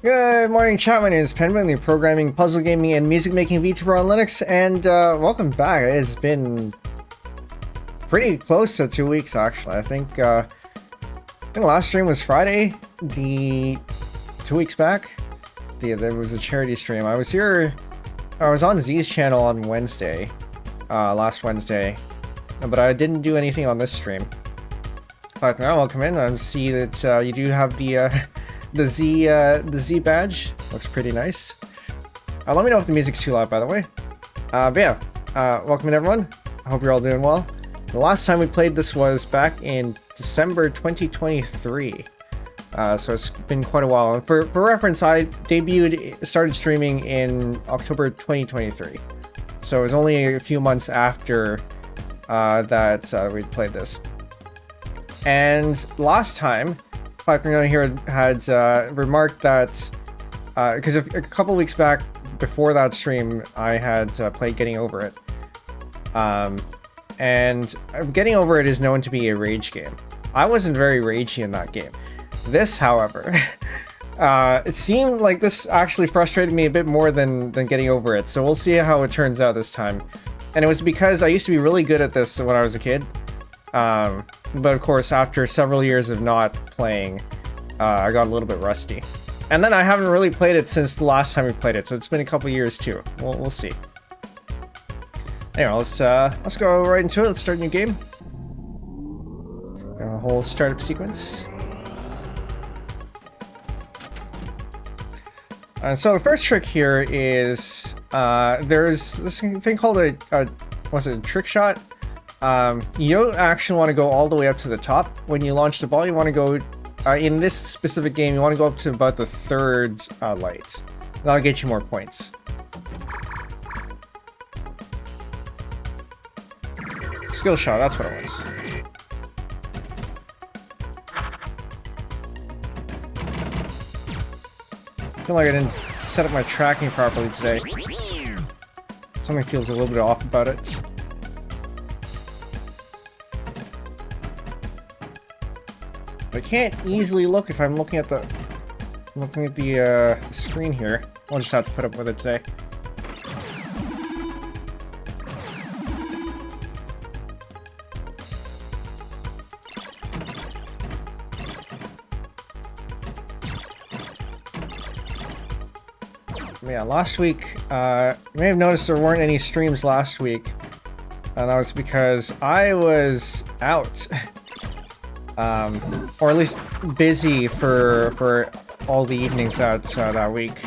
Good morning, chat. My name is Penbu, the programming, puzzle gaming, and music making VTuber on Linux, and welcome back. It has been pretty close to 2 weeks, actually. I think the last stream was Friday, 2 weeks back. There was a charity stream. I was on Z's channel on Wednesday, last Wednesday, but I didn't do anything on this stream. But now welcome in. I see that you do have the Z badge. Looks pretty nice. Let me know if the music's too loud, by the way. But yeah, welcome in everyone. I hope you're all doing well. The last time we played this was back in December 2023. So it's been quite a while. And for reference, I started streaming in October 2023. So it was only a few months after that we played this. And last time, tPenguin here had remarked that because a couple weeks back before that stream, I had played Getting Over It. And Getting Over It is known to be a rage game. I wasn't very ragey in that game. This, however, it seemed like this actually frustrated me a bit more than Getting Over It. So we'll see how it turns out this time. And it was because I used to be really good at this when I was a kid. But of course, after several years of not playing, I got a little bit rusty. And then I haven't really played it since the last time we played it, so it's been a couple years too. We'll see. Anyway, let's go right into it. Let's start a new game. A whole startup sequence. So the first trick here is there's this thing called a trick shot. You don't actually want to go all the way up to the top. When you launch the ball, you want to go, in this specific game, you want to go up to about the third light. That'll get you more points. Skill shot, that's what it was. I feel like I didn't set up my tracking properly today. Something feels a little bit off about it. I can't easily look if I'm looking at the screen here. I'll just have to put up with it today. Yeah, last week, you may have noticed there weren't any streams last week, and that was because I was out. Or at least busy for all the evenings out that week.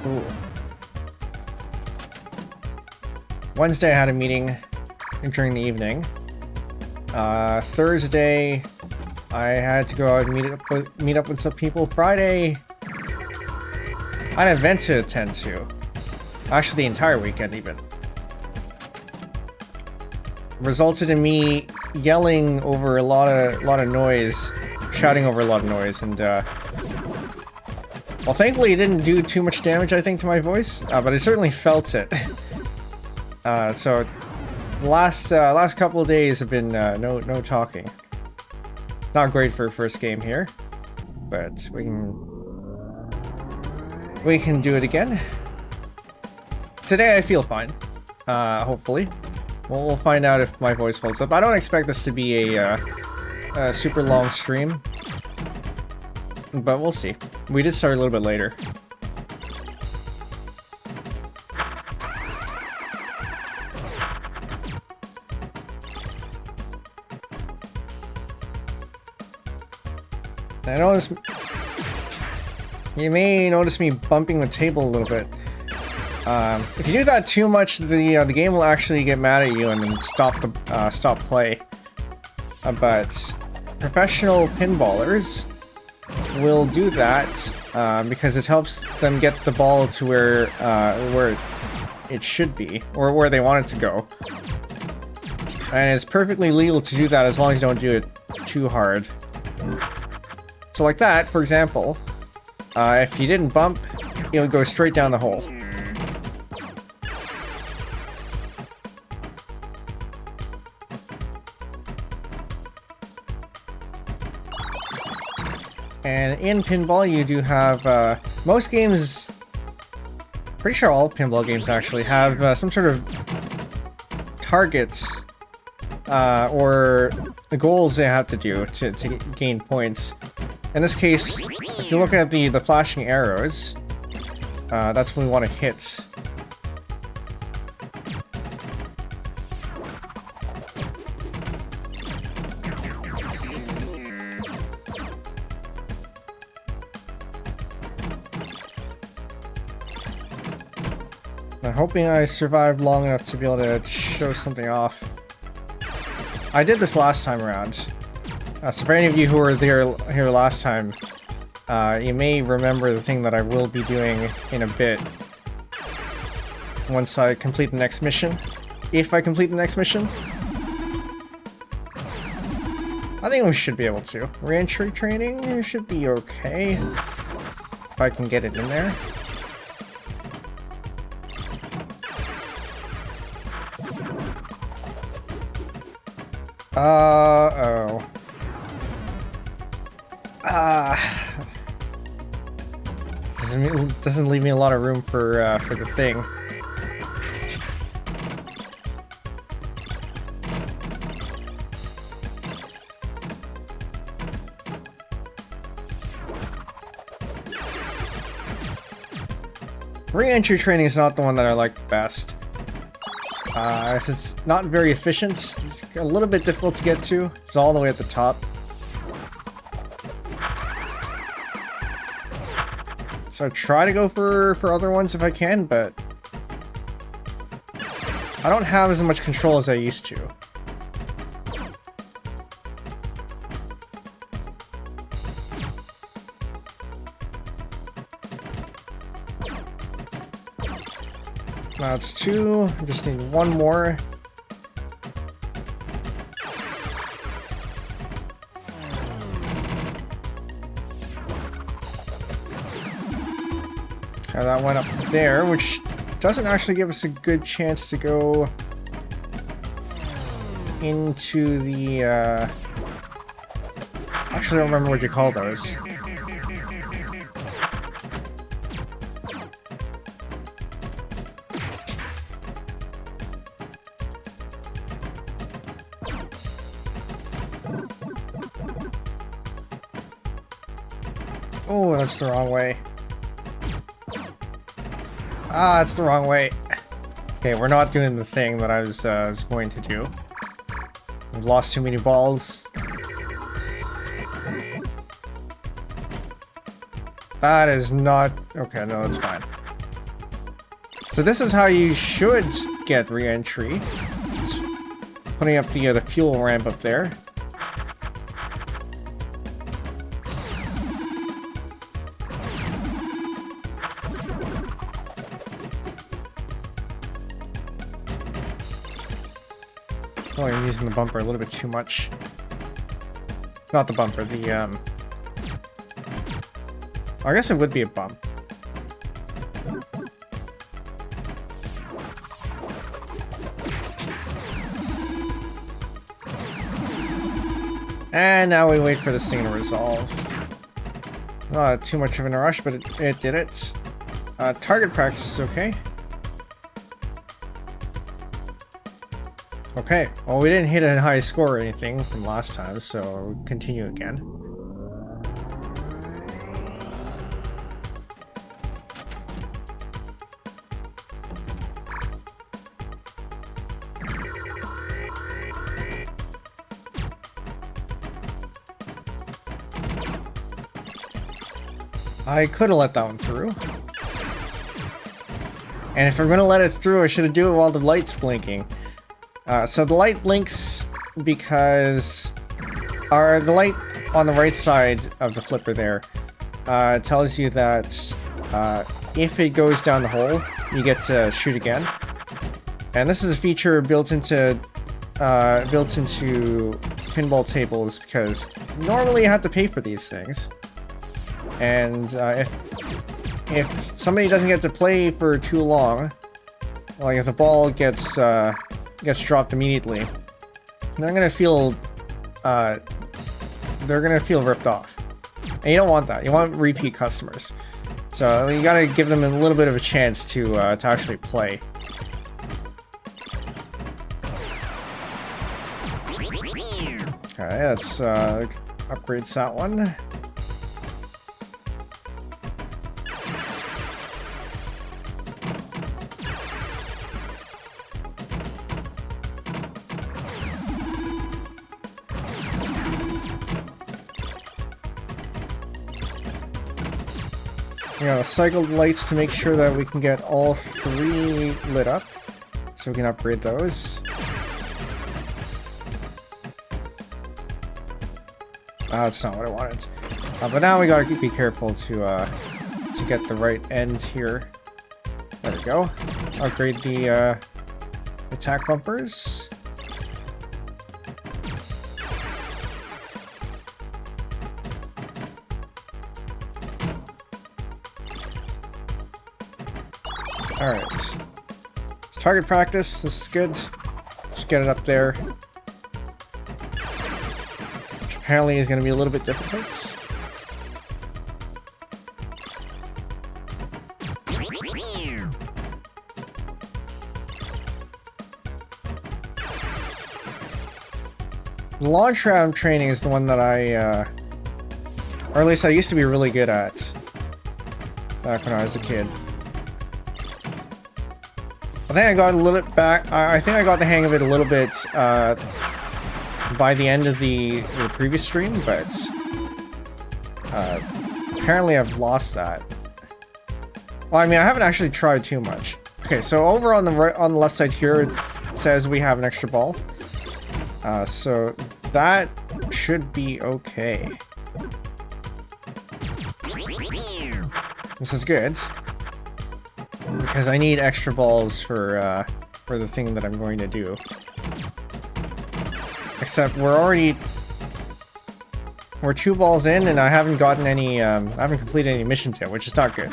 Ooh. Wednesday I had a meeting during the evening. Thursday I had to go out and meet up with some people. Friday I had an event to attend to. Actually, the entire weekend even. Resulted in me yelling over a lot of noise, shouting over a lot of noise, and well, thankfully it didn't do too much damage, I think, to my voice, but I certainly felt it. So the last couple of days have been no talking. Not great for a first game here, but we can do it again. Today I feel fine, hopefully. We'll find out if my voice holds up. I don't expect this to be a super long stream, but we'll see. We did start a little bit later. You may notice me bumping the table a little bit. If you do that too much, the game will actually get mad at you and then stop play. But professional pinballers will do that because it helps them get the ball to where it should be, or where they want it to go. And it's perfectly legal to do that as long as you don't do it too hard. So like that, for example, if you didn't bump, it would go straight down the hole. And in pinball, you do have most games. Pretty sure all pinball games actually have some sort of targets or goals they have to do to gain points. In this case, if you look at the flashing arrows, that's when we want to hit. I'm hoping I survived long enough to be able to show something off. I did this last time around. So for any of you who were here last time, you may remember the thing that I will be doing in a bit. Once I complete the next mission. If I complete the next mission. I think we should be able to. Re-entry training should be okay. If I can get it in there. Uh-oh. Doesn't leave me a lot of room for the thing. Re-entry training is not the one that I like best. It's not very efficient. It's a little bit difficult to get to. It's all the way at the top. So I try to go for other ones if I can, but I don't have as much control as I used to. That's 2. I just need 1 more. Okay, that went up there, which doesn't actually give us a good chance to go into the, actually I don't remember what you call those. Oh, that's the wrong way. Ah, it's the wrong way. Okay, we're not doing the thing that I was going to do. I've lost too many balls. That is not... Okay, no, that's fine. So this is how you should get re-entry. Just putting up the fuel ramp up there. Oh, I'm using the bumper a little bit too much. Not the bumper, the, I guess it would be a bump. And now we wait for this thing to resolve. Not too much of in a rush, but it did it. Target practice is okay. Okay, well we didn't hit a high score or anything from last time, so we'll continue again. I could have let that one through. And if I'm going to let it through, I should have do it while the light's blinking. So the light blinks because the light on the right side of the flipper there tells you that if it goes down the hole, you get to shoot again. And this is a feature built into pinball tables because normally you have to pay for these things. And if somebody doesn't get to play for too long, like if the ball gets dropped immediately, they're gonna feel ripped off. And you don't want that. You want repeat customers. So you gotta give them a little bit of a chance to actually play. Okay, let's upgrade that one. You know, cycled lights to make sure that we can get all 3 lit up, so we can upgrade those. That's not what I wanted. But now we gotta be careful to get the right end here. There we go. Upgrade the attack bumpers. Alright. Target practice, this is good. Just get it up there. Which apparently is going to be a little bit difficult. The launch round training is the one that or at least I used to be really good at back when I was a kid. I think I got a little bit back. I think I got the hang of it a little bit by the end of the previous stream, but apparently I've lost that. Well, I mean, I haven't actually tried too much. Okay, so over on the left side here, it says we have an extra ball. So that should be okay. This is good. Because I need extra balls for the thing that I'm going to do. Except we're 2 balls in, and I haven't gotten any, I haven't completed any missions yet, which is not good.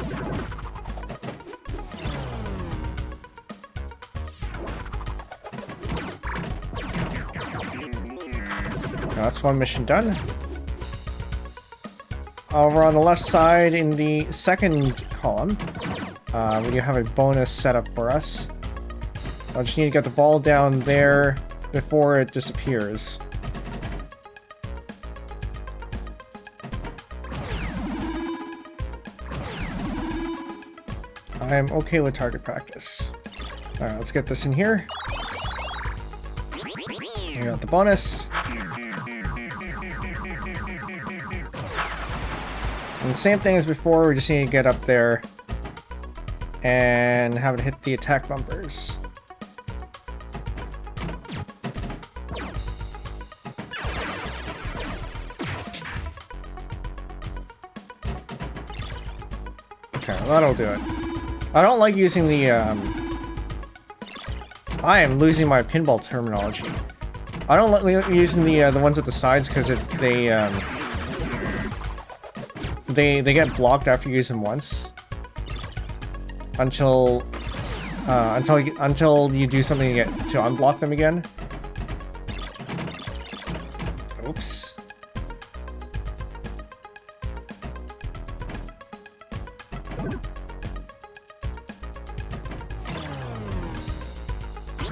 That's 1 mission done. Over on the left side in the second column, we do have a bonus set up for us. I just need to get the ball down there before it disappears. I am okay with target practice. Alright, let's get this in here. We got the bonus. And the same thing as before, we just need to get up there and have it hit the attack bumpers. Okay, that'll do it. I don't like using the, I am losing my pinball terminology. I don't like using the ones at the sides because they get blocked after you use them once. Until you do something to unblock them again. Oops.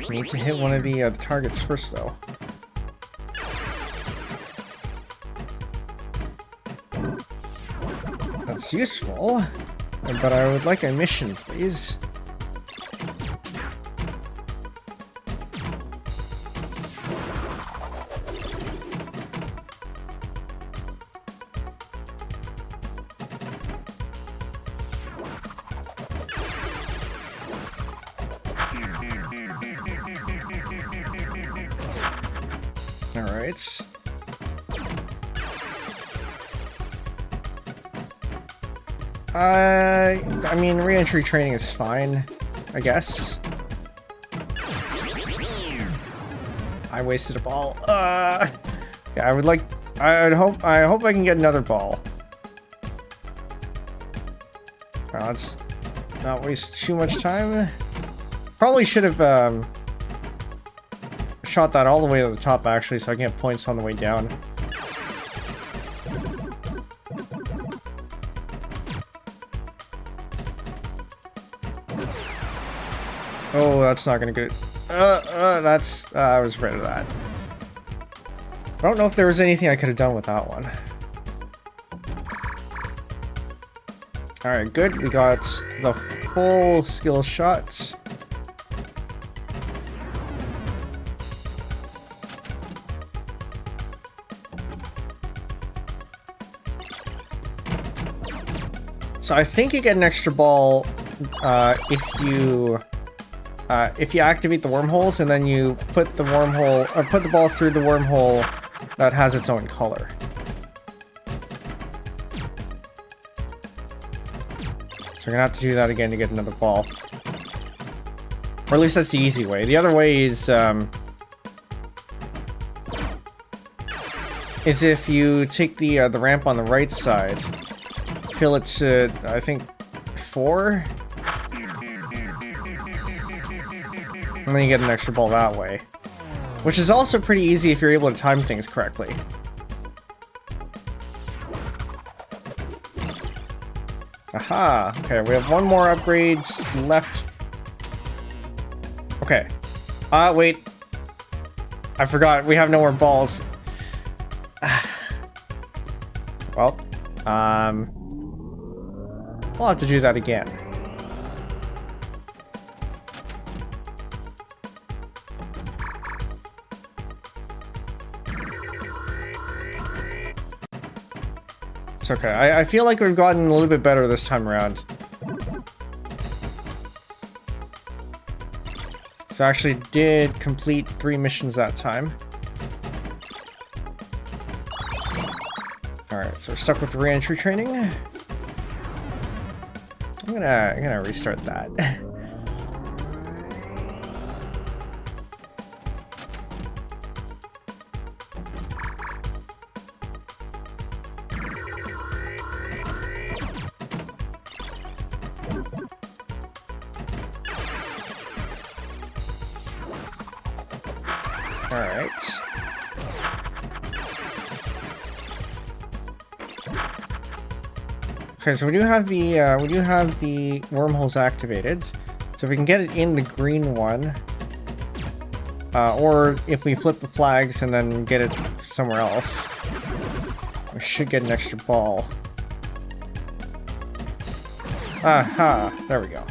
We need to hit one of the targets first, though. That's useful, but I would like a mission, please. All right. I mean, re-entry training is fine, I guess. I wasted a ball. Yeah, I hope I can get another ball. Let's not waste too much time. Probably should have shot that all the way to the top, actually, so I can get points on the way down. Oh, that's not gonna get. That's. I was afraid of that. I don't know if there was anything I could have done with that one. Alright, good. We got the full skill shots. So I think you get an extra ball if you activate the wormholes and then you put the wormhole or put the ball through the wormhole that has its own color. So we're gonna have to do that again to get another ball. Or at least that's the easy way. The other way is if you take the ramp on the right side, fill it to I think 4, and then you get an extra ball that way, which is also pretty easy if you're able to time things correctly. Aha! Okay, we have one more upgrades left. Okay. Wait. I forgot, we have no more balls. Well, we'll have to do that again. It's okay. I feel like we've gotten a little bit better this time around. So I actually did complete 3 missions that time. Alright, so we're stuck with re-entry training. I'm gonna restart that. Alright. Okay, so we do have the wormholes activated. So if we can get it in the green one, or if we flip the flags and then get it somewhere else, we should get an extra ball. Aha! There we go.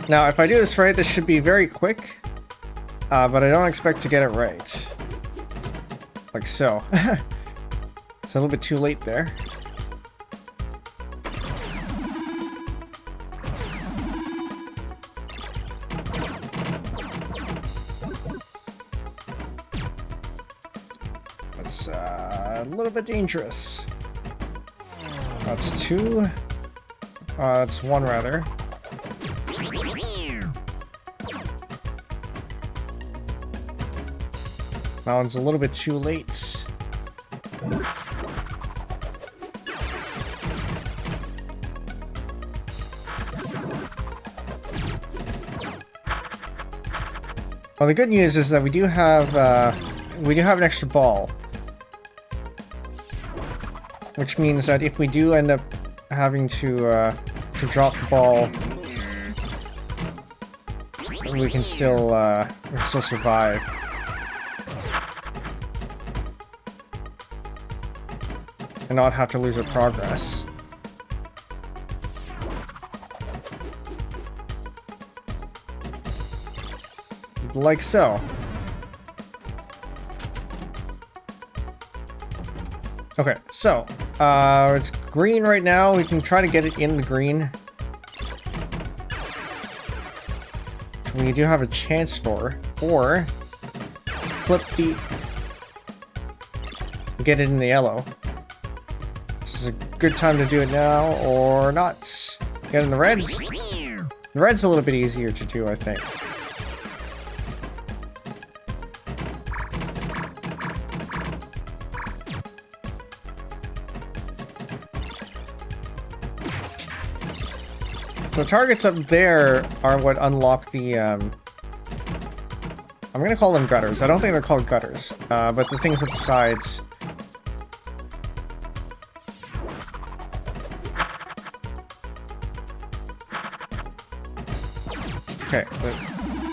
Now, if I do this right, this should be very quick, but I don't expect to get it right. Like so. It's a little bit too late there. That's a little bit dangerous. That's 2. That's 1 rather. That one's a little bit too late. Well, the good news is that we do have an extra ball, which means that if we do end up having to drop the ball, we can still survive. And not have to lose our progress. Like so. Okay, so it's green right now. We can try to get it in the green. We do have a chance for, or flip the, get it in the yellow. This is a good time to do it now, or not. Get in the red. The red's a little bit easier to do, I think. So targets up there are what unlock the I'm gonna call them gutters. I don't think they're called gutters, but the things at the sides. Okay,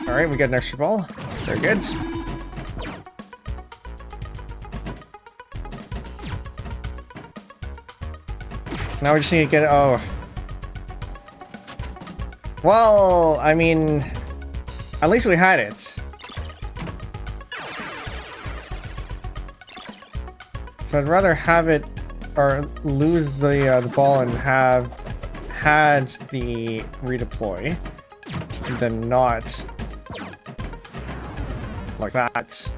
alright, we got an extra ball. Very good. Now we just need to get it. Oh. Well, I mean, at least we had it. So I'd rather have it, or lose the ball and have had the redeploy than not like that.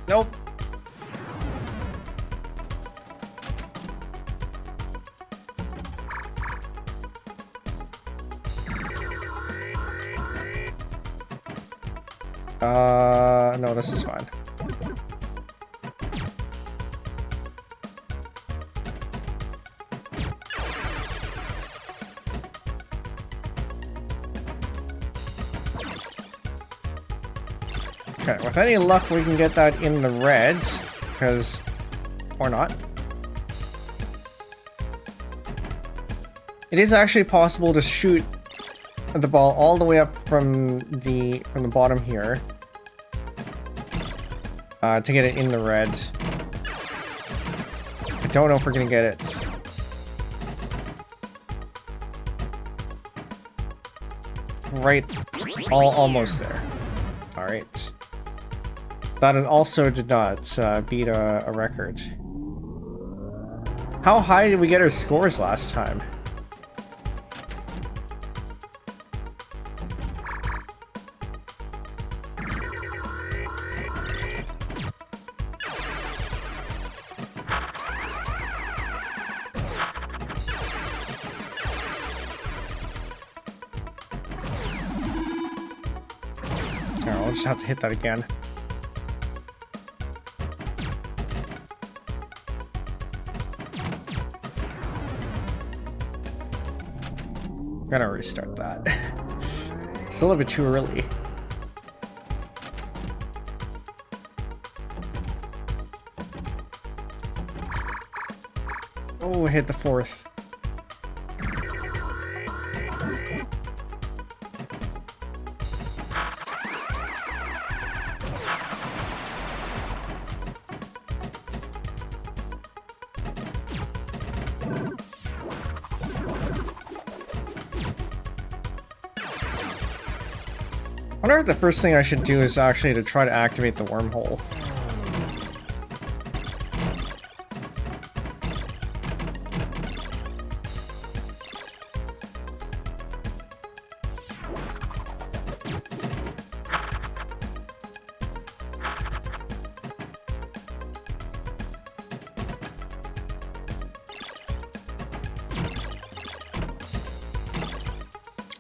Nope. No, this is fine. Okay, with any luck we can get that in the reds, because, or not. It is actually possible to shoot the ball all the way up from the bottom here to get it in the reds. I don't know if we're gonna get it. Right, almost there. All right. That also did not beat a record. How high did we get our scores last time? I'll just have to hit that again. Gotta restart that. It's a little bit too early. Oh, hit the fourth. I wonder if the first thing I should do is actually to try to activate the wormhole.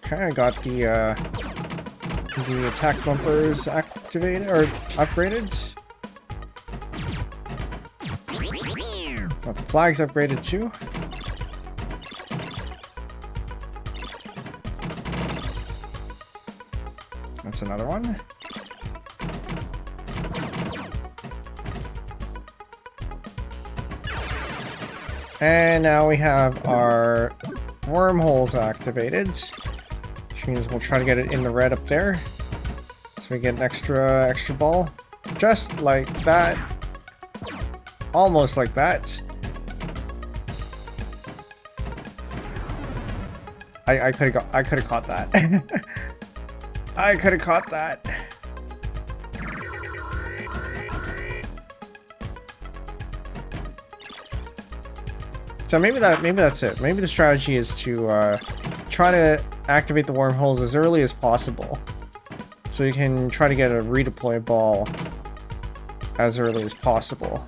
Okay, I got the attack bumpers activated, or upgraded. Got the flags upgraded too. That's another one. And now we have our wormholes activated, which means we'll try to get it in the red up there. So we get an extra ball. Just like that. Almost like that. I could have caught that. I could have caught that. So maybe that's it. Maybe the strategy is to try to activate the wormholes as early as possible, so you can try to get a redeploy ball as early as possible.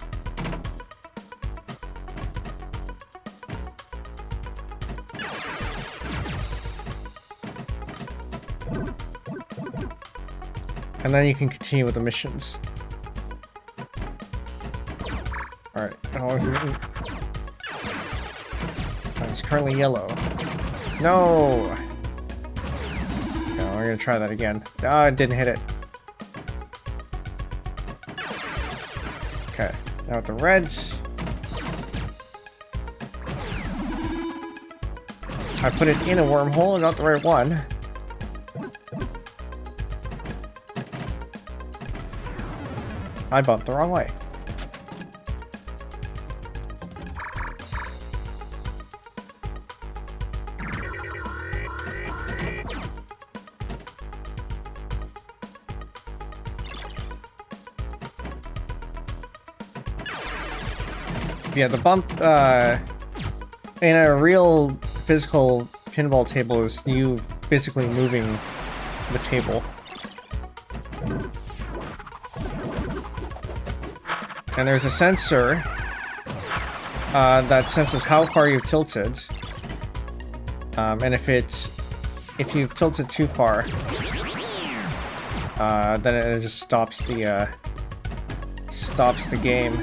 And then you can continue with the missions. Alright, it's currently yellow. No! No, we're gonna try that again. Ah, it didn't hit it. Okay, now with the reds. I put it in a wormhole, not the right one. I bumped the wrong way. Yeah, the bump in a real physical pinball table is you physically moving the table. And there's a sensor that senses how far you've tilted. And if you've tilted too far, then it just stops the game.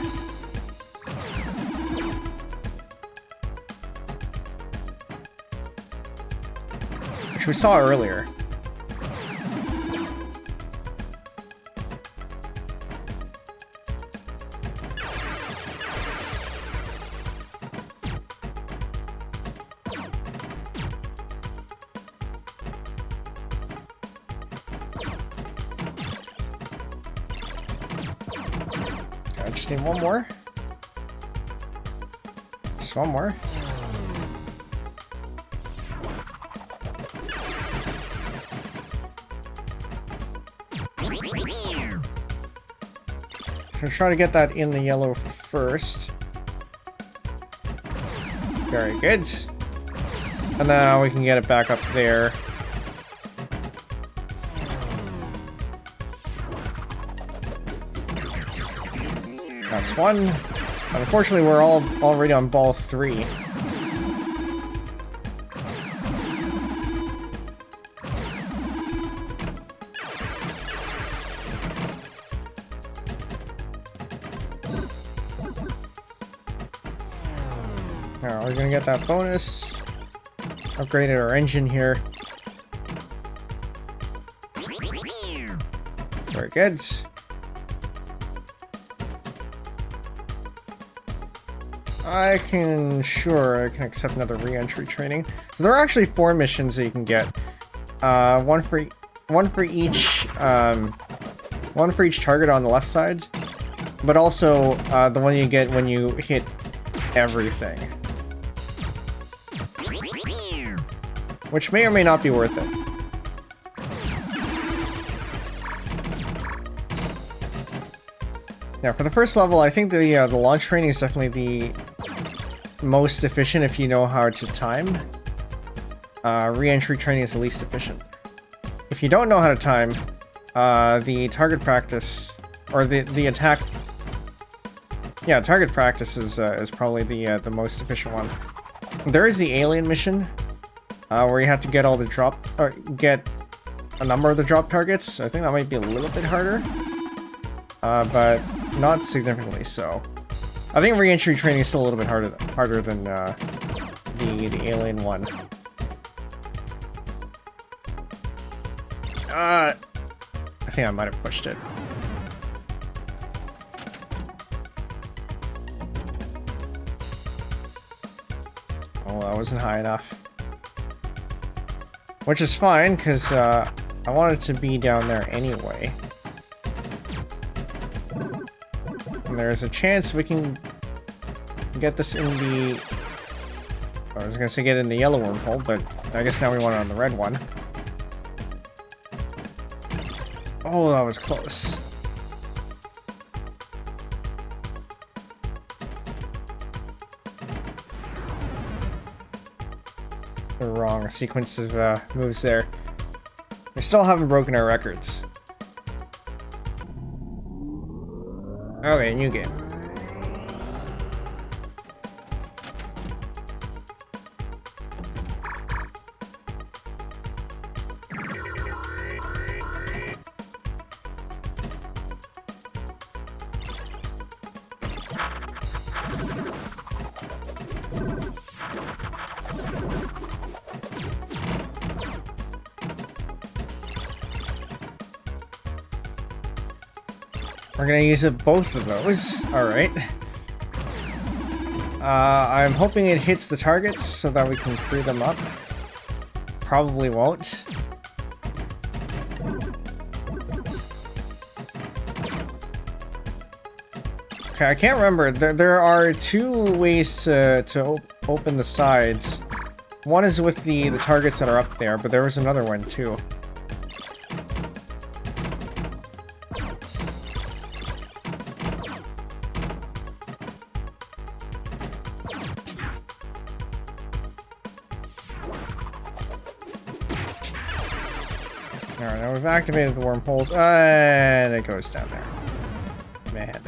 Which we saw earlier. I just need one more. Just one more. I'm trying to get that in the yellow first. Very good. And now we can get it back up there. That's one. Unfortunately, we're already on ball 3. Now we're gonna get that bonus. Upgraded our engine here. Very good. I can accept another re-entry training. So there are actually 4 missions that you can get. One for each target on the left side, but also the one you get when you hit everything, which may or may not be worth it. Now, for the first level, I think the launch training is definitely the most efficient if you know how to time. Re-entry training is the least efficient. If you don't know how to time, the target practice or the attack, yeah, target practice is probably the most efficient one. There is the alien mission, where you have to get all the get a number of the drop targets. I think that might be a little bit harder, but not significantly so. I think re-entry training is still a little bit harder than the alien one. I think I might have pushed it. Oh, that wasn't high enough. Which is fine, because I wanted to be down there anyway. And there's a chance we can get this in the... I was going to say get it in the yellow wormhole, but I guess now we want it on the red one. Oh, that was close. The wrong sequence of moves there. We still haven't broken our records. Okay, new game. We're gonna use it both of those. Alright. I'm hoping it hits the targets so that we can free them up. Probably won't. Okay, I can't remember. There are two ways to open the sides. One is with the targets that are up there, but there was another one too. Alright, now we've activated the wormholes, and it goes down there. Man.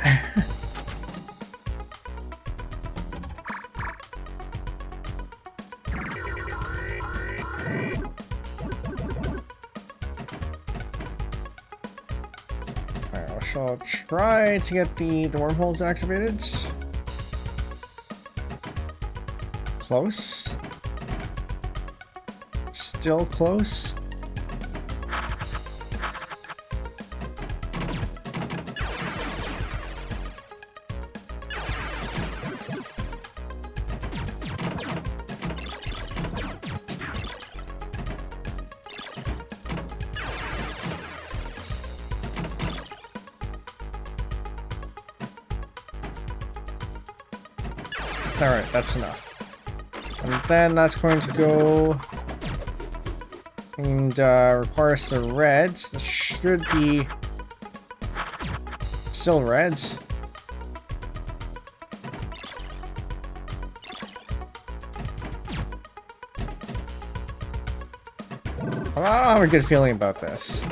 Alright, I'll try to get the wormholes activated. Close. Still close. Alright, that's enough. And then that's going to go and require us the reds. This should be still reds. I don't have a good feeling about this.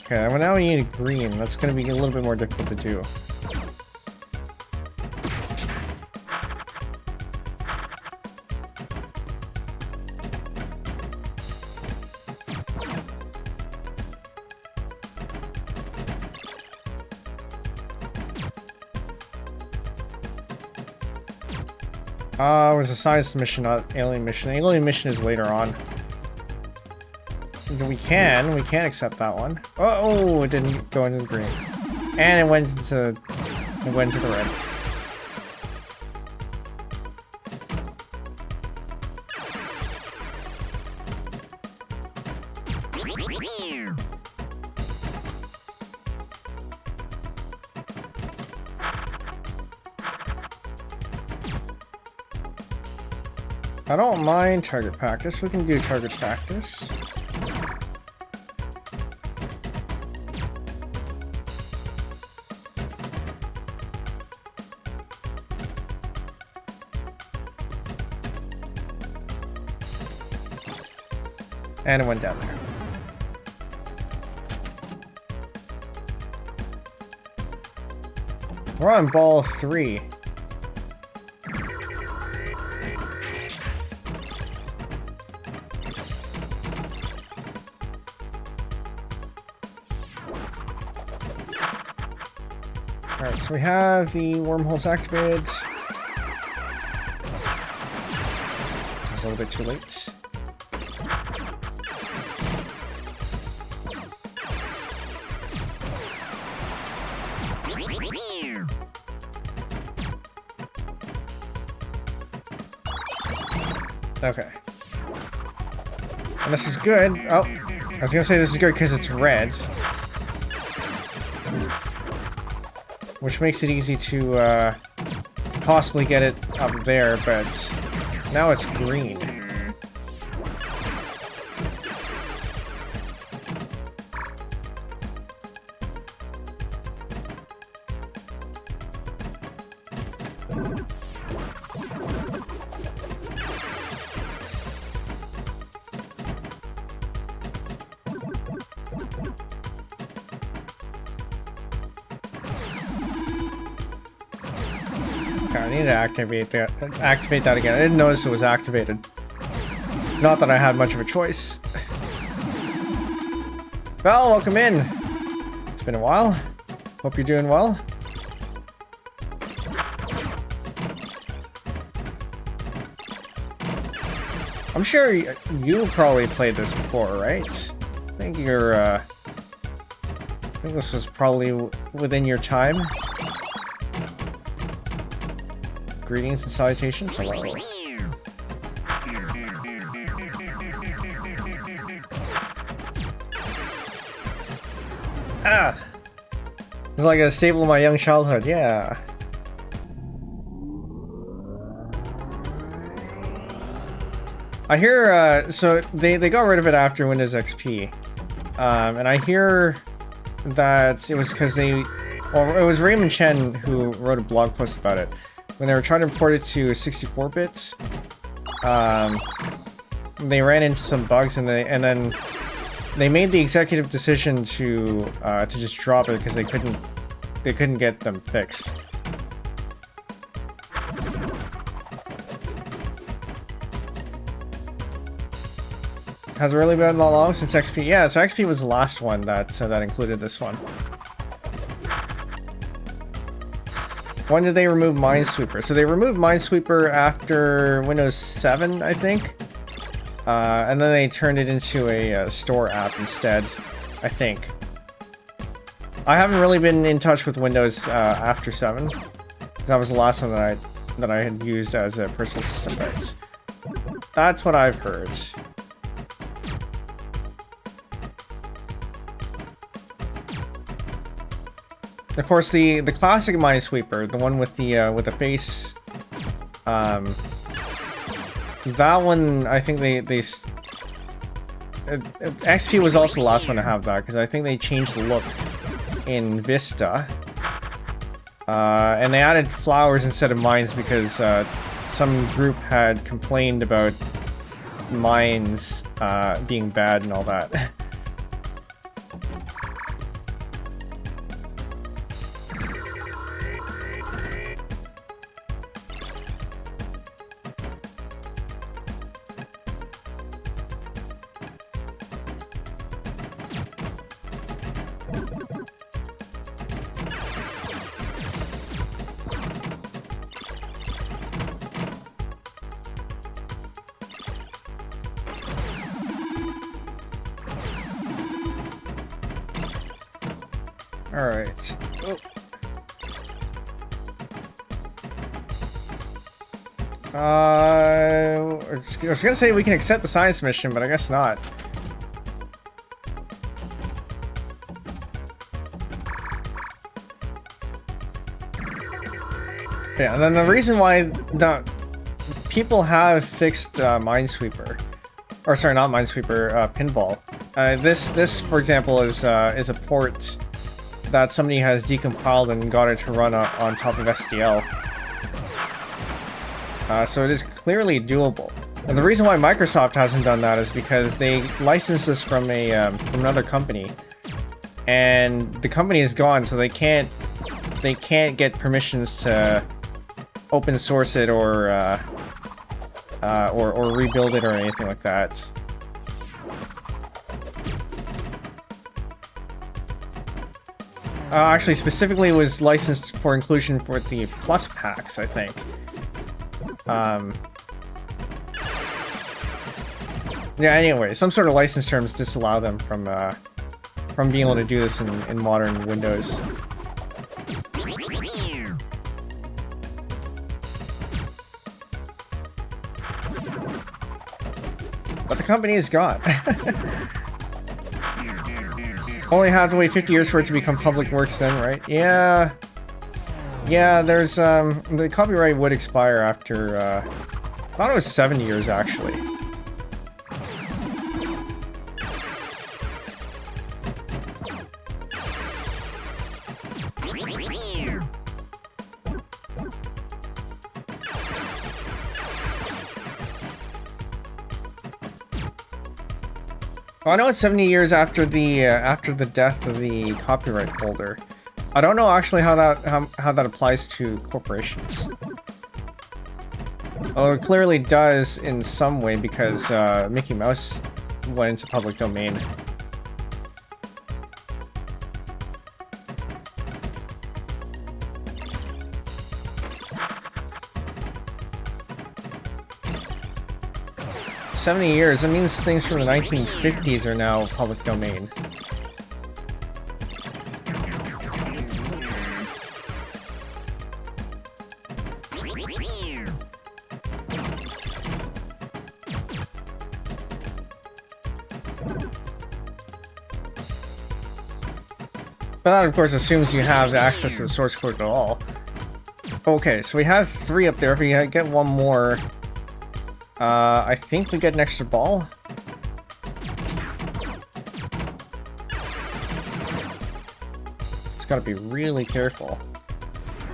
Okay, well now we need a green. That's going to be a little bit more difficult to do. It was a science mission, not alien mission. The alien mission is later on. We can accept that one. Oh, it didn't go into the green. And it went into the red. I don't mind target practice. We can do target practice. And it went down there. We're on ball 3. Alright, so we have the wormholes activated. It's a little bit too late. Okay. And this is good. Oh, I was gonna say this is good because it's red. Which makes it easy to possibly get it up there, but now it's green. I need to activate that again. I didn't notice it was activated. Not that I had much of a choice. Val, welcome in. It's been a while. Hope you're doing well. I'm sure you probably played this before, right? I think you're think this was probably within your time. Greetings and salutations. Hello. Ah! It's like a staple of my young childhood, yeah. I hear, so they got rid of it after Windows XP. And I hear that it was because it was Raymond Chen who wrote a blog post about it. When they were trying to port it to 64 bits, they ran into some bugs and then they made the executive decision to just drop it because they couldn't get them fixed. Has it really been that long since XP? Yeah, so XP was the last one that included this one. When did they remove Minesweeper? So they removed Minesweeper after Windows 7, I think. And then they turned it into a store app instead, I think. I haven't really been in touch with Windows after 7. That was the last one that I had used as a personal system base. That's what I've heard. Of course, the classic Minesweeper, the one with the face, that one, I think XP was also the last one to have that, because I think they changed the look in Vista. And they added flowers instead of mines because some group had complained about mines being bad and all that. Alright. Oh. I was gonna say we can accept the science mission, but I guess not. Yeah, and then the reason why the people have fixed Minesweeper, or sorry, not Minesweeper, Pinball. This, for example, is a port that somebody has decompiled and got it to run on top of SDL. So it is clearly doable. And the reason why Microsoft hasn't done that is because they licensed this from another company, and the company is gone, so they can't get permissions to open source it or rebuild it or anything like that. Actually, specifically, it was licensed for inclusion for the Plus packs, I think. Yeah. Anyway, some sort of license terms disallow them from being able to do this in modern Windows. But the company is gone. Only have to wait 50 years for it to become public works then, right? Yeah. Yeah, there's, the copyright would expire after, I thought it was 7 years, actually. I know it's 70 years after the death of the copyright holder. I don't know actually how that applies to corporations. Oh, it clearly does in some way because Mickey Mouse went into public domain. "70 years, that means things from the 1950s are now public domain. But that, of course, assumes you have access to the source code at all. Okay, so we have 3 up there. If we get one more, I think we get an extra ball. Just gotta be really careful.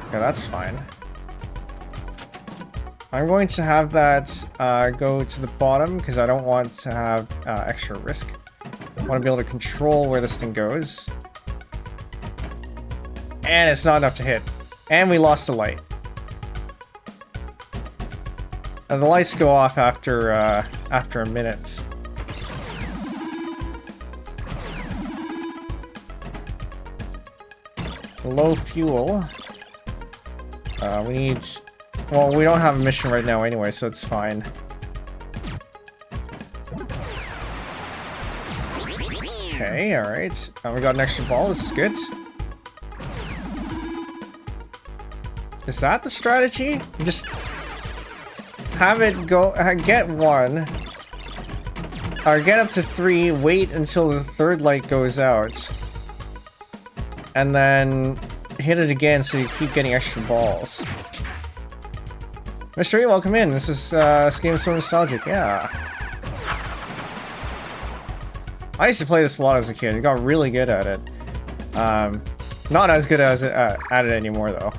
Okay, that's fine. I'm going to have that go to the bottom because I don't want to have extra risk. I want to be able to control where this thing goes. And it's not enough to hit. And we lost the light. The lights go off after a minute. Low fuel. We need... Well, we don't have a mission right now anyway, so it's fine. Okay, alright. We got an extra ball, this is good. Is that the strategy? Just have it go, get 1, or get up to 3, wait until the 3rd light goes out, and then hit it again so you keep getting extra balls. Mr. E, welcome in. This game is so nostalgic, yeah. I used to play this a lot as a kid. I got really good at it. Not as good as at it anymore, though.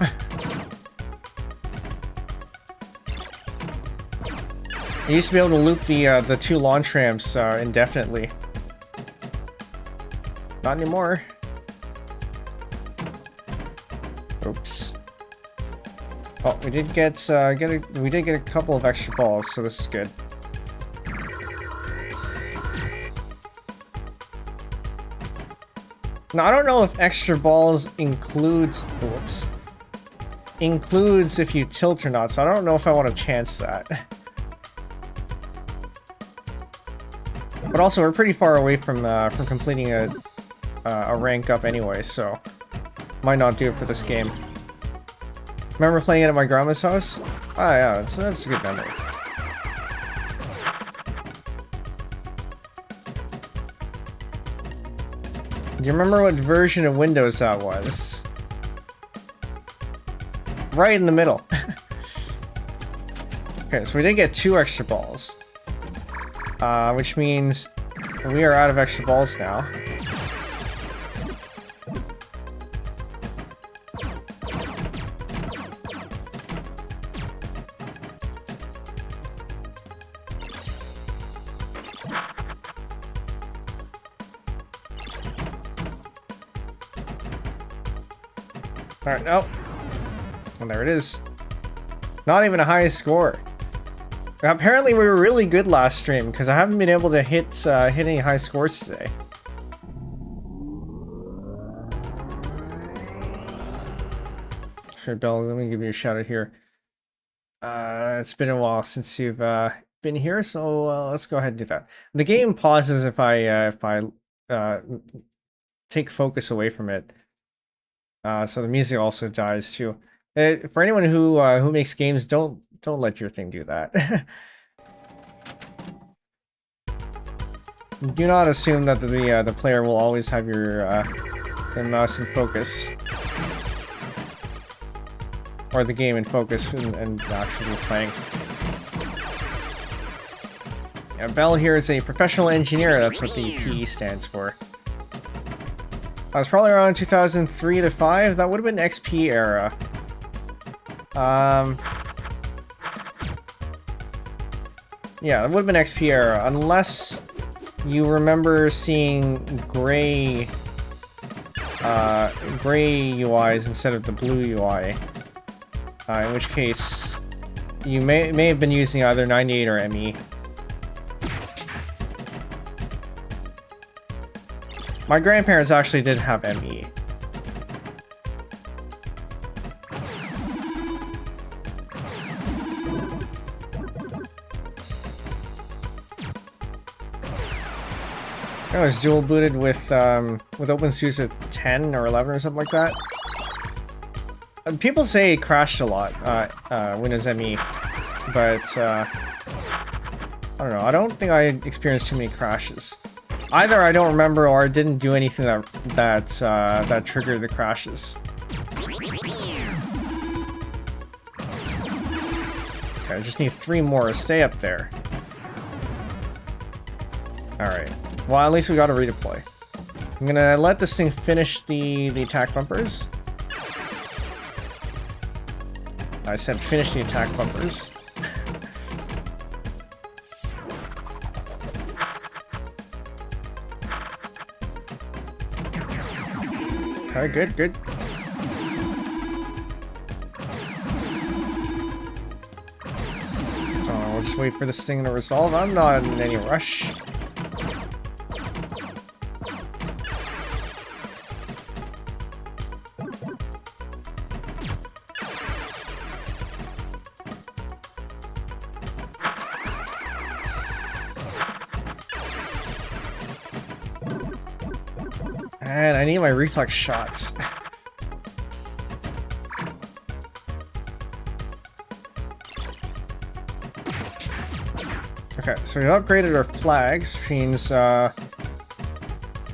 I used to be able to loop the 2 launch ramps indefinitely. Not anymore. Oops. Oh, we did get a couple of extra balls, so this is good. Now I don't know if extra balls includes if you tilt or not, so I don't know if I want to chance that. But also, we're pretty far away from completing a rank up anyway, so might not do it for this game. Remember playing it at my grandma's house? Ah, yeah, that's a good memory. Do you remember what version of Windows that was? Right in the middle. Okay, so we did get 2 extra balls. Which means we are out of extra balls now. Alright, nope. And there it is. Not even a high score. Apparently we were really good last stream, because I haven't been able to hit any high scores today. Sure, Bell, let me give you a shout out here. It's been a while since you've been here, so let's go ahead and do that. The game pauses if I take focus away from it. So the music also dies too. For anyone who makes games, don't let your thing do that. Do not assume that the player will always have your mouse in focus, or the game in focus and actually playing. Yeah, Bell here is a professional engineer. That's what the PE stands for. I was probably around 2003 to 5. That would have been XP era. Yeah, that would have been XP era, unless you remember seeing gray UIs instead of the blue UI. In which case, you may have been using either 98 or ME. My grandparents actually did have ME. I was dual booted with OpenSUSE 10 or 11 or something like that. People say it crashed a lot, Windows ME, but I don't know. I don't think I experienced too many crashes. Either I don't remember or I didn't do anything that triggered the crashes. Okay, I just need 3 more. Stay up there. Alright. Well, at least we got a redeploy. I'm gonna let this thing finish the attack bumpers. I said finish the attack bumpers. Okay, good, good. So we'll just wait for this thing to resolve. I'm not in any rush. And I need my reflex shots. Okay, so we upgraded our flags, which means, ooh, that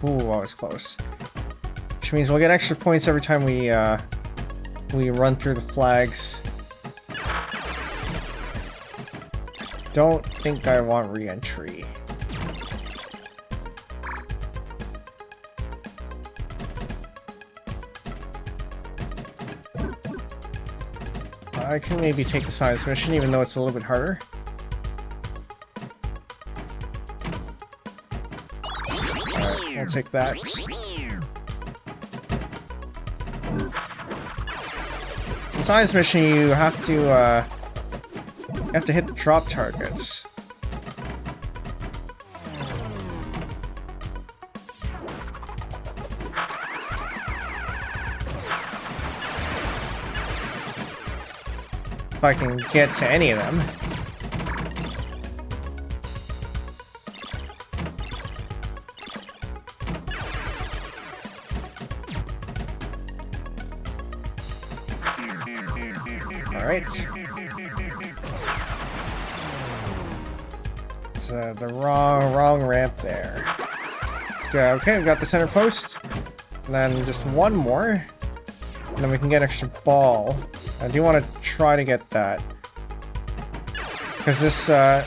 was close. Which means we'll get extra points every time we run through the flags. Don't think I want re-entry. I can maybe take the science mission, even though it's a little bit harder. Alright, we'll take that. The science mission, you have to hit the drop targets. If I can get to any of them. All right. It's the wrong ramp there. Okay, we've got the center post. And then just one more. And then we can get an extra ball. I do want to try to get that. Because this, the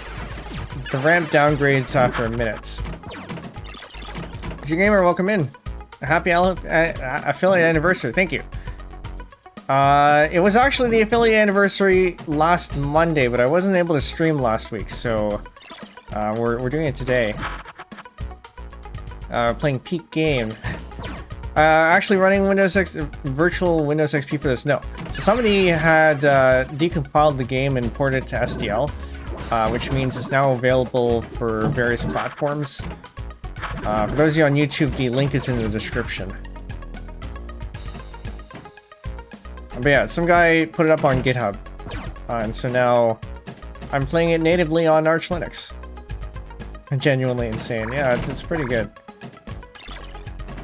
ramp downgrades after a minute. Gamer, welcome in. A happy affiliate anniversary, thank you. It was actually the affiliate anniversary last Monday, but I wasn't able to stream last week, so we're doing it today. Playing Peak Game. Actually running Windows X, virtual Windows XP for this. No. So somebody had decompiled the game and ported it to SDL, which means it's now available for various platforms. For those of you on YouTube, the link is in the description. But yeah, some guy put it up on GitHub, and so now I'm playing it natively on Arch Linux. Genuinely insane. Yeah, it's pretty good.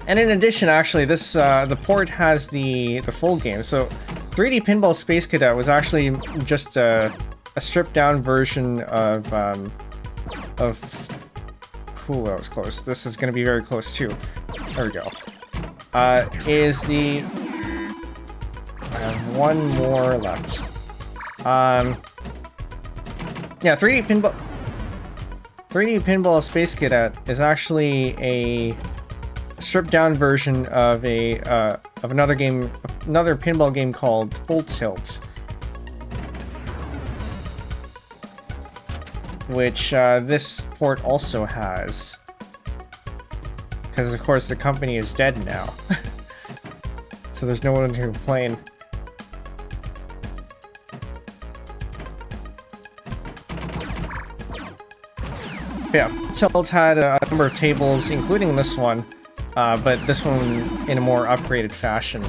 And in addition, actually, this the port has the full game. So 3D Pinball Space Cadet was actually just a stripped down version of ooh, that was close. This is going to be very close too. There we go. Is the I have one more left. Yeah, 3D Pinball Space Cadet is actually a stripped down version of another pinball game called Full Tilt, which this port also has, because of course the company is dead now. So there's no one to complain. Yeah, Tilt had a number of tables, including this one, but this one in a more upgraded fashion.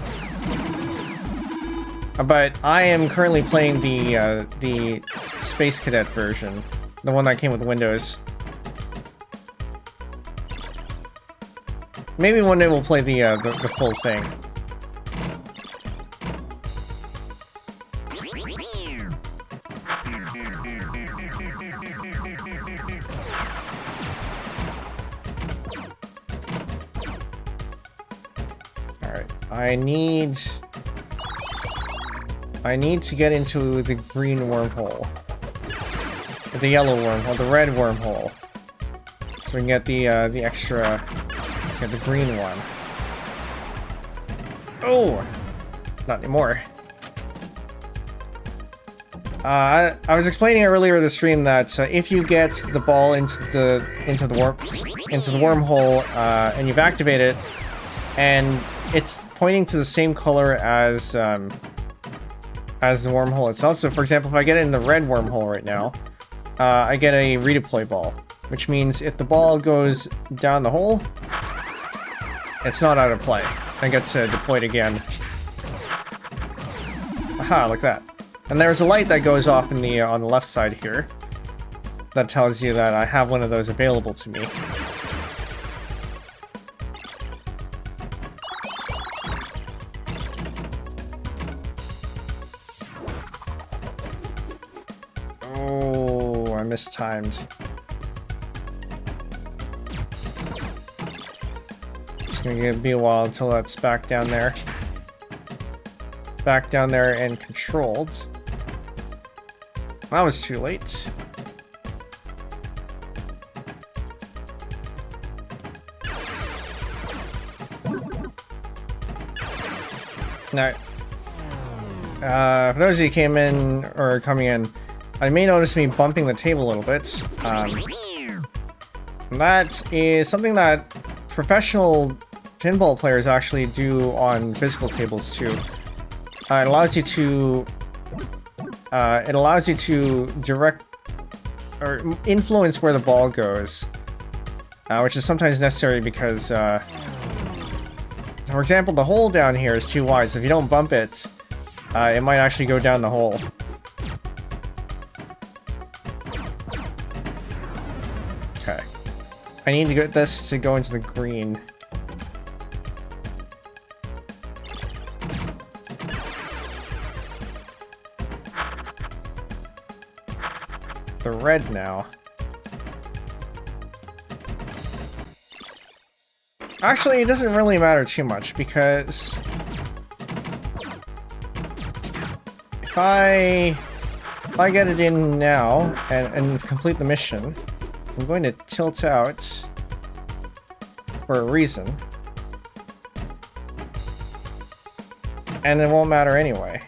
But I am currently playing the Space Cadet version, the one that came with Windows. Maybe one day we'll play the full thing. I need to get into the green wormhole. The yellow wormhole, the red wormhole. So we can get the extra, get the green one. Oh! Not anymore. I was explaining earlier in the stream that if you get the ball into the wormhole and you've activated it, and it's pointing to the same color as the wormhole itself. So, for example, if I get it in the red wormhole right now, I get a redeploy ball, which means if the ball goes down the hole, it's not out of play. I get to deploy it again. Aha, like that. And there's a light that goes off in the on the left side here that tells you that I have one of those available to me. Oh, I mistimed. It's gonna be a while until that's back down there. Back down there and controlled. That was too late. Now, for those of you who came in, or coming in, I may notice me bumping the table a little bit. That is something that professional pinball players actually do on physical tables too. It allows you to direct or influence where the ball goes, which is sometimes necessary because, for example, the hole down here is too wide, so if you don't bump it, it might actually go down the hole. Okay. I need to get this to go into the green. The red now. Actually, it doesn't really matter too much because if I get it in now and complete the mission, I'm going to tilt out for a reason, and it won't matter anyway.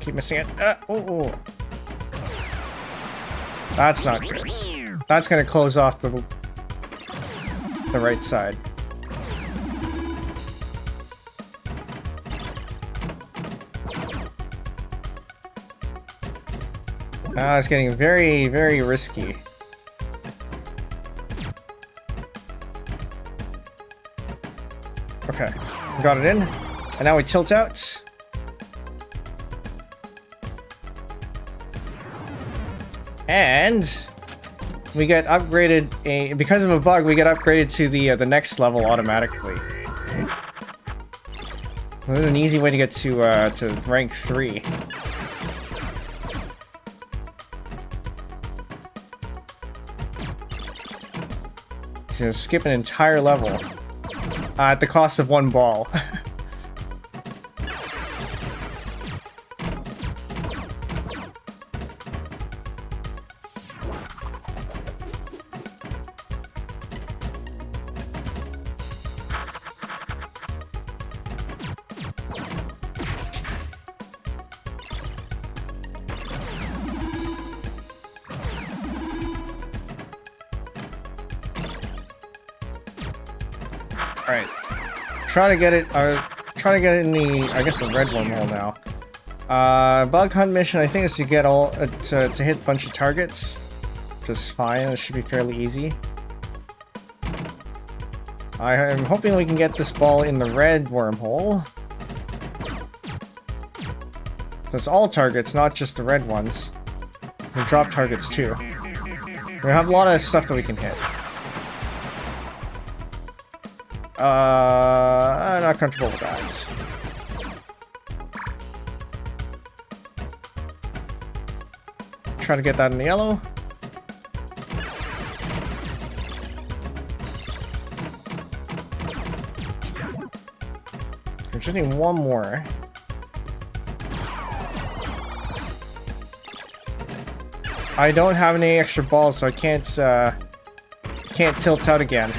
Keep missing it. Oh. That's not good. That's gonna close off the right side. It's getting very, very risky. Okay, got it in, and now we tilt out. And we get upgraded because of a bug. We get upgraded to the next level automatically. This is an easy way to get to rank 3. Just skip an entire level at the cost of 1 ball. Alright. Try to get it in the, I guess, the red wormhole now. Bug hunt mission, I think, is to get all, to hit a bunch of targets. Just fine, it should be fairly easy. I am hoping we can get this ball in the red wormhole. So it's all targets, not just the red ones. We drop targets too. We have a lot of stuff that we can hit. I'm not comfortable with that. Try to get that in the yellow. just need one more. I don't have any extra balls, so I can't tilt out again.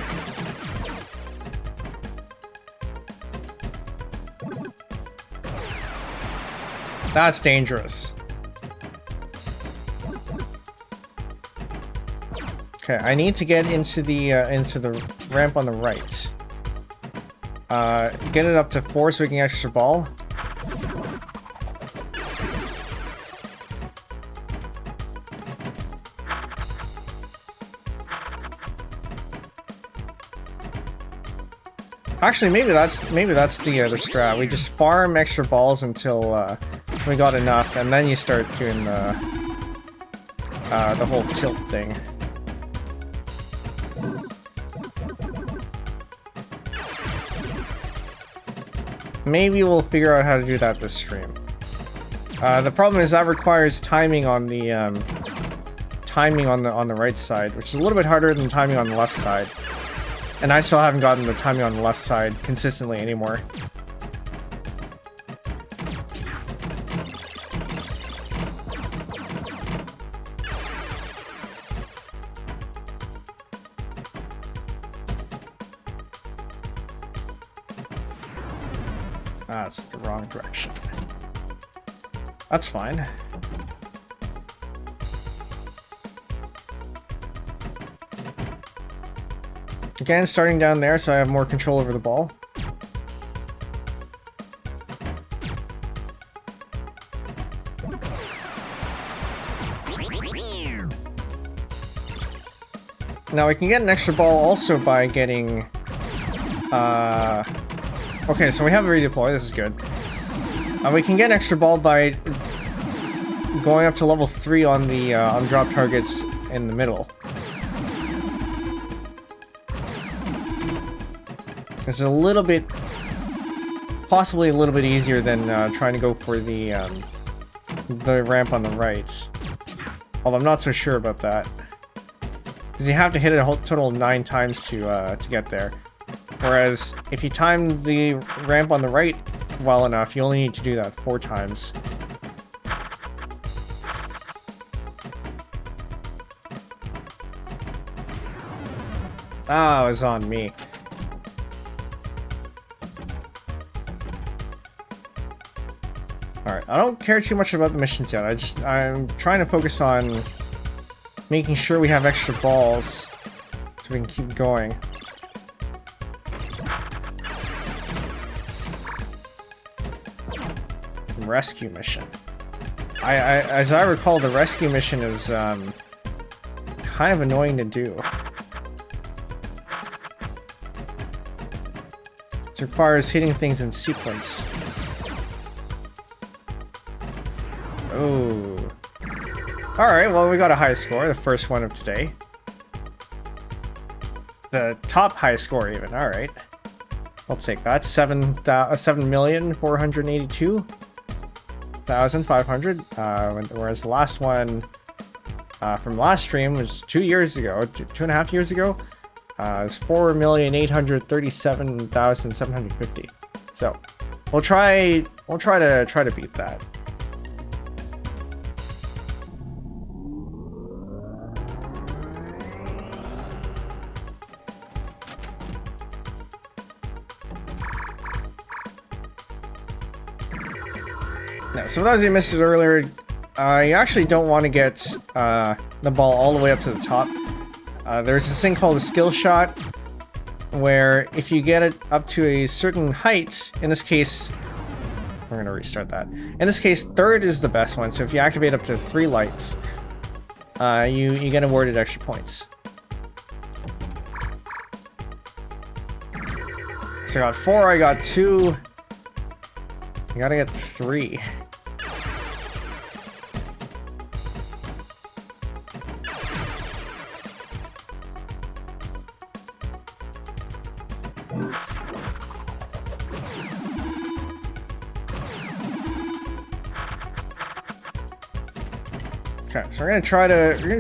That's dangerous. Okay, I need to get into the ramp on the right. Get it up to 4 so we can extra ball. Actually, maybe that's the strat. We just farm extra balls until we got enough, and then you start doing the whole tilt thing. Maybe we'll figure out how to do that this stream. The problem is that requires timing on the right side, which is a little bit harder than timing on the left side. And I still haven't gotten the timing on the left side consistently anymore. That's the wrong direction. That's fine. Again, starting down there so I have more control over the ball. Now we can get an extra ball also by getting... Okay, so we have a redeploy, this is good. We can get an extra ball by going up to level 3 on the drop targets in the middle. It's a little bit, possibly a little bit easier than trying to go for the ramp on the right. Although I'm not so sure about that, because you have to hit it a whole total of 9 times to get there. Whereas if you time the ramp on the right well enough, you only need to do that 4 times. Ah, it was on me. Alright, I don't care too much about the missions yet. I'm trying to focus on making sure we have extra balls so we can keep going. Rescue mission. As I recall, the rescue mission is kind of annoying to do. It requires hitting things in sequence. Oh. Alright, well, we got a high score, the first one of today. The top high score, even. Alright. I'll take that. 7,482,500. Whereas the last one from last stream was 2 years ago, 2.5 years ago. It was 4,837,750. So we'll try to beat that. So for those of you who missed it earlier, you actually don't want to get the ball all the way up to the top. There's this thing called a skill shot, where if you get it up to a certain height, in this case, we're going to restart that. In this case, 3rd is the best one, so if you activate up to 3 lights, you get awarded extra points. So I got 4, I got 2, I gotta get 3. Okay, so we're gonna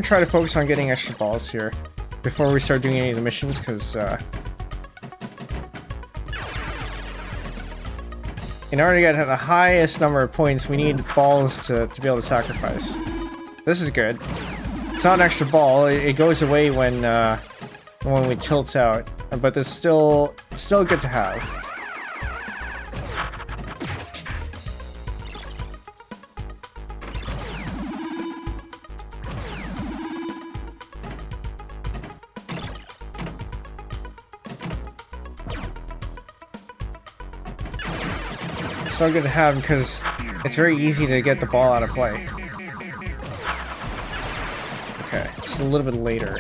try to focus on getting extra balls here before we start doing any of the missions, because in order to get the highest number of points, we need balls to be able to sacrifice. This is good. It's not an extra ball. It goes away when we tilt out, but it's still good to have. So good to have because it's very easy to get the ball out of play. Okay, just a little bit later.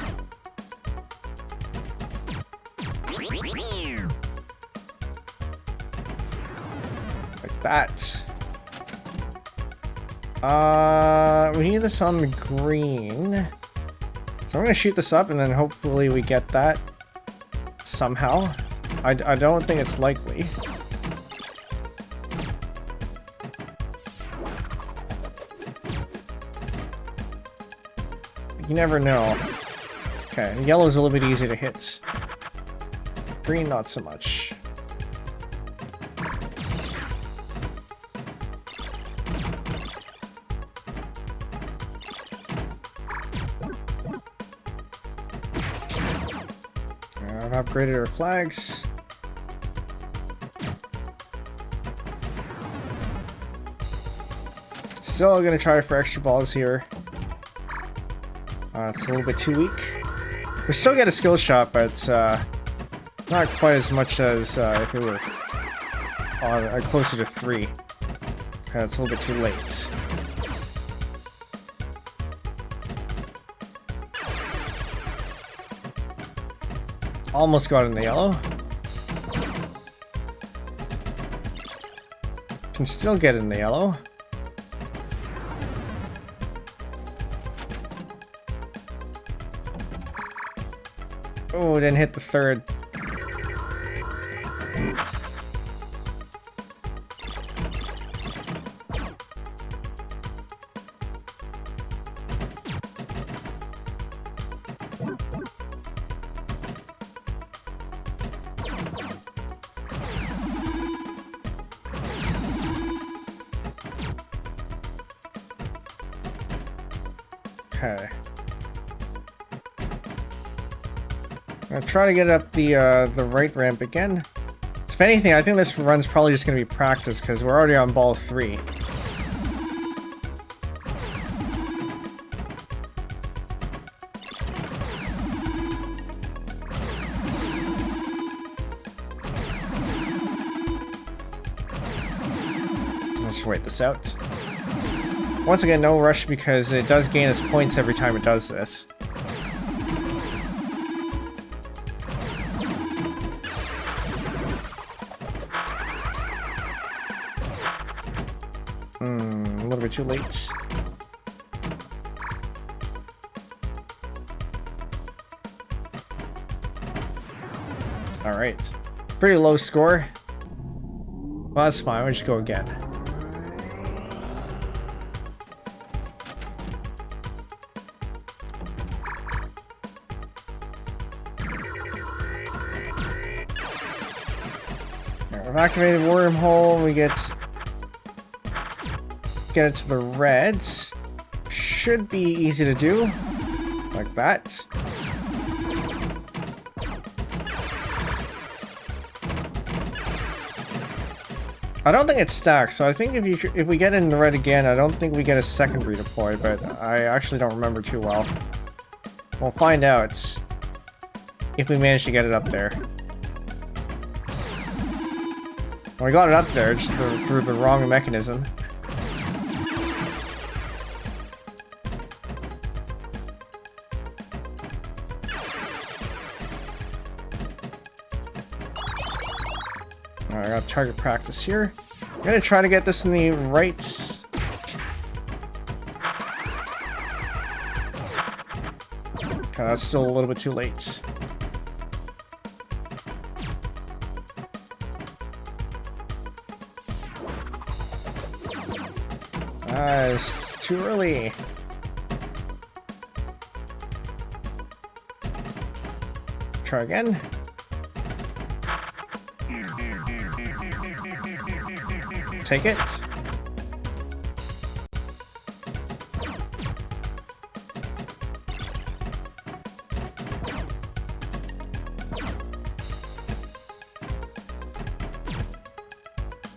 Like that. We need this on the green. So I'm gonna shoot this up and then hopefully we get that somehow. I don't think it's likely. You never know. Okay, yellow is a little bit easier to hit. Green, not so much. I've upgraded our flags. Still gonna try for extra balls here. It's a little bit too weak. We still get a skill shot, but not quite as much as if it was closer to 3. It's a little bit too late. Almost got in the yellow. Can still get in the yellow. Oh, didn't hit the third. Okay. I'm gonna try to get up the right ramp again. If anything, I think this run's probably just gonna be practice because we're already on ball 3. Let's wait this out. Once again, no rush because it does gain us points every time it does this. A little bit too late. Alright. Pretty low score. Well, that's fine. We'll just go again. We've activated wormhole. We get it to the reds. Should be easy to do. Like that. I don't think it stacks, so I think if we get in the red again, I don't think we get a second redeploy, but I actually don't remember too well. We'll find out if we manage to get it up there. Well, we got it up there, just through the wrong mechanism. Alright, I got target practice here. I'm gonna try to get this in the right. Okay, that's still a little bit too late. It's too early. Try again. take it.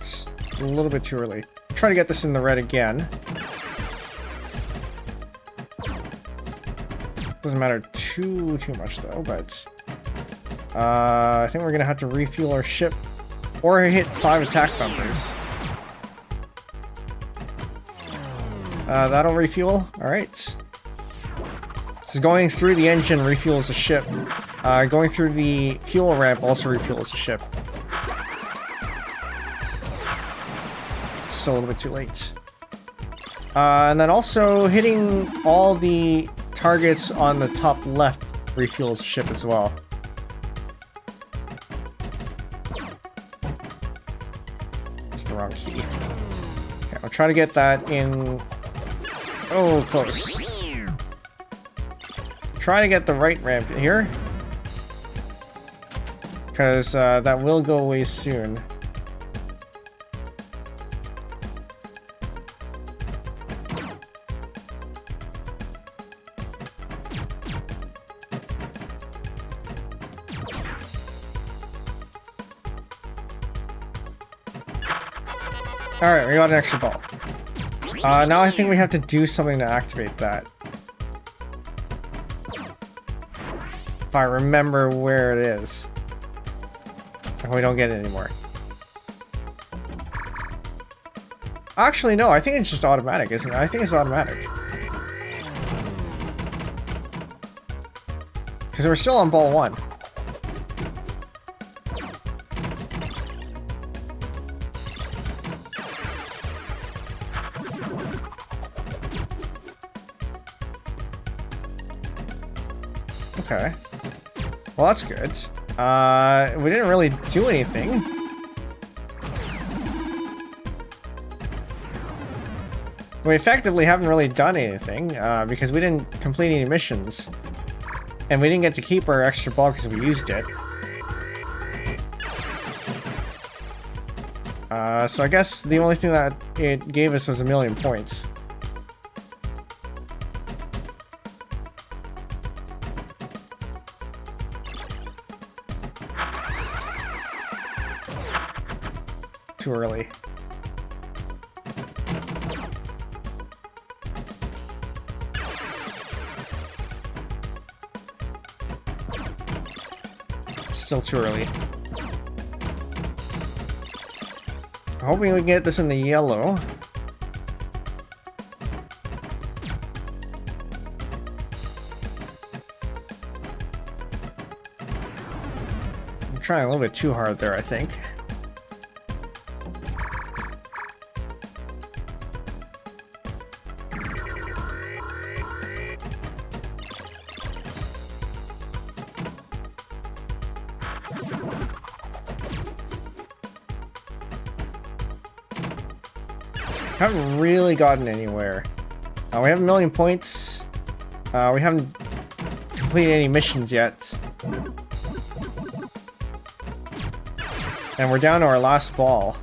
Just a little bit too early. Try to get this in the red again. Doesn't matter too much though, but I think we're gonna have to refuel our ship or hit 5 attack bumpers. That'll refuel. Alright. So going through the engine refuels the ship. Going through the fuel ramp also refuels the ship. Still a little bit too late. And then also hitting all the targets on the top left refuels the ship as well. That's the wrong key. Okay, I'll try to get that in. Oh, close. Try to get the right ramp here, because that will go away soon. Alright, we got an extra ball. Now I think we have to do something to activate that. If I remember where it is. And we don't get it anymore. Actually, no, I think it's just automatic, isn't it? I think it's automatic. Because we're still on ball 1. Okay. Well, that's good. We didn't really do anything. We effectively haven't really done anything, because we didn't complete any missions. And we didn't get to keep our extra ball because we used it. So I guess the only thing that it gave us was 1,000,000 points. Too early. Still too early. I'm hoping we can get this in the yellow. I'm trying a little bit too hard there, I think. Haven't really gotten anywhere. We have 1,000,000 points. We haven't completed any missions yet. And we're down to our last ball.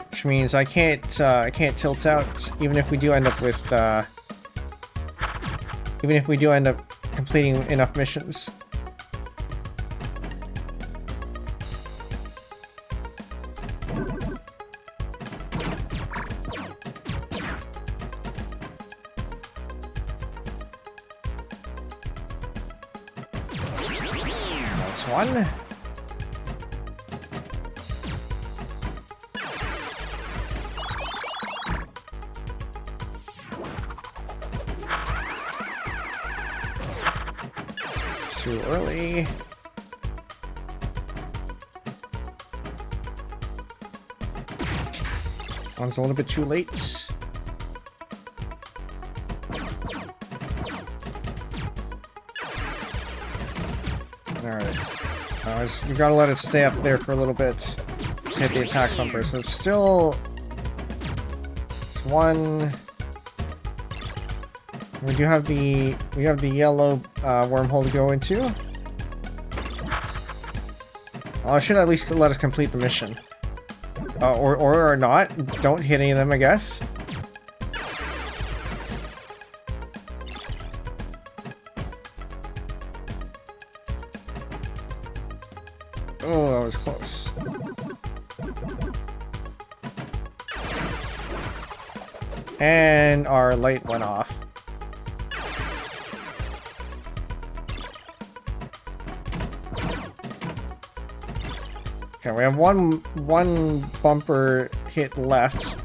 Which means I can't tilt out even if we do end up with completing enough missions. That's one. Too early. One's a little bit too late. Alright. You gotta let it stay up there for a little bit to hit the attack bumper. So it's still... It's one... We have the yellow wormhole to go into. Oh, it should at least let us complete the mission. Or not. Don't hit any of them, I guess. Oh, that was close. And our light went off. Okay, we have one bumper hit left.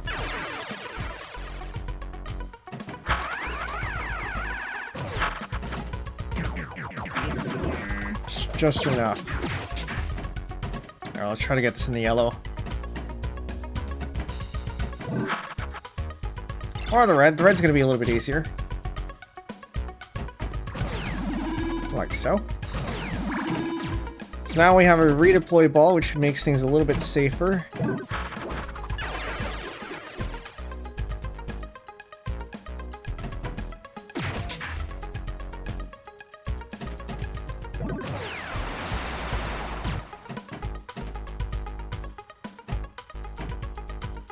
Just enough. Alright, let's try to get this in the yellow. Or the red. The red's gonna be a little bit easier. Like so. So now we have a redeploy ball, which makes things a little bit safer.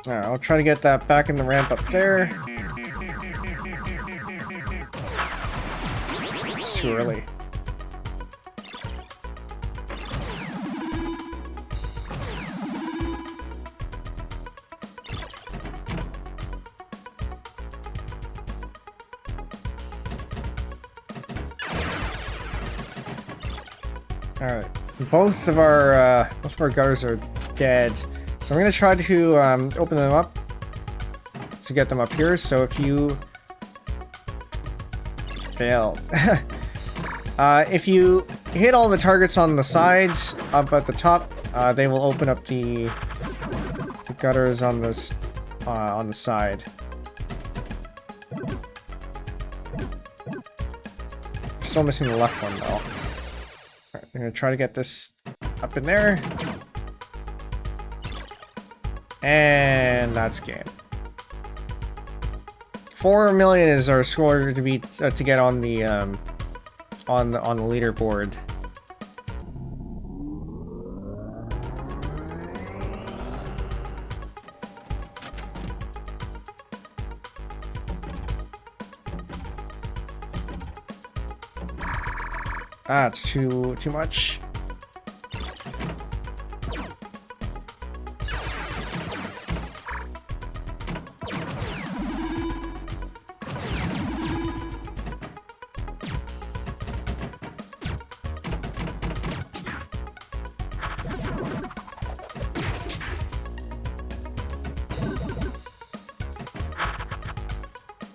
Alright, I'll try to get that back in the ramp up there. It's too early. Alright, both of our gutters are dead. So I'm going to try to open them up to get them up here. So if you failed, if you hit all the targets on the sides up at the top, they will open up the gutters on the side. Still missing the left one though. All right, I'm going to try to get this up in there. And that's game. 4 million is our score to be to get on the leaderboard. That's too much.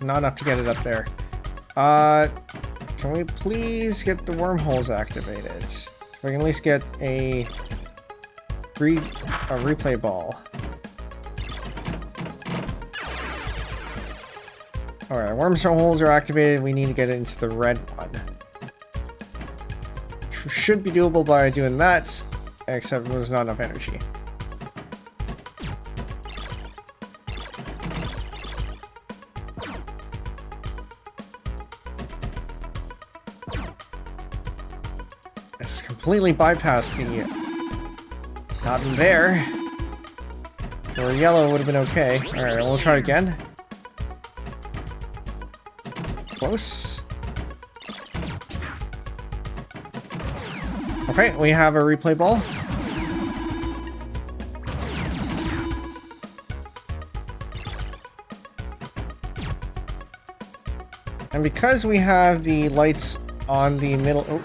Not enough to get it up there. Can we please get the wormholes activated? So we can at least get a replay ball. Alright, wormholes are activated. We need to get it into the red one. Should be doable by doing that, except there's not enough energy. Completely bypassed the not in there. Or yellow would have been okay. Alright, we'll try again. Close. Okay, we have a replay ball. And because we have the lights on the middle... Oh.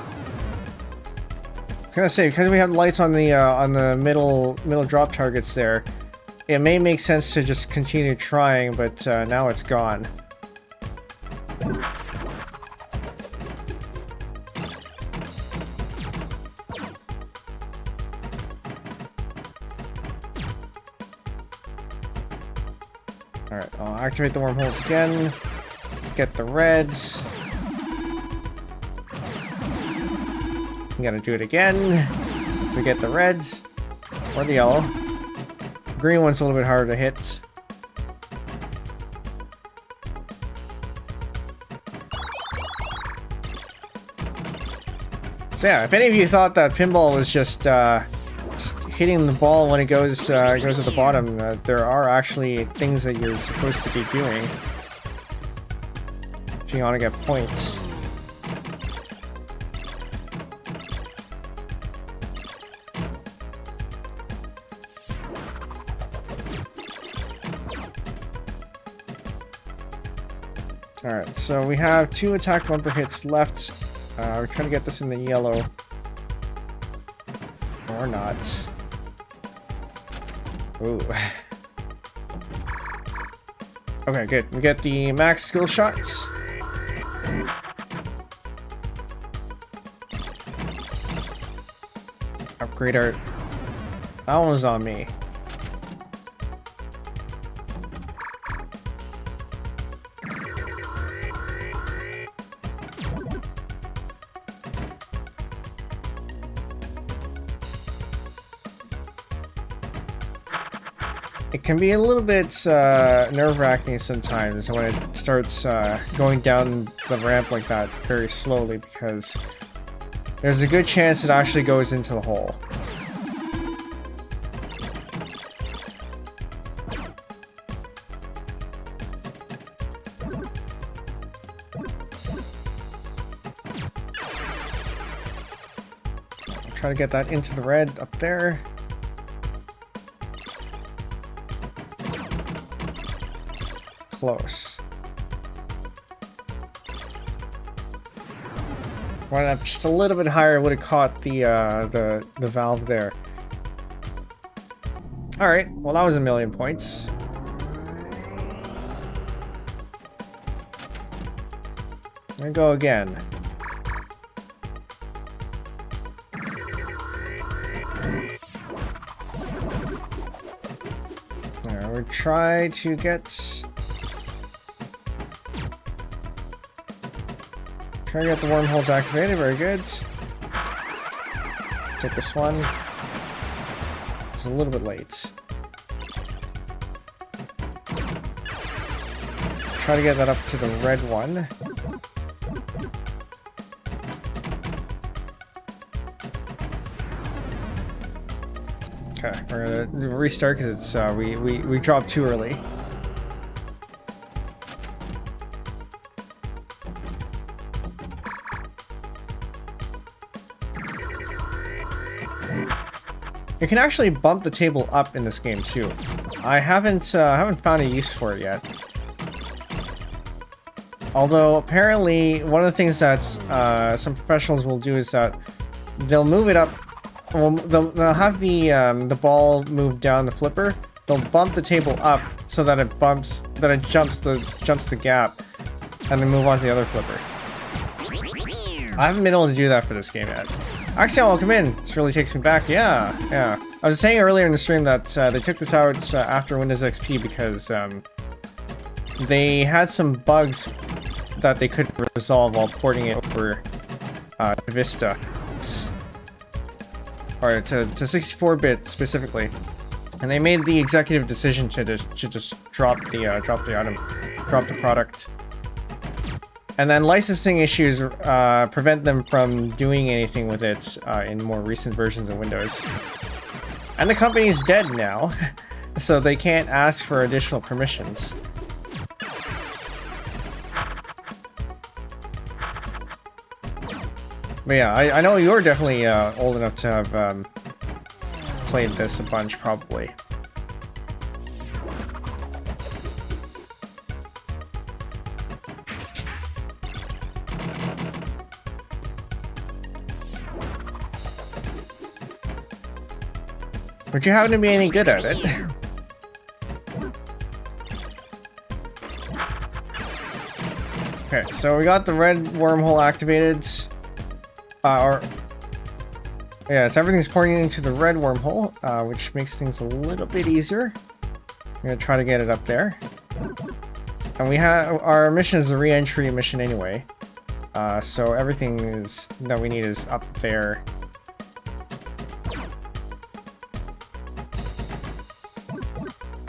I was gonna say, because we have lights on the middle drop targets there, it may make sense to just continue trying, but now it's gone. Alright, I'll activate the wormholes again, get the reds. I'm gonna do it again. We get the reds or the yellow. The green one's a little bit harder to hit. So yeah, if any of you thought that pinball was just hitting the ball when it goes at the bottom, there are actually things that you're supposed to be doing if you want to get points. Alright, so we have 2 attack bumper hits left. We're trying to get this in the yellow. Or not. Ooh. Okay, good. We get the max skill shots. Upgrade art. That one was on me. It can be a little bit nerve-wracking sometimes when it starts going down the ramp like that very slowly, because there's a good chance it actually goes into the hole. Try to get that into the red up there. Close. Went up just a little bit higher, would have caught the valve there. All right, well that was 1,000,000 points. There we go again. There, we'll try to get. Try to get the wormholes activated, very good. Take this one. It's a little bit late. Try to get that up to the red one. Okay, we're gonna restart because it's we dropped too early. You can actually bump the table up in this game too. I haven't found a use for it yet. Although apparently one of the things that some professionals will do is that they'll move it up. Well, they'll have the ball move down the flipper. They'll bump the table up so that it jumps the gap, and then move on to the other flipper. I haven't been able to do that for this game yet. Actually, welcome in. This really takes me back. Yeah. I was saying earlier in the stream that they took this out after Windows XP because they had some bugs that they couldn't resolve while porting it over to Vista. Oops. Or to 64-bit specifically. And they made the executive decision to just drop the product. And then licensing issues prevent them from doing anything with it in more recent versions of Windows. And the company's dead now, so they can't ask for additional permissions. But yeah, I know you're definitely old enough to have played this a bunch, probably. Would you happen to be any good at it? Okay, so we got the red wormhole activated. Yeah, so everything's pouring into the red wormhole, which makes things a little bit easier. I'm gonna try to get it up there. And we have our mission is a re-entry mission anyway. So everything that we need is up there.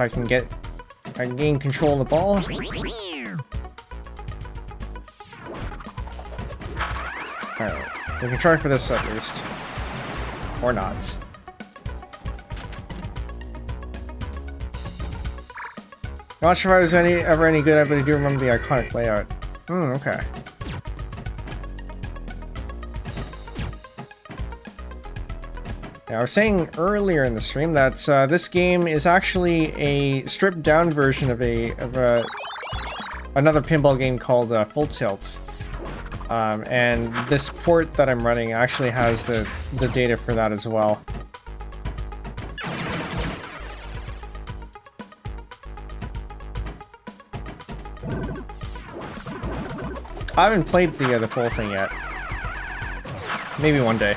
I can gain control of the ball. Alright. We can try for this at least. Or not. Not sure if I was ever any good, but I do remember the iconic layout. Okay. Yeah, I was saying earlier in the stream that this game is actually a stripped down version of another pinball game called Full Tilt. And this port that I'm running actually has the data for that as well. I haven't played the full thing yet. Maybe one day.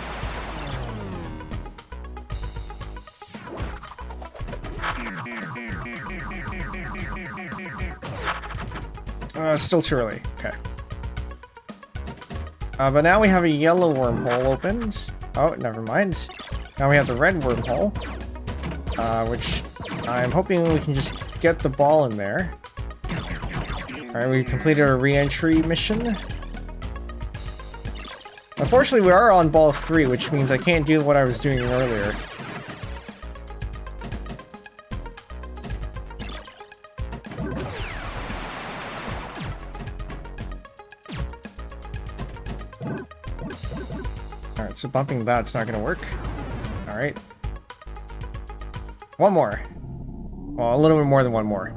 Still too early. Okay. But now we have a yellow wormhole opened. Oh, never mind. Now we have the red wormhole, which I'm hoping we can just get the ball in there. Alright, we completed our re-entry mission. Unfortunately, we are on ball 3, which means I can't do what I was doing earlier. Alright, so bumping that's not going to work. Alright. One more. Well, a little bit more than one more.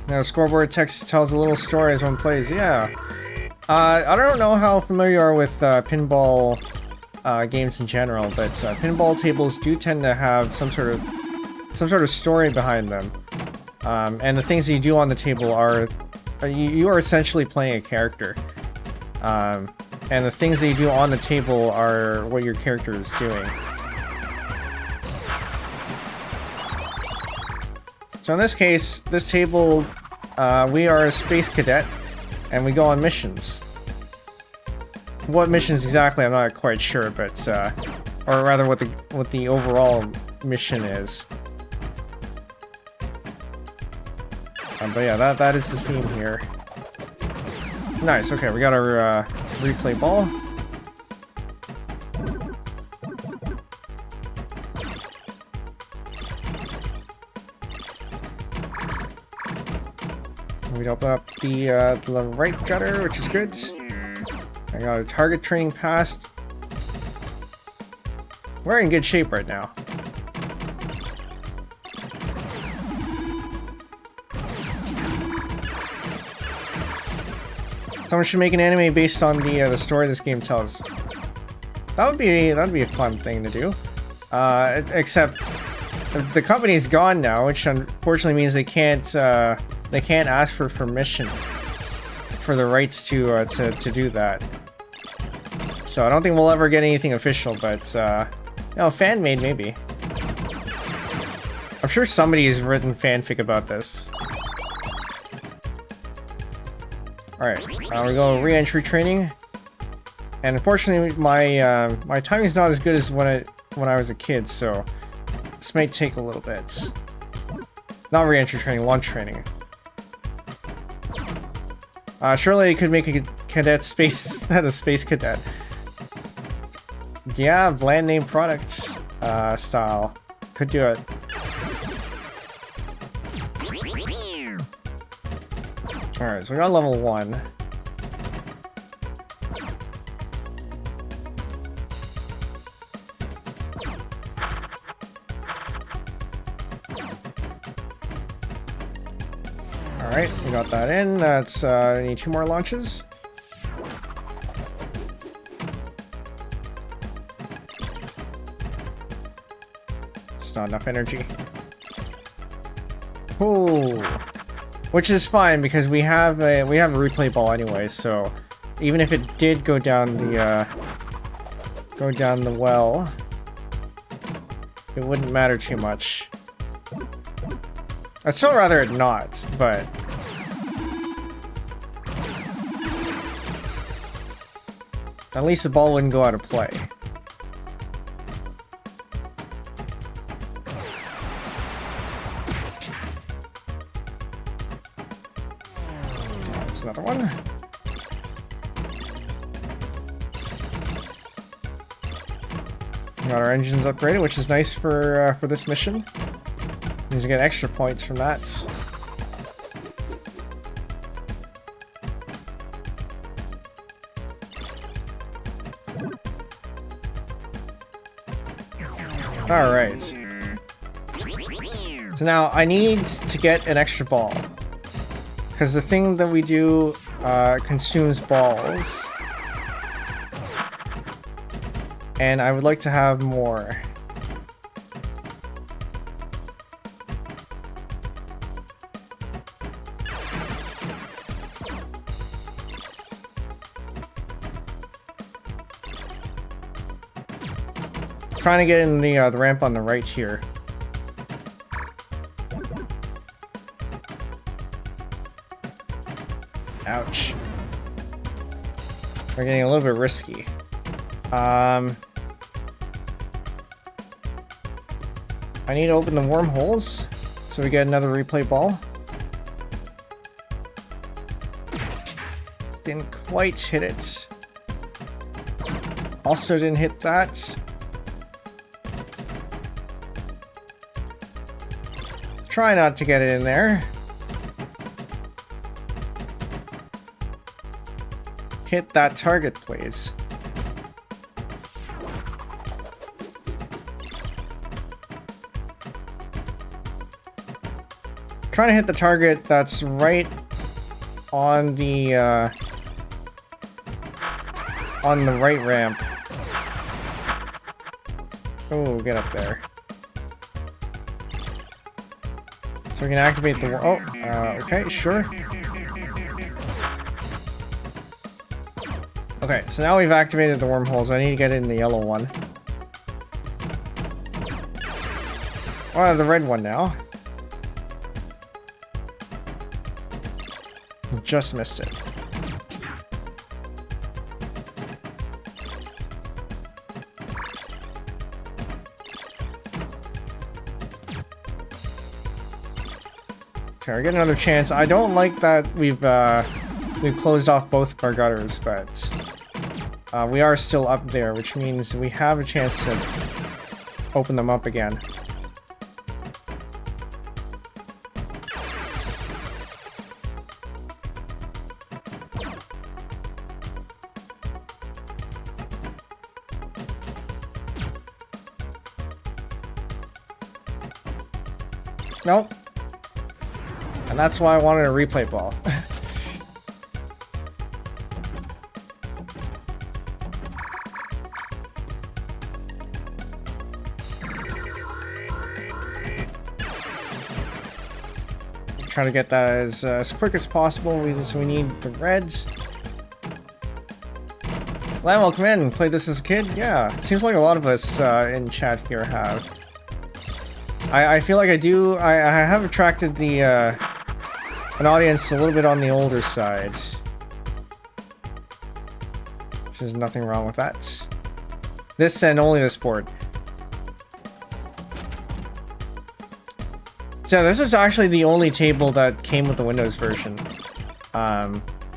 Now, scoreboard text tells a little story as one plays. Yeah. I don't know how familiar you are with pinball games in general, but pinball tables do tend to have some sort of story behind them. And the things that you do on the table are you are essentially playing a character. And the things that you do on the table are what your character is doing. So in this case, this table, we are a space cadet, and we go on missions. What missions exactly, I'm not quite sure, but or rather, what the overall mission is. But yeah, that is the theme here. Nice. Okay, we got our replay ball. We open up the right gutter, which is good. I got a target training pass. We're in good shape right now. Someone should make an anime based on the story this game tells. That'd be a fun thing to do. Except the company's gone now, which unfortunately means they can't ask for permission for the rights to do that. So I don't think we'll ever get anything official, but fan made maybe. I'm sure somebody has written fanfic about this. Alright, we're going re-entry training. And unfortunately my timing's not as good as when I was a kid, so this may take a little bit. Not re-entry training, launch training. Surely I could make a cadet space instead of space cadet. Yeah, bland name product style. Could do it. Alright, so we got level 1. Alright, we got that in. That's need 2 more launches. Just not enough energy. Ooh. Which is fine because we have a replay ball anyway, so even if it did go down the well, it wouldn't matter too much. I'd still rather it not, but at least the ball wouldn't go out of play. one. Got our engines upgraded, which is nice for this mission. Means we get extra points from that. Alright. So now I need to get an extra ball. Because the thing that we do consumes balls. And I would like to have more. Trying to get in the ramp on the right here. Ouch. We're getting a little bit risky. I need to open the wormholes so we get another replay ball. Didn't quite hit it. Also didn't hit that. Try not to get it in there. Hit that target, please. Trying to hit the target that's right on the right ramp. Oh, get up there. So we can activate the... okay, sure. Okay, so now we've activated the wormholes. I need to get it in the yellow one. Oh, the red one now. Just missed it. Okay, I get another chance. I don't like that we've closed off both of our gutters, but we are still up there, which means we have a chance to open them up again. Nope. And that's why I wanted a replay ball. Try to get that as quick as possible. So we need the reds. Lamb, welcome in. Played this as a kid? Yeah. Seems like a lot of us in chat here have. I feel like I do. I have attracted the an audience a little bit on the older side. There's nothing wrong with that. This and only this board. So this is actually the only table that came with the Windows version.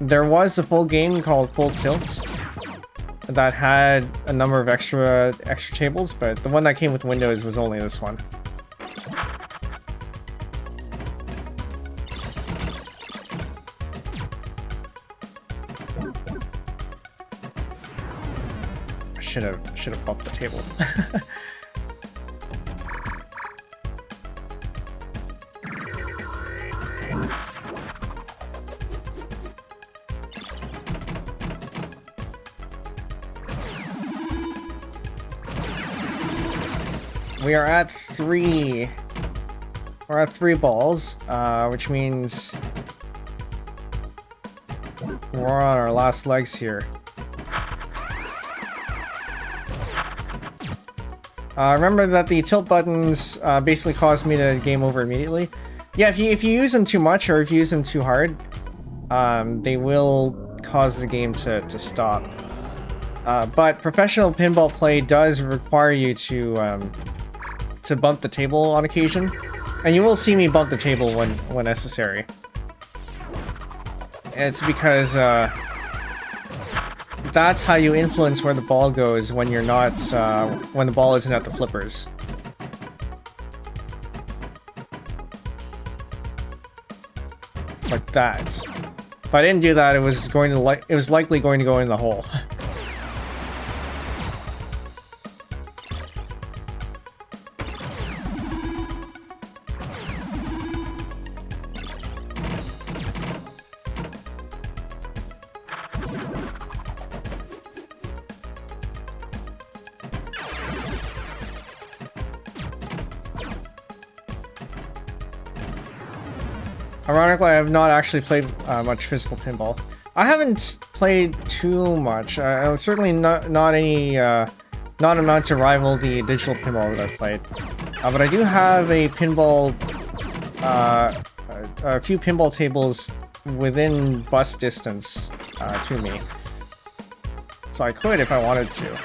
There was a full game called Full Tilt that had a number of extra tables, but the one that came with Windows was only this one. Should have bumped the table. We are at 3. We're at 3 balls, which means we're on our last legs here. Remember that the tilt buttons basically cause me to game over immediately. Yeah, if you use them too much or if you use them too hard, they will cause the game to stop. But professional pinball play does require you to bump the table on occasion, and you will see me bump the table when necessary. It's because that's how you influence where the ball goes when you're not when the ball isn't at the flippers. Like that. If I didn't do that, it was going to it was likely going to go in the hole. Ironically, I have not actually played much physical pinball. I haven't played too much. Certainly not enough to rival the digital pinball that I've played. But I do have a pinball, a few pinball tables within bus distance to me, so I could if I wanted to.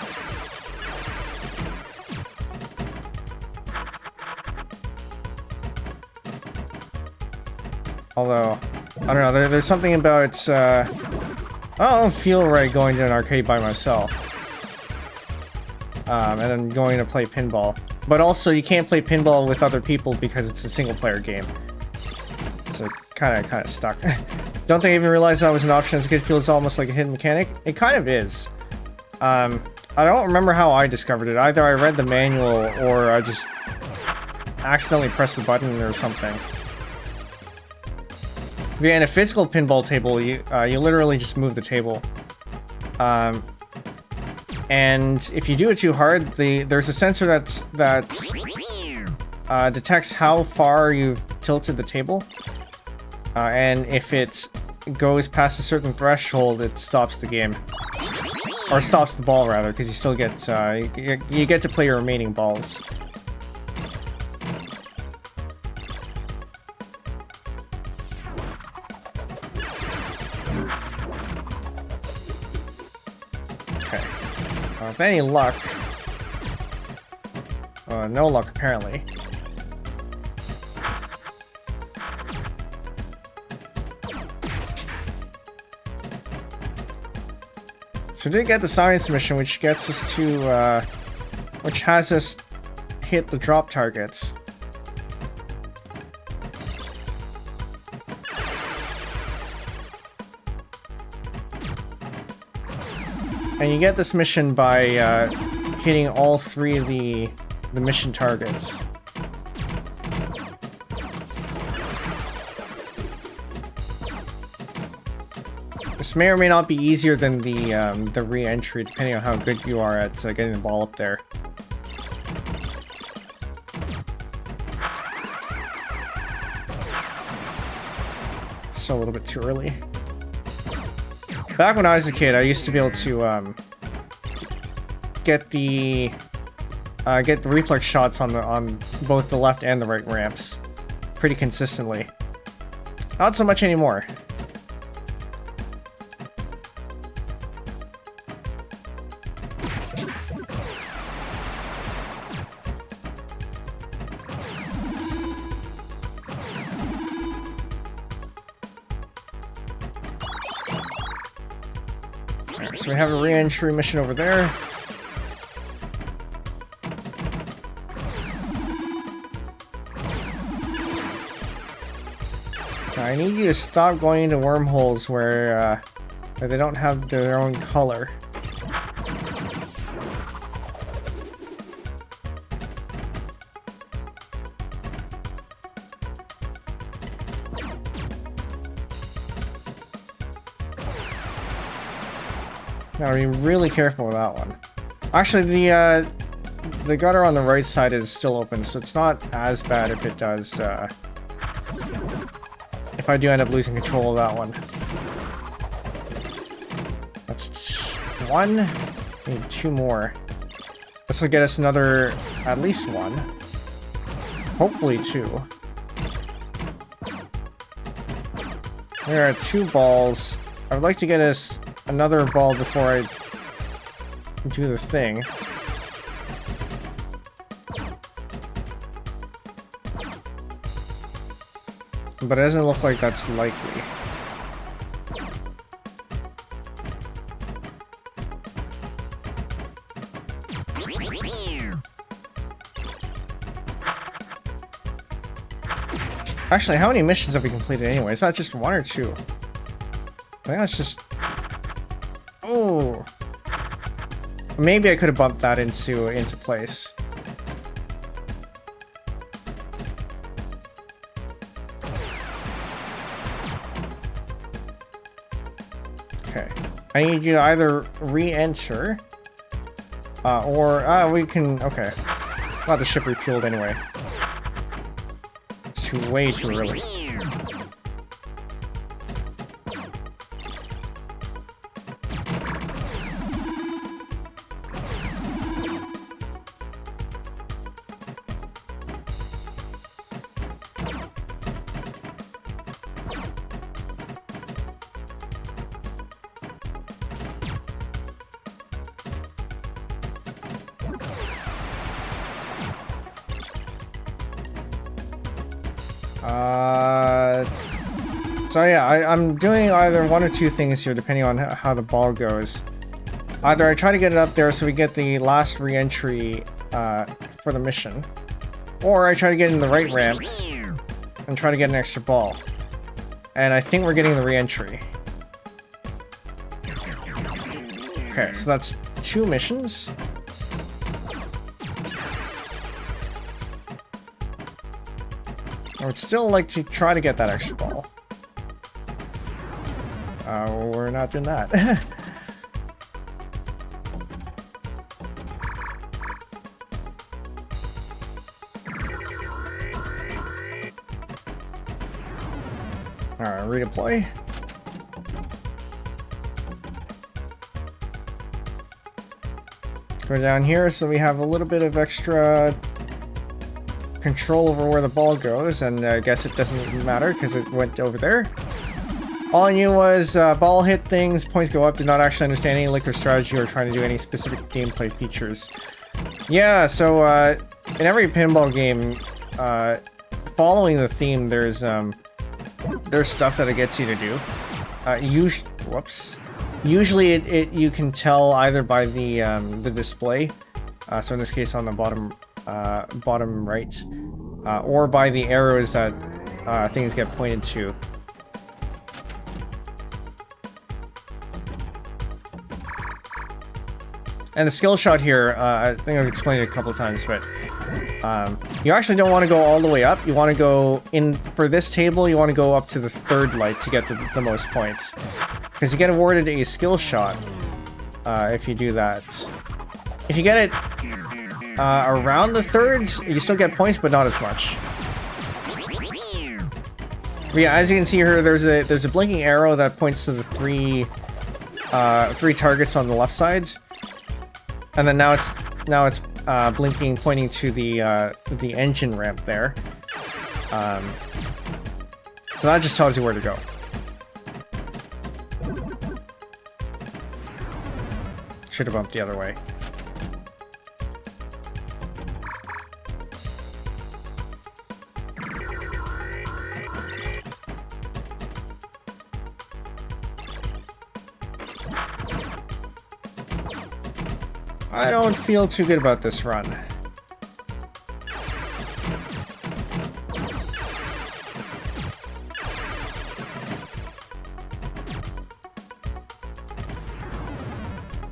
Although, I don't know, there's something about, I don't feel right going to an arcade by myself. And then going to play pinball. But also, you can't play pinball with other people because it's a single-player game. So, kind of stuck. Don't think I even realized that was an option as a kid. Feels almost like a hidden mechanic. It kind of is. I don't remember how I discovered it. Either I read the manual, or I just accidentally pressed the button or something. Yeah, in a physical pinball table, you literally just move the table, and if you do it too hard, there's a sensor that detects how far you've tilted the table, and if it goes past a certain threshold, it stops the game, or stops the ball rather, because you still get you get to play your remaining balls. With any luck, no luck apparently. So we did get the science mission, which gets us to, which has us hit the drop targets. And you get this mission by hitting all 3 of the mission targets. This may or may not be easier than the re-entry, depending on how good you are at getting the ball up there. Still a little bit too early. Back when I was a kid, I used to be able to get the reflex shots on both the left and the right ramps pretty consistently. Not so much anymore. So we have a re-entry mission over there. I need you to stop going into wormholes where they don't have their own color. Gotta be really careful with that one. Actually, the gutter on the right side is still open, so it's not as bad if it does, if I do end up losing control of that one. That's 1. I need 2 more. This will get us another, at least 1. Hopefully 2. There are 2 balls. I would like to get us another ball before I do the thing. But it doesn't look like that's likely. Actually, how many missions have we completed anyway? Is that just 1 or 2? I think that's just... Oh! Maybe I could have bumped that into place. Okay. I need you to either re-enter... or... we can... Okay. Not the ship refueled anyway. It's way too early. So yeah, I'm doing either 1 or 2 things here, depending on how the ball goes. Either I try to get it up there so we get the last re-entry for the mission, or I try to get in the right ramp and try to get an extra ball. And I think we're getting the re-entry. Okay, so that's 2 missions. I would still like to try to get that extra ball. We're not doing that. Alright, redeploy. Go down here so we have a little bit of extra control over where the ball goes, and I guess it doesn't matter because it went over there. All I knew was ball hit things, points go up, did not actually understand any liquor strategy or trying to do any specific gameplay features. Yeah, so in every pinball game, following the theme, there's stuff that it gets you to do. Usually you can tell either by the display, so in this case on the bottom right, or by the arrows that things get pointed to. And the skill shot here, I think I've explained it a couple of times, but you actually don't want to go all the way up. You want to go in, for this table, you want to go up to the 3rd light to get the most points. Because you get awarded a skill shot if you do that. If you get it around the 3rd, you still get points, but not as much. But yeah, as you can see here, there's a blinking arrow that points to the three targets on the left side. And then now it's blinking, pointing to the engine ramp there. So that just tells you where to go. Should have bumped the other way. I don't feel too good about this run.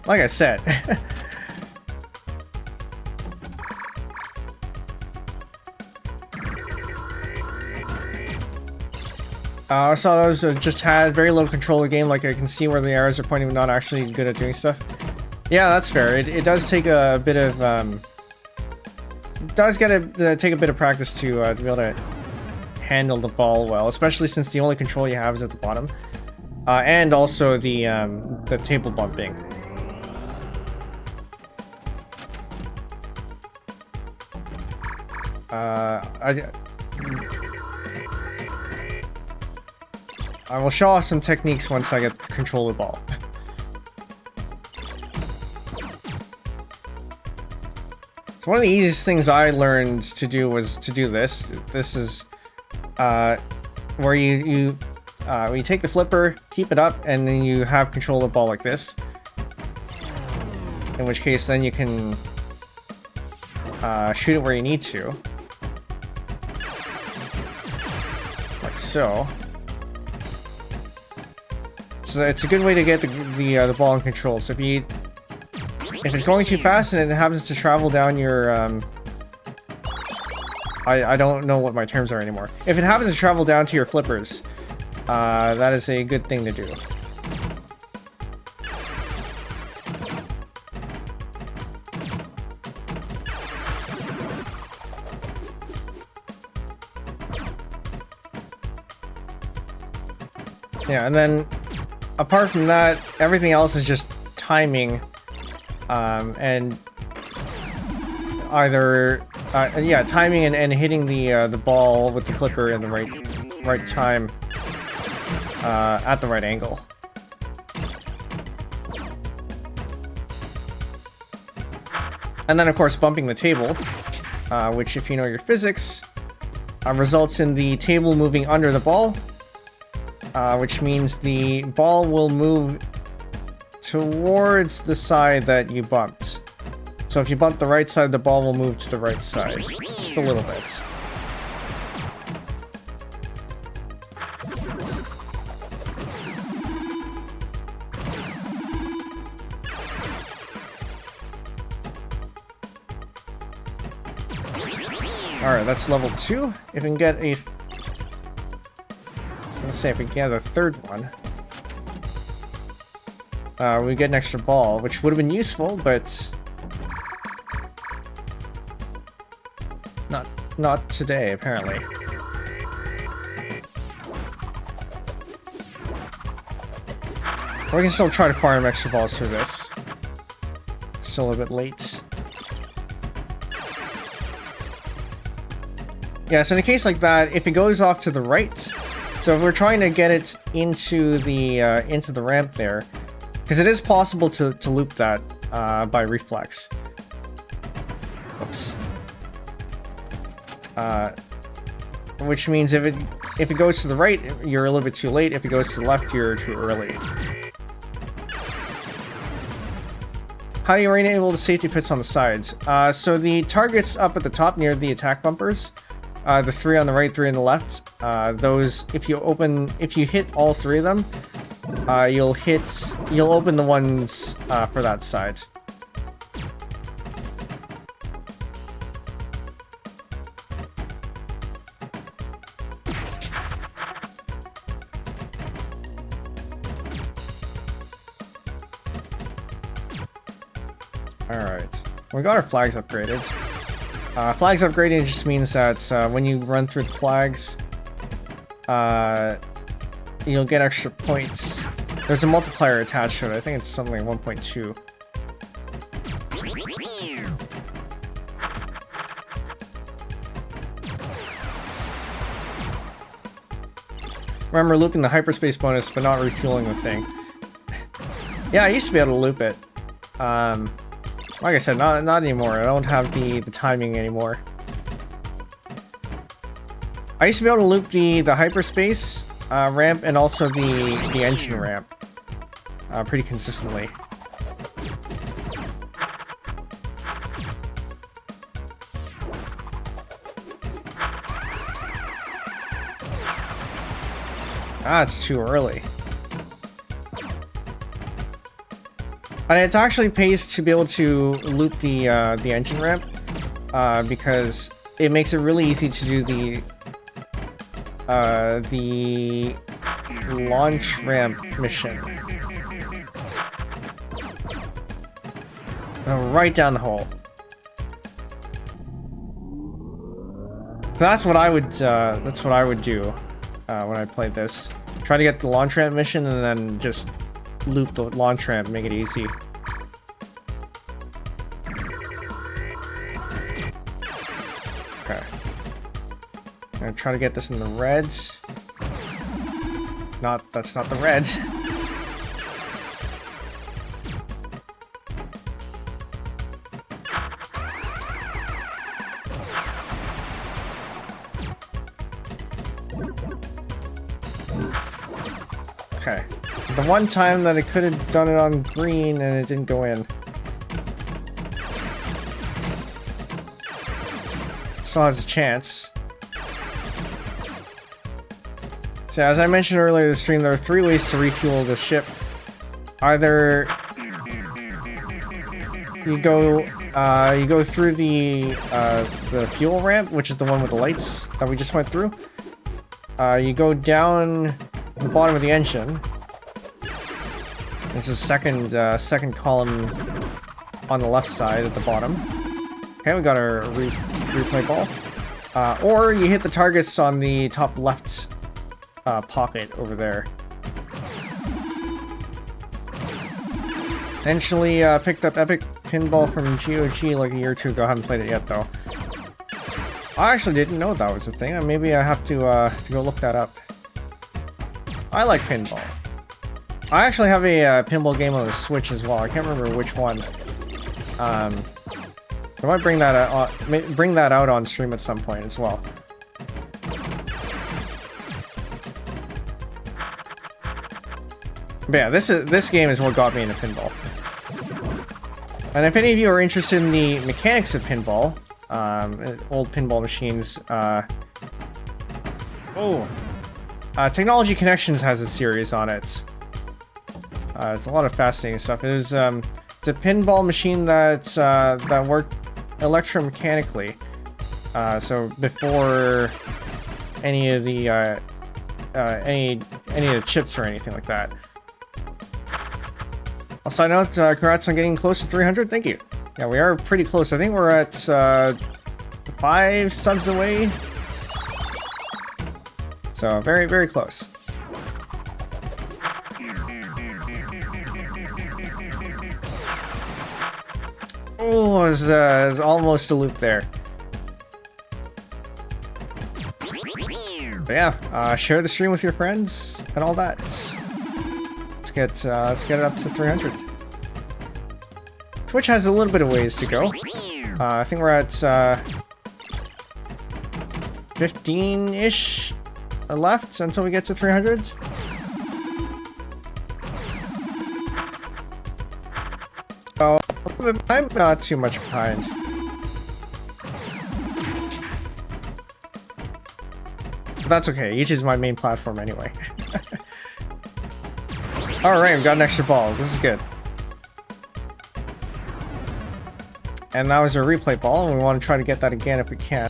Like I said. I saw those just had very little control of the game, like I can see where the arrows are pointing, but not actually good at doing stuff. Yeah, that's fair. It does take a bit of take a bit of practice to be able to handle the ball well, especially since the only control you have is at the bottom, and also the table bumping. I will show off some techniques once I get control of the ball. So one of the easiest things I learned to do was to do this. This is where you take the flipper, keep it up, and then you have control of the ball like this. In which case, then you can shoot it where you need to. Like so. So it's a good way to get the ball in control. So if it's going too fast and it happens to travel down your I don't know what my terms are anymore. If it happens to travel down to your flippers, that is a good thing to do. Yeah, and then apart from that, everything else is just timing, and either timing and hitting the ball with the clipper in the right time, at the right angle. And then of course bumping the table, which if you know your physics, results in the table moving under the ball, which means the ball will move towards the side that you bumped. So if you bump the right side, the ball will move to the right side. Just a little bit. Alright, that's level 2. If we can get a... Let's say if we get a third one, we get an extra ball, which would have been useful, but not today, apparently. We can still try to farm extra balls through this. Still a bit late. Yeah, so in a case like that, if it goes off to the right, so if we're trying to get it into the ramp there, because it is possible to loop that by reflex. Oops. Which means if it goes to the right, you're a little bit too late. If it goes to the left, you're too early. How do you enable the safety pits on the sides? So the targets up at the top near the attack bumpers, the 3 on the right, 3 on the left, those, if you hit all 3 of them, you'll open the ones for that side. Alright, we got our flags upgraded. Flags upgrading just means that when you run through the flags, you'll get extra points. There's a multiplier attached to it. I think it's something like 1.2. Remember looping the hyperspace bonus, but not refueling the thing. Yeah, I used to be able to loop it. Like I said, not anymore. I don't have the timing anymore. I used to be able to loop the hyperspace ramp and also the engine ramp pretty consistently. It's too early. And it actually pays to be able to loop the engine ramp, because it makes it really easy to do the launch ramp mission. Right down the hole. That's what I would do when I played this. Try to get the launch ramp mission and then just loop the launch ramp, make it easy. Okay. I'm gonna try to get this in the reds. That's not the red. Okay. The one time that I could have done it on green and it didn't go in. still has a chance. So as I mentioned earlier in the stream, there are 3 ways to refuel the ship. Either you go through the fuel ramp, which is the one with the lights that we just went through. You go down the bottom of the engine. There's a second column on the left side at the bottom. Okay, we got our replay ball. Or you hit the targets on the top left pocket over there. Eventually picked up Epic Pinball from GOG like a year or 2 ago. I haven't played it yet though. I actually didn't know that was a thing. Maybe I have to go look that up. I like pinball. I actually have a pinball game on the Switch as well. I can't remember which one. I might bring that out on stream at some point as well. But yeah, this game is what got me into pinball. And if any of you are interested in the mechanics of pinball, old pinball machines, Technology Connections has a series on it. It's a lot of fascinating stuff. It's a pinball machine that worked electromechanically. So before any of the chips or anything like that. I'll sign out. Congrats on getting close to 300. Thank you. Yeah, we are pretty close. I think we're at 5 subs away. So very, very close. Oh, it was almost a loop there. But yeah, share the stream with your friends and all that. Let's get it up to 300. Twitch has a little bit of ways to go. I think we're at 15-ish left until we get to 300. So I'm not too much behind. But that's okay. YouTube is my main platform anyway. Alright, we got an extra ball. This is good. And that was a replay ball, and we want to try to get that again if we can.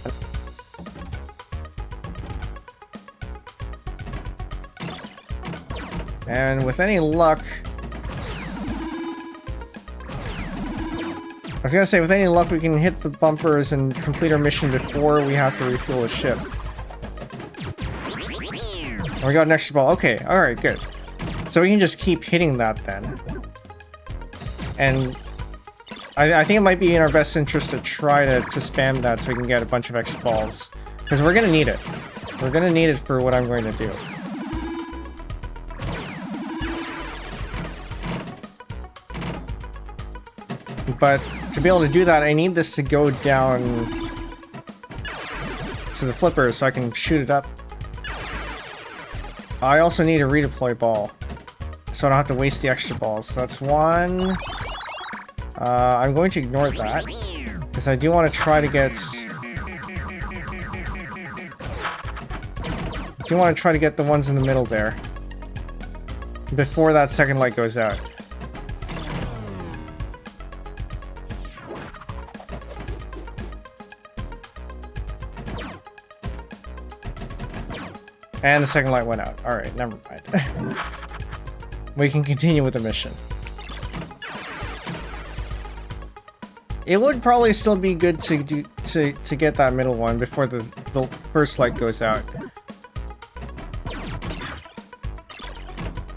And with any luck... I was gonna say, with any luck, we can hit the bumpers and complete our mission before we have to refuel the ship. And we got an extra ball. Okay, alright, good. So we can just keep hitting that then. And I think it might be in our best interest to try to spam that so we can get a bunch of extra balls. Because we're going to need it. We're going to need it for what I'm going to do. But to be able to do that, I need this to go down to the flipper so I can shoot it up. I also need a redeploy ball, so I don't have to waste the extra balls. So that's one. I'm going to ignore that, because I do want to try to get... the ones in the middle there, before that second light goes out. And the second light went out. Alright, never mind. We can continue with the mission. It would probably still be good to get that middle one before the first light goes out.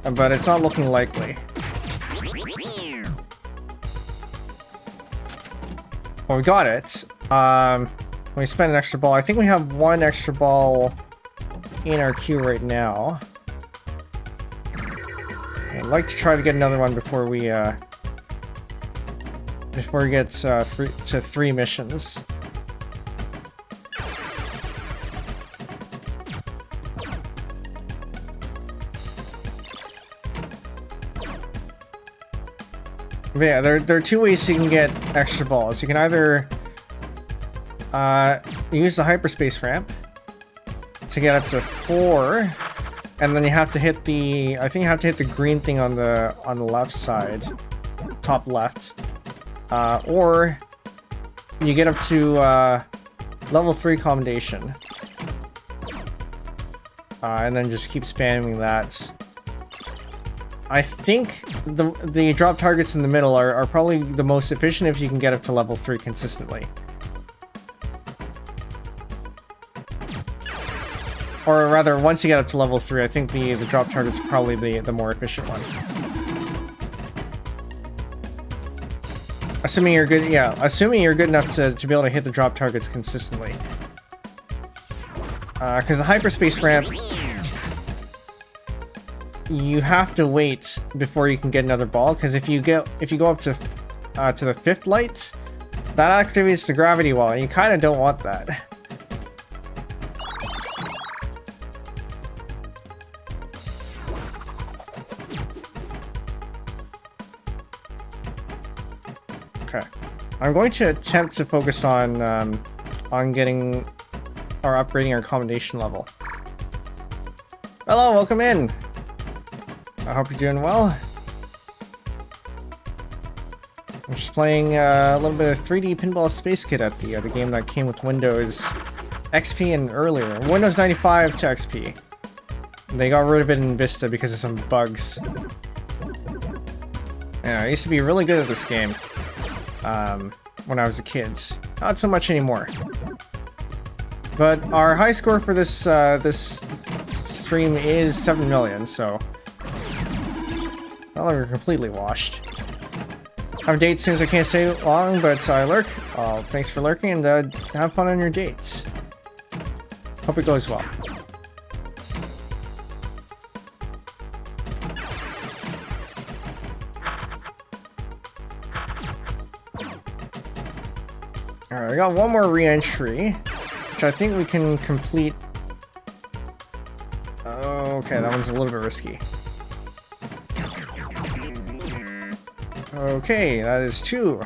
But it's not looking likely. Well, we got it. We spent an extra ball. I think we have one extra ball in our queue right now. I'd like to try to get another one before we get to 3 missions. But yeah, there are 2 ways you can get extra balls. You can either use the hyperspace ramp to get up to 4, and then you have to hit the, I think you have to hit the green thing on the left side, top left, or you get up to level 3 commendation, and then just keep spamming that. I think the drop targets in the middle are probably the most efficient if you can get up to level 3 consistently. Or rather, once you get up to level 3, I think the drop target's probably the more efficient one. Assuming you're good, yeah, assuming you're good enough to be able to hit the drop targets consistently. Because the hyperspace ramp, you have to wait before you can get another ball, because if you go up to the 5th light, that activates the gravity wall, and you kind of don't want that. Okay, I'm going to attempt to focus on getting or upgrading our commendation level. Hello, welcome in. I hope you're doing well. I'm just playing a little bit of 3D Pinball Space Cadet, the game that came with Windows XP and earlier. Windows 95 to XP. They got rid of it in Vista because of some bugs. Yeah, I used to be really good at this game when I was a kid. Not so much anymore. But our high score for this this stream is 7 million, so well, we're completely washed. Have dates soon as I can't stay long, but I lurk. Thanks for lurking, and have fun on your dates. Hope it goes well. Alright, we got one more re-entry, which I think we can complete. Okay, that one's a little bit risky. Okay, that is 2.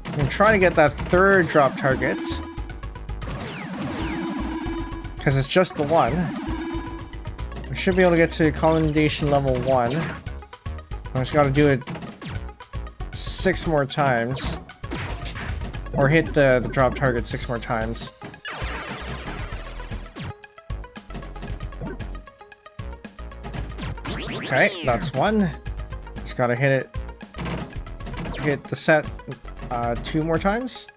I'm gonna try to get that 3rd drop target, because it's just the 1. We should be able to get to commendation level 1. I just gotta do it 6 more times, or hit the drop target 6 more times. Okay, that's 1. Just gotta hit the set 2 more times.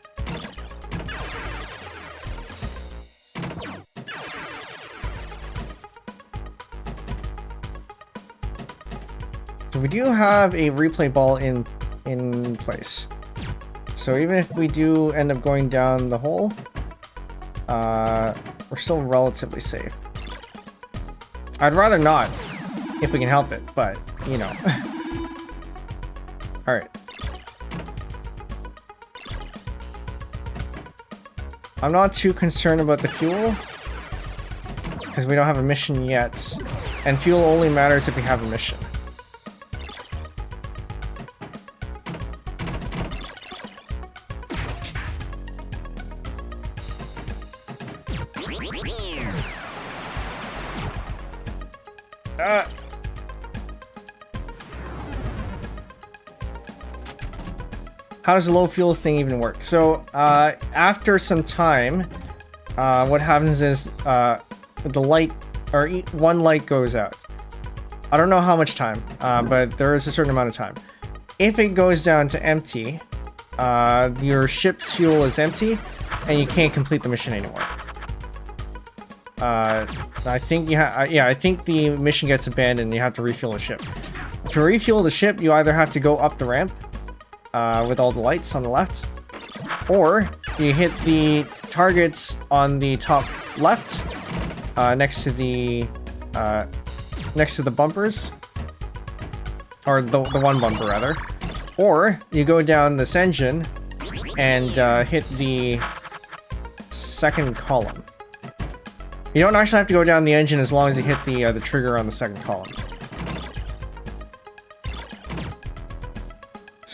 So we do have a replay ball in place. So even if we do end up going down the hole, we're still relatively safe. I'd rather not, if we can help it, but, you know. Alright. I'm not too concerned about the fuel, because we don't have a mission yet, and fuel only matters if we have a mission. How does the low fuel thing even work? So, after some time, what happens is, the light, or one light goes out. I don't know how much time, but there is a certain amount of time. If it goes down to empty, your ship's fuel is empty, and you can't complete the mission anymore. I think I think the mission gets abandoned and you have to refuel the ship. To refuel the ship, you either have to go up the ramp, with all the lights on the left, or you hit the targets on the top left, next to the bumpers, or the one bumper rather, or you go down this engine and hit the 2nd column. You don't actually have to go down the engine as long as you hit the trigger on the 2nd column.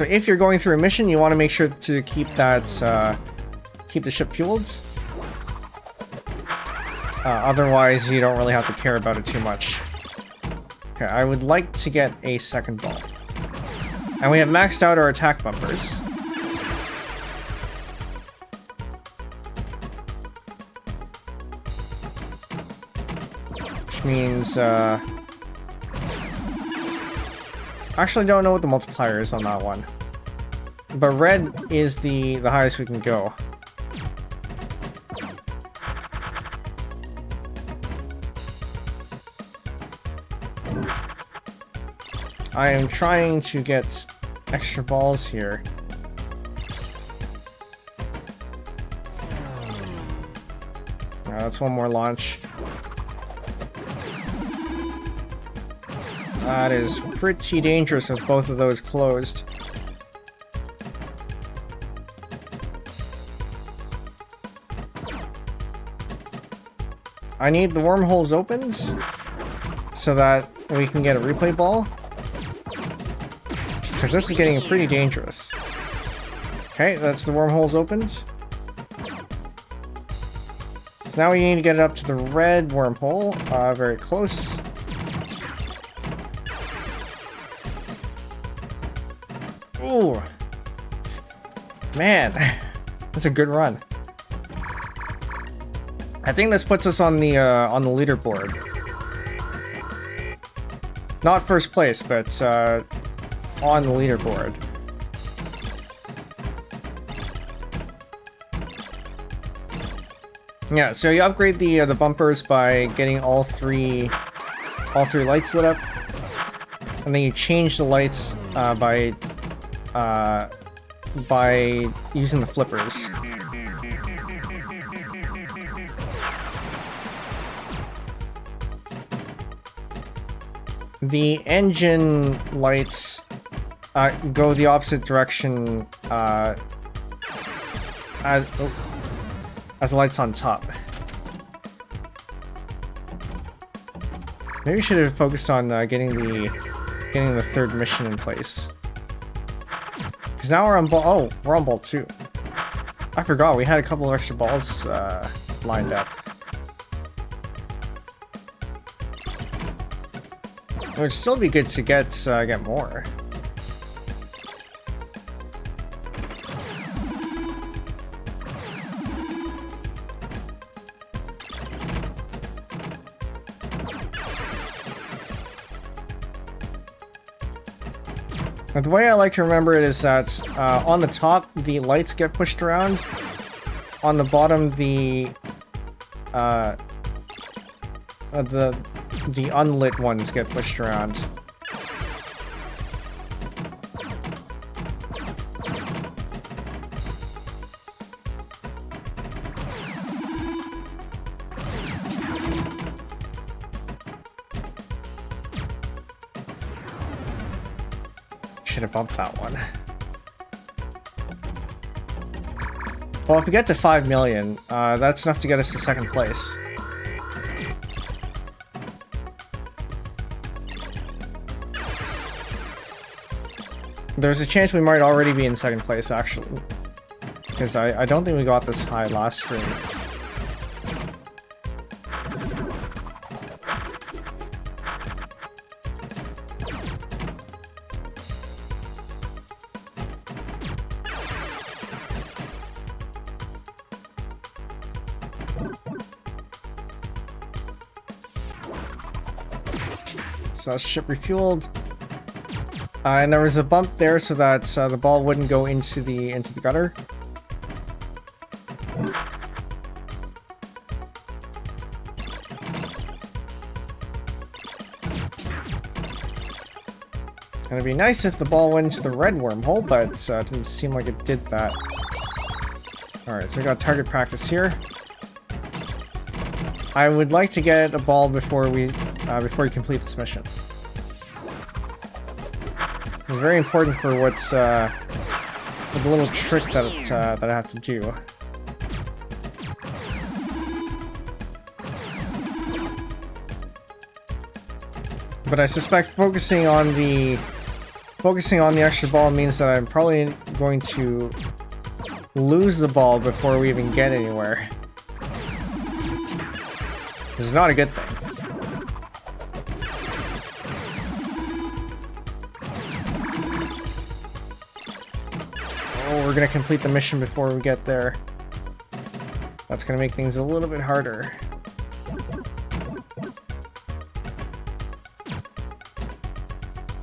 So if you're going through a mission, you want to make sure to keep that keep the ship fueled. Otherwise, you don't really have to care about it too much. Okay, I would like to get a second ball. And we have maxed out our attack bumpers. Which means, actually don't know what the multiplier is on that one. But red is the highest we can go. I am trying to get extra balls here. That's one more launch. That is pretty dangerous with both of those closed. I need the wormholes opened so that we can get a replay ball. Because this is getting pretty dangerous. Okay, that's the wormholes opened. So now we need to get it up to the red wormhole. Very close. Ooh. Man, that's a good run. I think this puts us on the leaderboard. Not first place, but on the leaderboard. Yeah, so you upgrade the bumpers by getting all three lights lit up, and then you change the lights by using the flippers. The engine lights go the opposite direction as the lights on top. Maybe we should have focused on getting the third mission in place. Because now we're on ball. Oh, we're on ball 2. I forgot we had a couple of extra balls lined up. It would still be good to get more. But the way I like to remember it is that on the top the lights get pushed around, on the bottom the unlit ones get pushed around. Should have bumped that one. Well, if we get to 5 million, that's enough to get us to second place. There's a chance we might already be in second place, actually. Because I don't think we got this high last stream. So that's ship refueled. And there was a bump there so that the ball wouldn't go into the gutter. And it'd be nice if the ball went into the red wormhole, but it didn't seem like it did that. Alright, so we got target practice here. I would like to get a ball before we complete this mission. It's very important for what's the little trick that I have to do. But I suspect focusing on the focusing on the extra ball means that I'm probably going to lose the ball before we even get anywhere. This is not a good thing. Oh, we're gonna complete the mission before we get there. That's gonna make things a little bit harder.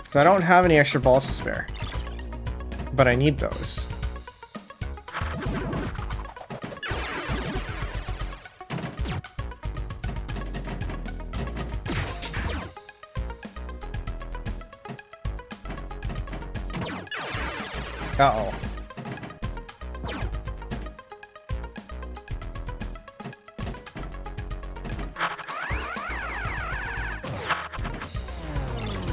So I don't have any extra balls to spare, but I need those. Uh-oh.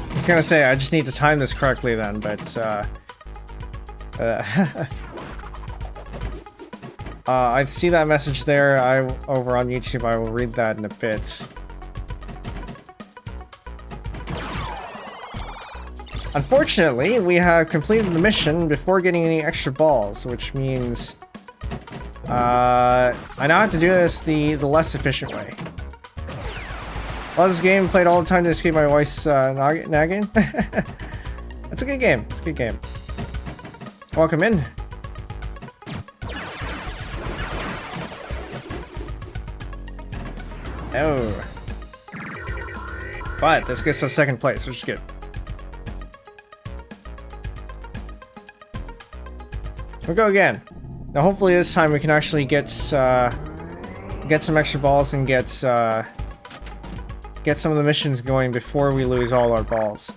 I was gonna say, I just need to time this correctly then, but, I see that message there. Over on YouTube, I will read that in a bit. Unfortunately, we have completed the mission before getting any extra balls, which means I now have to do this the less efficient way. Love this game, played all the time to escape my wife's nagging. It's a good game. It's a good game. Welcome in. Oh. But this gets us second place, which is good. We'll go again. Now hopefully this time we can actually get some extra balls and get some of the missions going before we lose all our balls.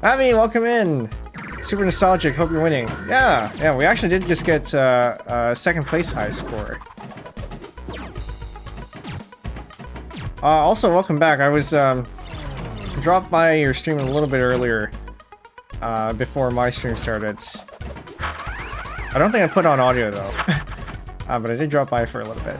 Abby, welcome in! Super nostalgic, hope you're winning. Yeah, we actually did just get a second place high score. Also, welcome back. I was dropped by your stream a little bit earlier before my stream started. I don't think I put on audio though, but I did drop by for a little bit.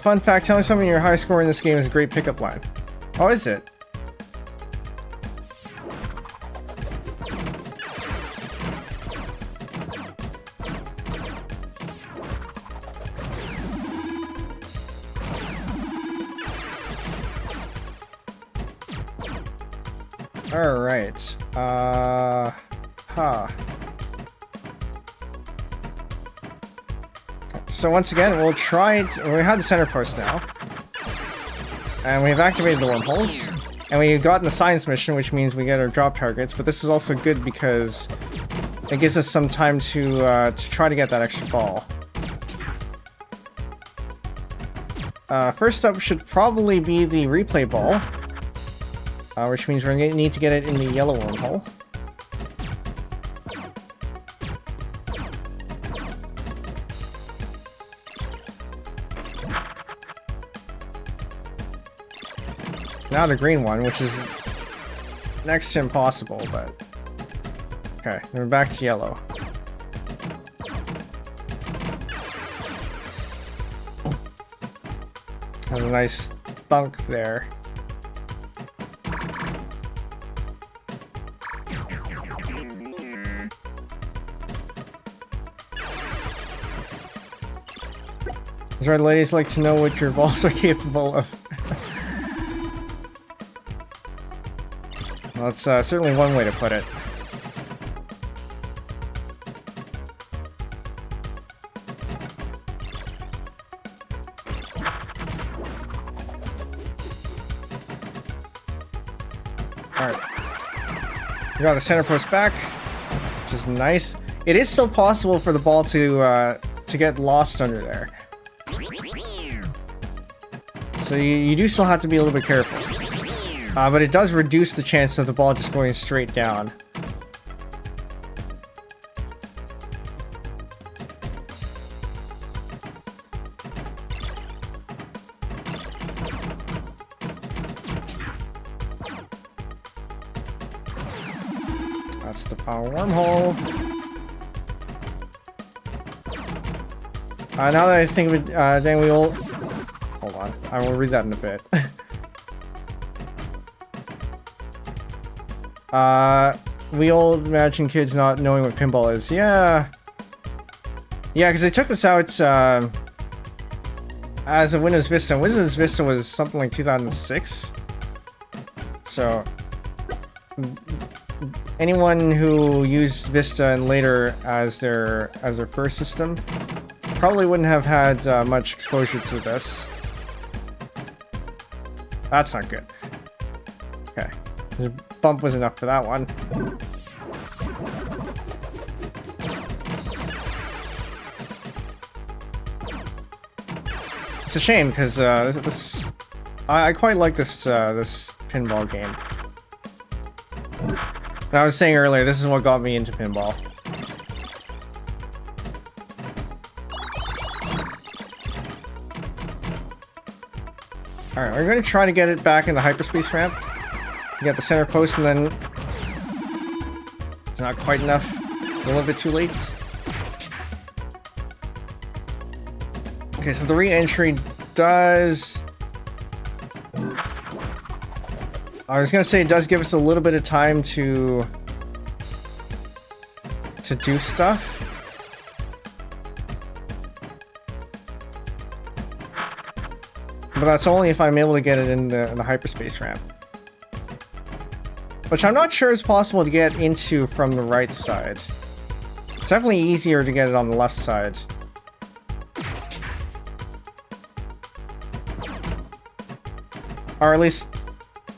Fun fact, telling someone your high score in this game is a great pickup line. Oh, is it? Alright. So once again, we'll try we have the center post now. And we've activated the wormholes. And we've gotten the science mission, which means we get our drop targets, but this is also good because it gives us some time to try to get that extra ball. First up should probably be the replay ball. Which means we're going to need to get it in the yellow wormhole. Now the green one, which is next to impossible, but... Okay, then we're back to yellow. Has a nice thunk there. These red ladies like to know what your balls are capable of. Well, that's certainly one way to put it. Alright. We got the center post back, which is nice. It is still possible for the ball to get lost under there. So you do still have to be a little bit careful. But it does reduce the chance of the ball just going straight down. That's the power wormhole. Now that I think of it, then we all... Hold on, I will read that in a bit. We all imagine kids not knowing what pinball is. Yeah. Yeah, because they took this out as a Windows Vista. Windows Vista was something like 2006. So anyone who used Vista and later as their first system probably wouldn't have had much exposure to this. That's not good. Okay, the bump was enough for that one. It's a shame because I quite like this this pinball game. And I was saying earlier, this is what got me into pinball. Alright, we're going to try to get it back in the hyperspace ramp. We got the center post and then... It's not quite enough. A little bit too late. Okay, so the re-entry does... I was going to say it does give us a little bit of time to do stuff. But that's only if I'm able to get it in the hyperspace ramp. Which I'm not sure is possible to get into from the right side. It's definitely easier to get it on the left side. Or at least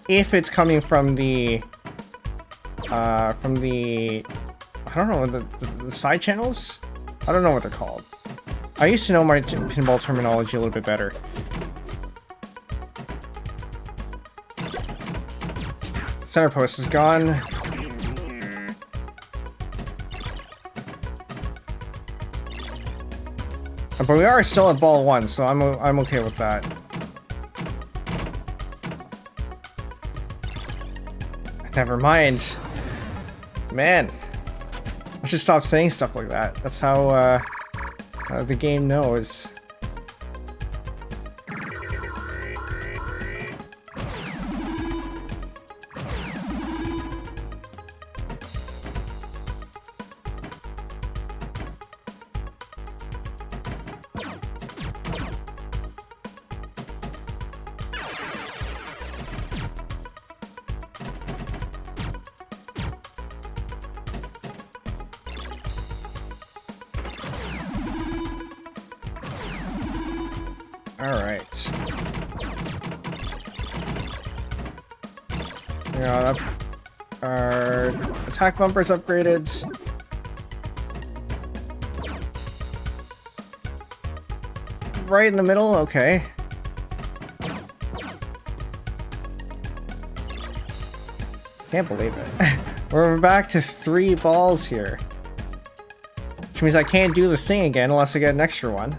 if it's coming from the I don't know, the side channels? I don't know what they're called. I used to know my pinball terminology a little bit better. Center post is gone. But we are still at ball 1, so I'm okay with that. Never mind. Man, I should stop saying stuff like that. That's how the game knows. Alright. We got our attack bumpers upgraded. Right in the middle, okay. Can't believe it. We're back to 3 balls here. Which means I can't do the thing again unless I get an extra one.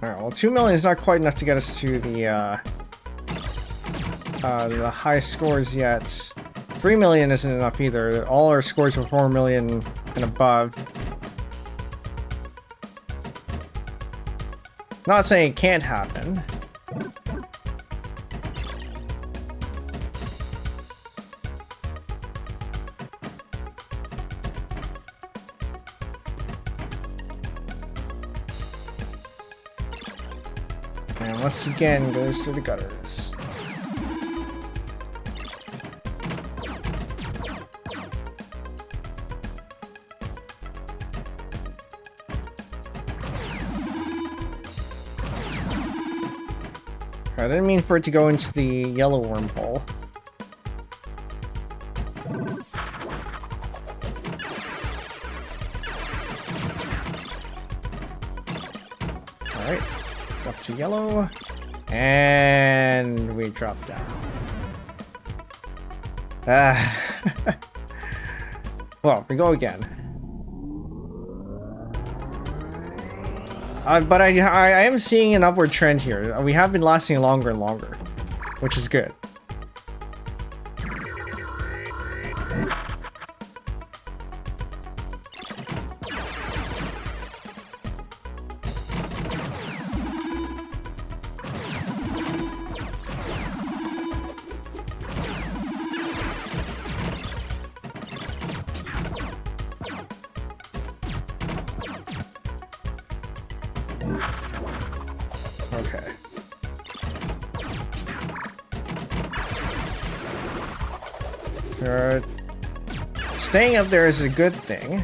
Alright, well 2 million is not quite enough to get us to the high scores yet. 3 million isn't enough either. All our scores were 4 million and above. Not saying it can't happen. And once again goes through the gutters. I didn't mean for it to go into the yellow wormhole. Alright, up to yellow, and we drop down. Well, we go again. But I am seeing an upward trend here. We have been lasting longer and longer, which is good. Okay. Staying up there is a good thing,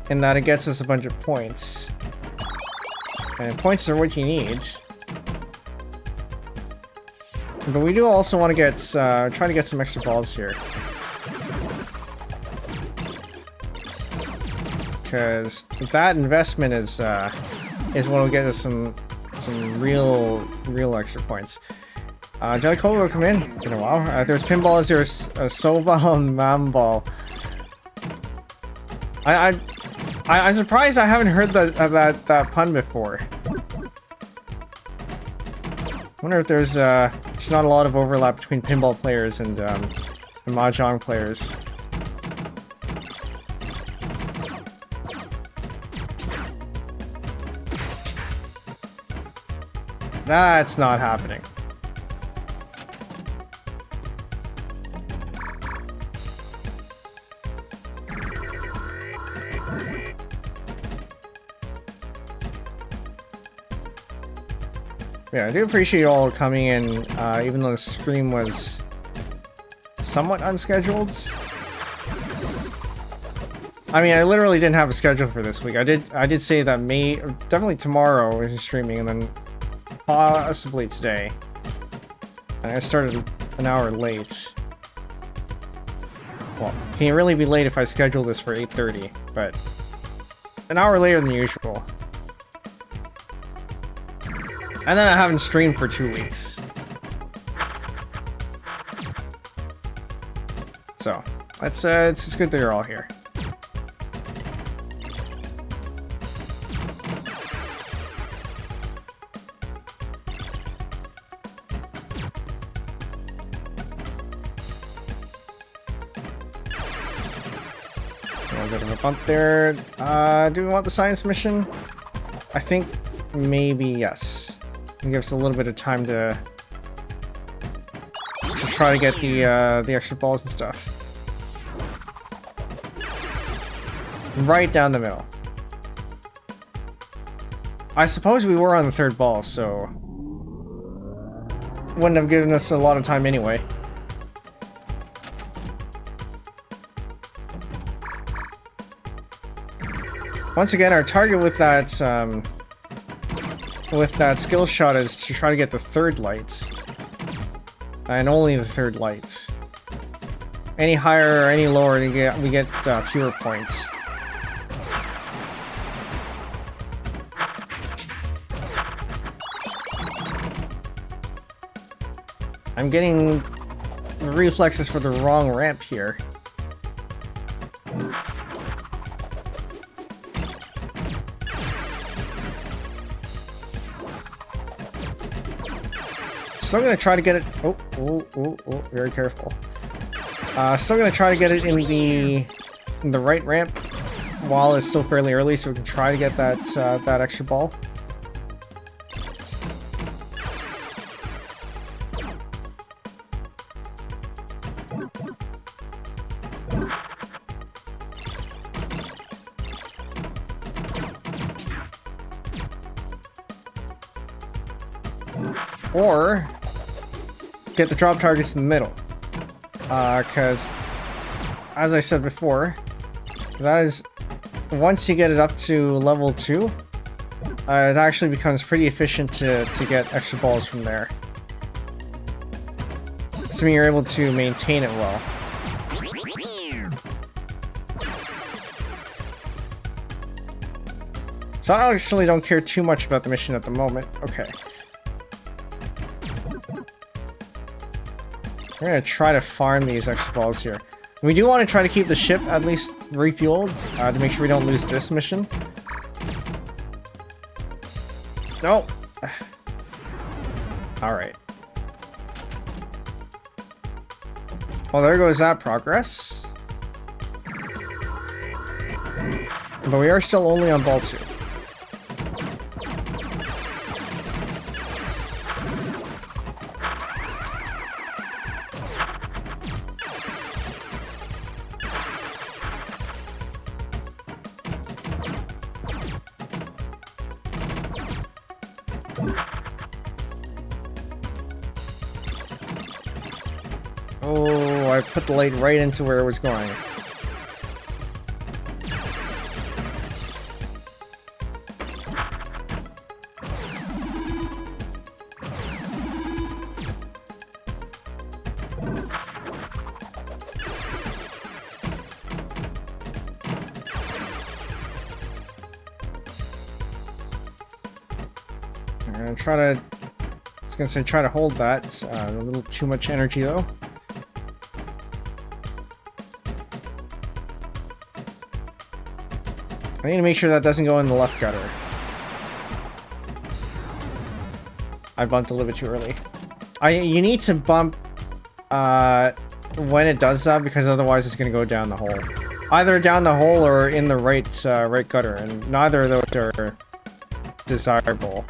in that it gets us a bunch of points. And points are what you need. But we do also want to get, try to get some extra balls here. Because that investment is what will get us some real extra points. Jelly Cola will come in a while. There's Pinball, there's a Sobal and Mamball. I'm surprised I haven't heard that pun before. I wonder if there's not a lot of overlap between pinball players and mahjong players. That's not happening. Yeah, I do appreciate you all coming in, even though the stream was somewhat unscheduled. I mean, I literally didn't have a schedule for this week. I did say that definitely tomorrow we're streaming, and then possibly today. And I started an hour late. Well, can you really be late if I schedule this for 8:30? But an hour later than usual. And then I haven't streamed for 2 weeks. So, it's good that you're all here. A bit of a bump there. Do we want the science mission? I think maybe yes. It gives us a little bit of time to try to get the extra balls and stuff. Right down the middle. I suppose we were on the third ball, so wouldn't have given us a lot of time anyway. Once again, our target with that skill shot is to try to get the third light. And only the third light. Any higher or any lower, we get fewer points. I'm getting the reflexes for the wrong ramp here. Still gonna try to get it. Oh, very careful. Still gonna try to get it in the right ramp while it's still fairly early, so we can try to get that extra ball. Or get the drop targets in the middle, because as I said before, that is, once you get it up to level 2, it actually becomes pretty efficient to get extra balls from there, assuming you're able to maintain it well. So I actually don't care too much about the mission at the moment. Okay. We're gonna try to farm these extra balls here. We do want to try to keep the ship at least refueled to make sure we don't lose this mission. No. All right. Well, there goes that progress. But we are still only on ball 2. Oh, I put the light right into where it was going. I'm gonna try to, I was gonna say try to hold that. A little too much energy though. I need to make sure that doesn't go in the left gutter. I bumped a little bit too early. You need to bump when it does that, because otherwise it's going to go down the hole. Either down the hole or in the right gutter, and neither of those are desirable.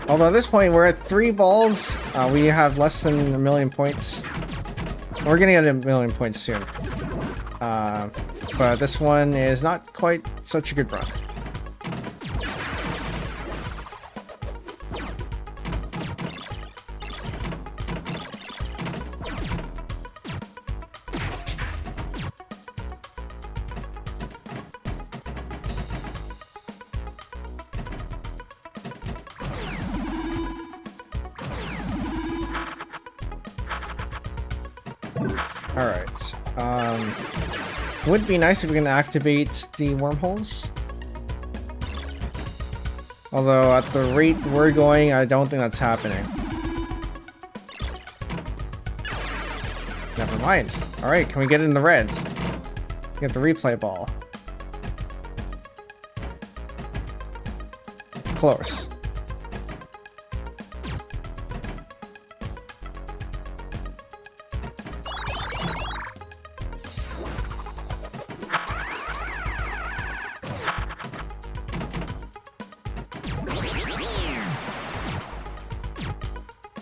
Although at this point we're at 3 balls, we have less than 1 million points. We're gonna get 1 million points soon. But this one is not quite such a good run. Alright. Would be nice if we can activate the wormholes. Although at the rate we're going, I don't think that's happening. Never mind. Alright, can we get it in the red? Get the replay ball. Close.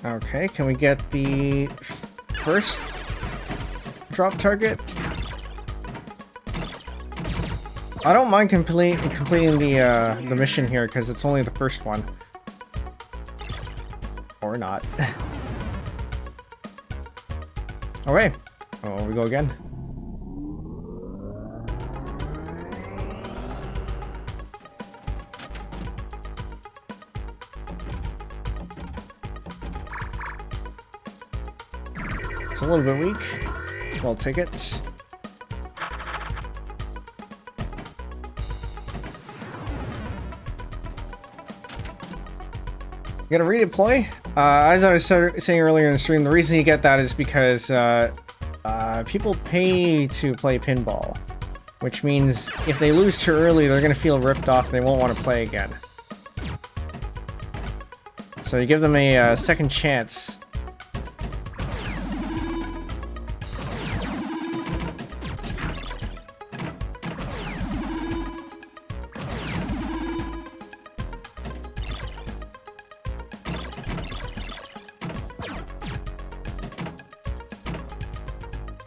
Okay, can we get the first drop target? I don't mind completing the mission here because it's only the first one. Or not. Okay, oh, we go again. It's a little bit weak. We'll take it. You gotta redeploy. As I was saying earlier in the stream, the reason you get that is because people pay to play pinball, which means if they lose too early, they're gonna feel ripped off and they won't want to play again. So you give them a second chance.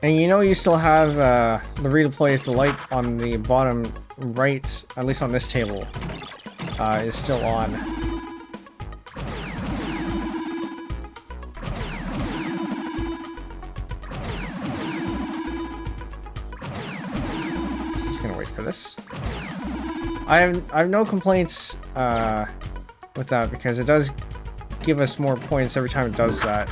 And you know you still have the redeploy if the light on the bottom right, at least on this table, is still on. Just gonna wait for this. I have no complaints with that because it does give us more points every time it does that.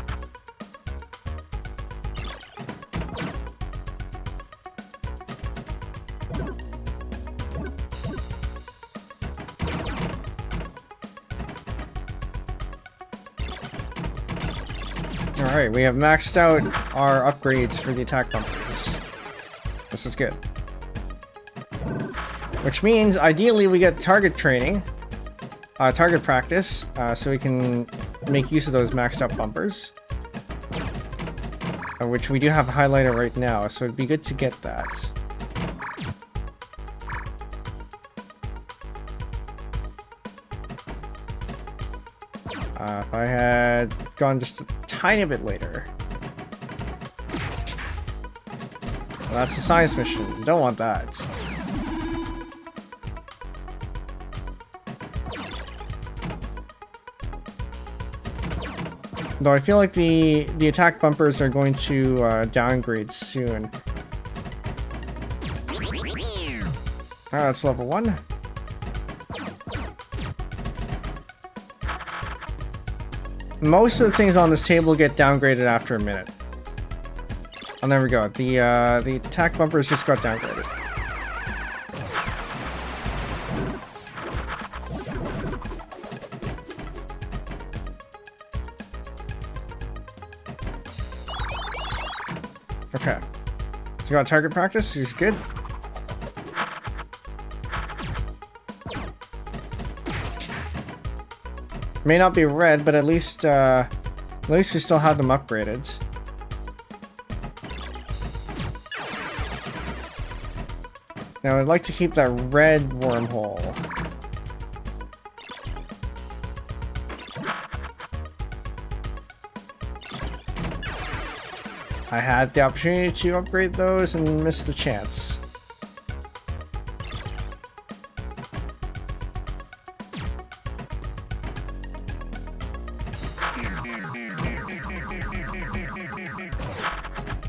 Alright, we have maxed out our upgrades for the attack bumpers. This is good. Which means, ideally, we get target training, target practice, so we can make use of those maxed out bumpers. Which we do have a highlighter right now, so it'd be good to get that. If I had gone just a tiny bit later. Well, that's a science mission. Don't want that. Though I feel like the attack bumpers are going to downgrade soon. Alright, that's level 1. Most of the things on this table get downgraded after a minute. Oh, there we go. The attack bumpers just got downgraded. Okay. So you got target practice, he's good. May not be red, but at least we still have them upgraded. Now I'd like to keep that red wormhole. I had the opportunity to upgrade those and missed the chance.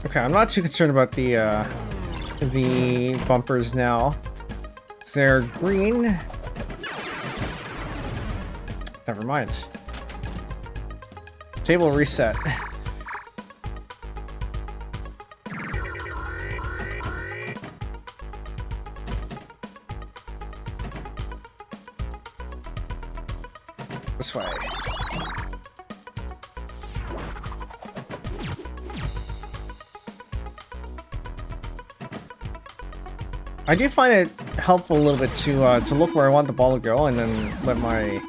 Okay, I'm not too concerned about the bumpers now. They're green. Never mind. Table reset. This way. I do find it helpful a little bit to look where I want the ball to go and then let my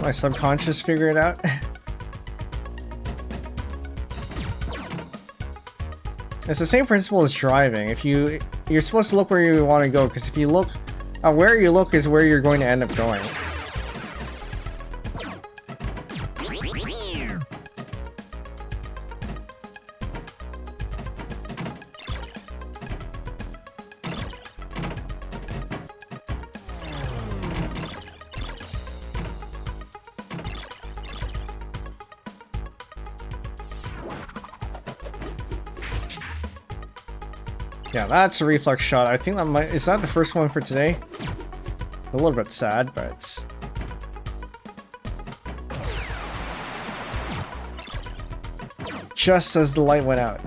my subconscious figure it out. It's the same principle as driving. If you're supposed to look where you want to go, because if you look where you look is where you're going to end up going. Yeah, that's a reflex shot. I think that might... Is that the first one for today? A little bit sad, but... Just as the light went out.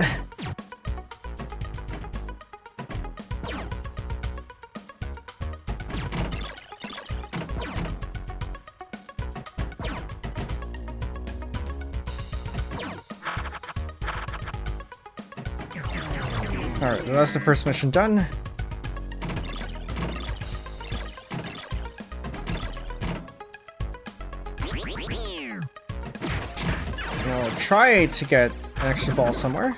Alright, so that's the first mission done. We'll try to get an extra ball somewhere.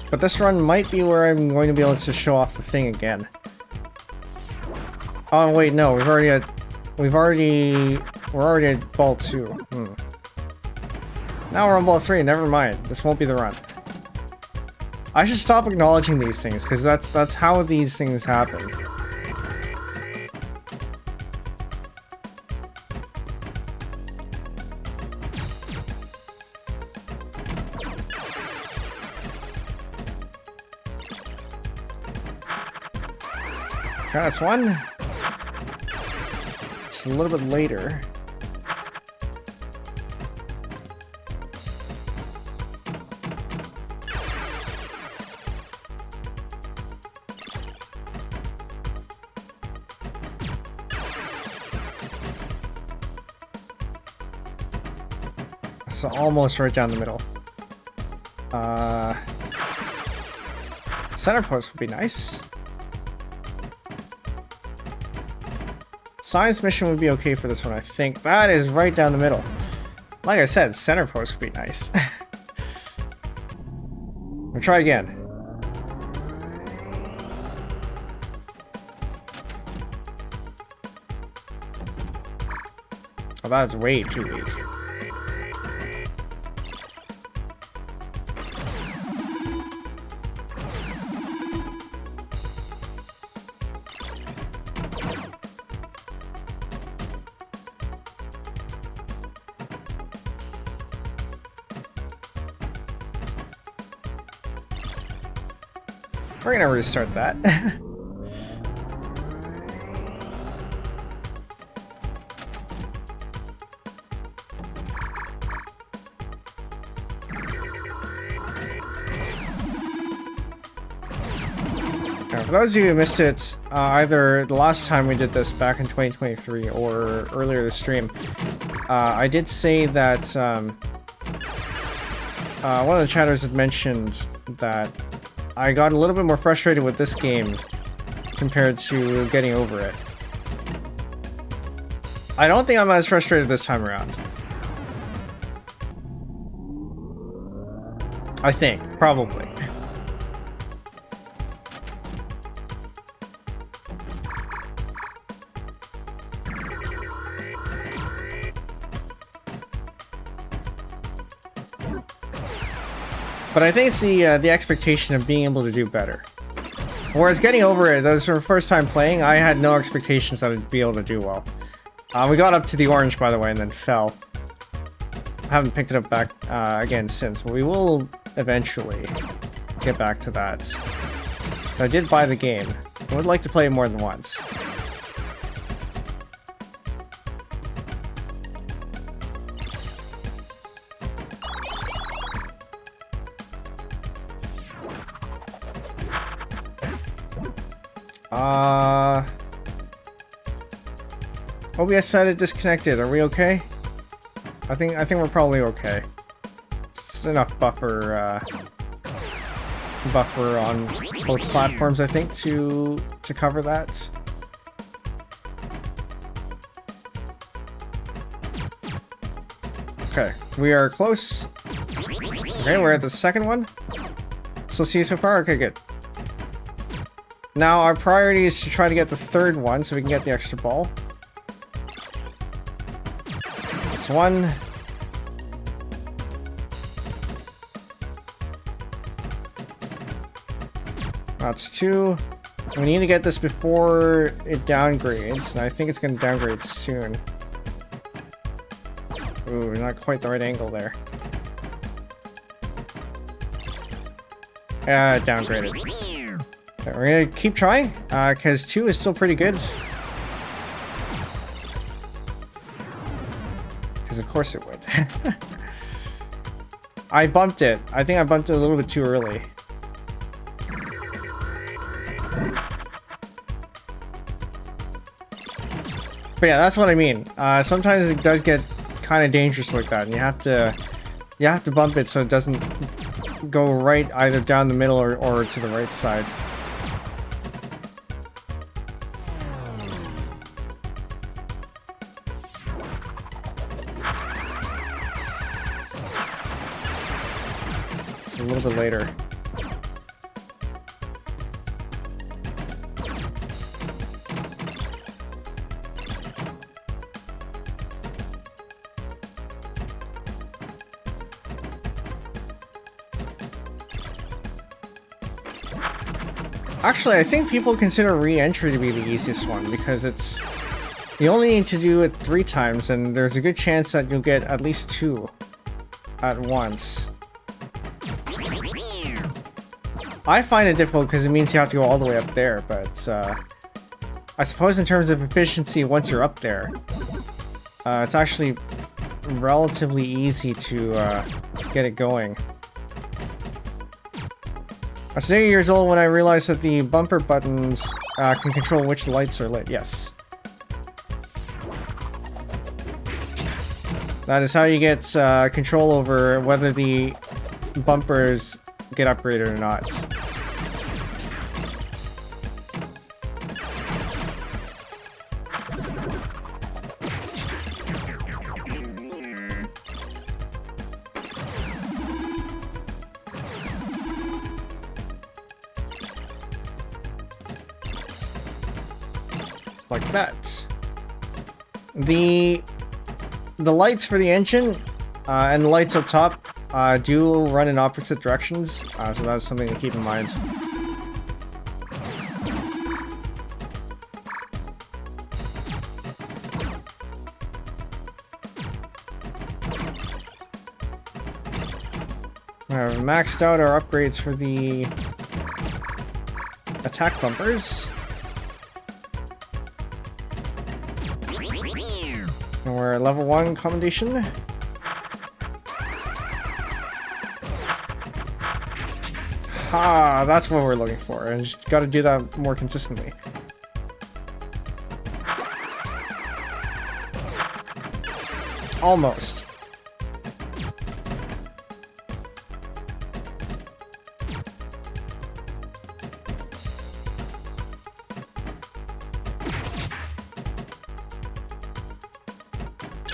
But this run might be where I'm going to be able to show off the thing again. Oh wait, no, we're already at ball 2. Now we're on ball 3. Never mind. This won't be the run. I should stop acknowledging these things because that's how these things happen. Okay, that's one. Just a little bit later. So almost right down the middle. Center post would be nice. Science mission would be okay for this one, I think. That is right down the middle. Like I said, center post would be nice. We'll try again. Oh, that's way too easy. We're gonna restart that. Now, for those of you who missed it, either the last time we did this back in 2023 or earlier this stream, I did say that one of the chatters had mentioned that I got a little bit more frustrated with this game compared to getting over it. I don't think I'm as frustrated this time around. I think, probably. But I think it's the expectation of being able to do better. Whereas getting over it, that was our first time playing, I had no expectations that I'd be able to do well. We got up to the orange, by the way, and then fell. I haven't picked it up back again since, but we will eventually get back to that. So I did buy the game. I would like to play it more than once. OBS said disconnected. Are we okay? I think we're probably okay. It's enough buffer on both platforms, I think, to cover that. Okay, we are close. Okay, we're at the second one. So see you so far? Okay, good. Now our priority is to try to get the third one so we can get the extra ball. That's one. That's two. We need to get this before it downgrades, and I think it's going to downgrade soon. Ooh, not quite the right angle there. Downgraded. Okay, we're gonna keep trying, because 2 is still pretty good. Because of course it would. I bumped it. I think I bumped it a little bit too early. But yeah, that's what I mean. Sometimes it does get kind of dangerous like that, and you have to bump it so it doesn't go right either down the middle or to the right side. It's a little bit later. Actually, I think people consider re-entry to be the easiest one because it's... You only need to do it 3 times and there's a good chance that you'll get at least 2 at once. I find it difficult because it means you have to go all the way up there, but I suppose in terms of efficiency, once you're up there, it's actually relatively easy to get it going. I was 8 years old when I realized that the bumper buttons can control which lights are lit. Yes. That is how you get control over whether the bumpers get upgraded or not. Like that. The lights for the engine and the lights up top do run in opposite directions, so that's something to keep in mind. I've maxed out our upgrades for the attack bumpers. And we're at level 1 commendation. Ha! That's what we're looking for. And just gotta do that more consistently. Almost.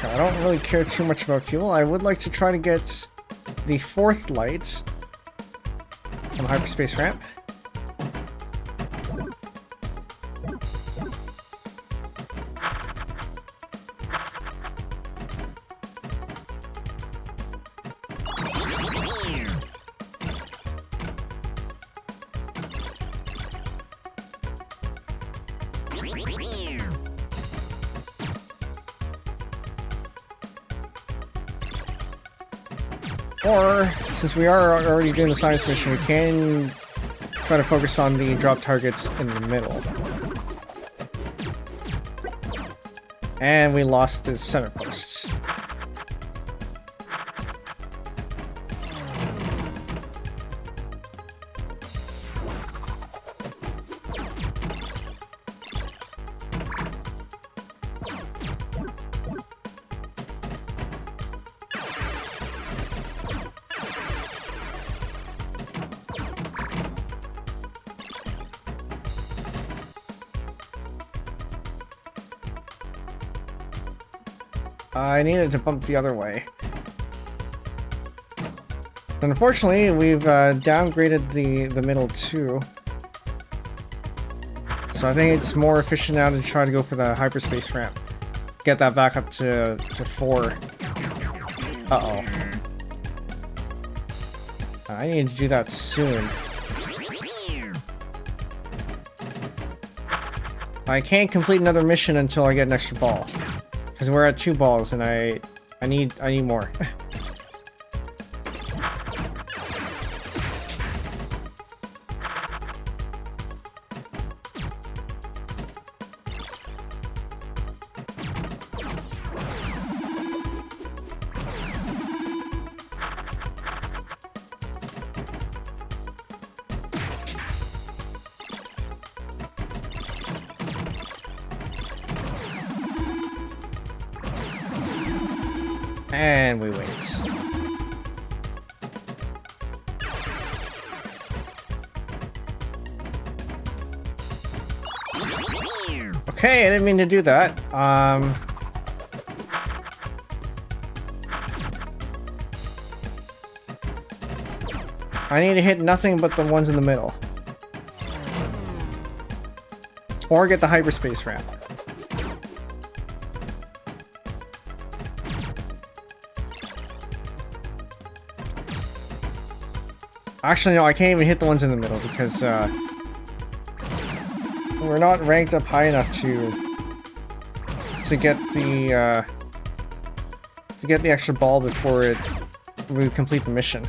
I don't really care too much about fuel. I would like to try to get the 4th light on the hyperspace ramp. Or, since we are already doing the science mission, we can try to focus on the drop targets in the middle. And we lost the center post. I needed to bump the other way. Unfortunately, we've downgraded the middle too. So I think it's more efficient now to try to go for the hyperspace ramp. Get that back up to 4. Uh-oh. I need to do that soon. I can't complete another mission until I get an extra ball. Because we're at 2 balls and I need more. And we wait. Okay, I didn't mean to do that. I need to hit nothing but the ones in the middle. Or get the hyperspace ramp. Actually, no, I can't even hit the ones in the middle because we're not ranked up high enough to get the extra ball before we complete the mission.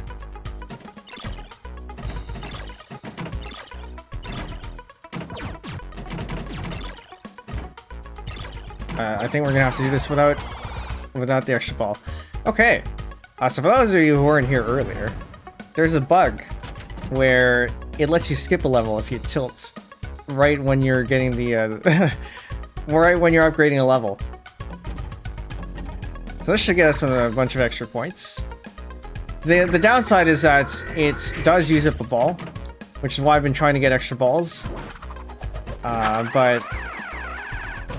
I think we're gonna have to do this without the extra ball. Okay. So for those of you who weren't here earlier, there's a bug where it lets you skip a level if you tilt right when you're getting the right when you're upgrading a level. So this should get us a bunch of extra points. The downside is that it does use up a ball, which is why I've been trying to get extra balls. But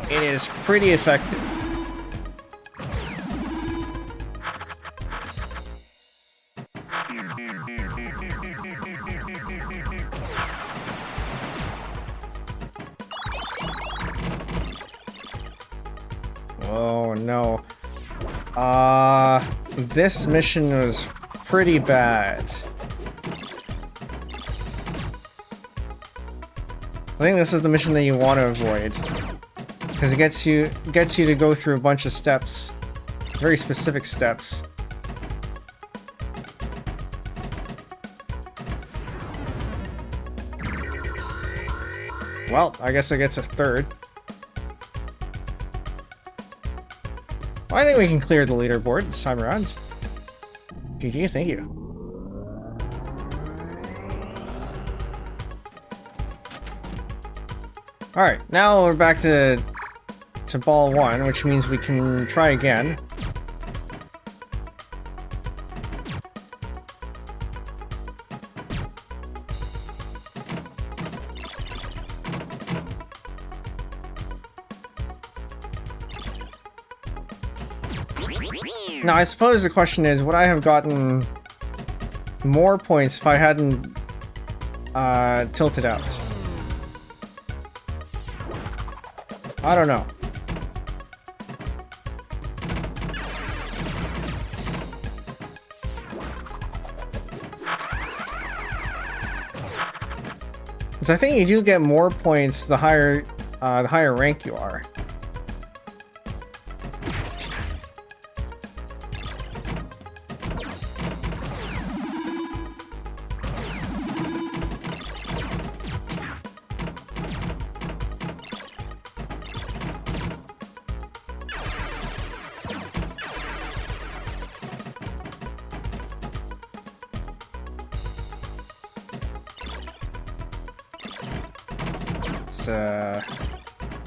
it is pretty effective. Oh no. This mission was pretty bad. I think this is the mission that you want to avoid, because it gets you to go through a bunch of steps, very specific steps. Well, I guess it gets a third. I think we can clear the leaderboard this time around. GG, thank you. Alright, now we're back to ball 1, which means we can try again. Now, I suppose the question is, would I have gotten more points if I hadn't tilted out? I don't know. Because I think you do get more points the higher rank you are.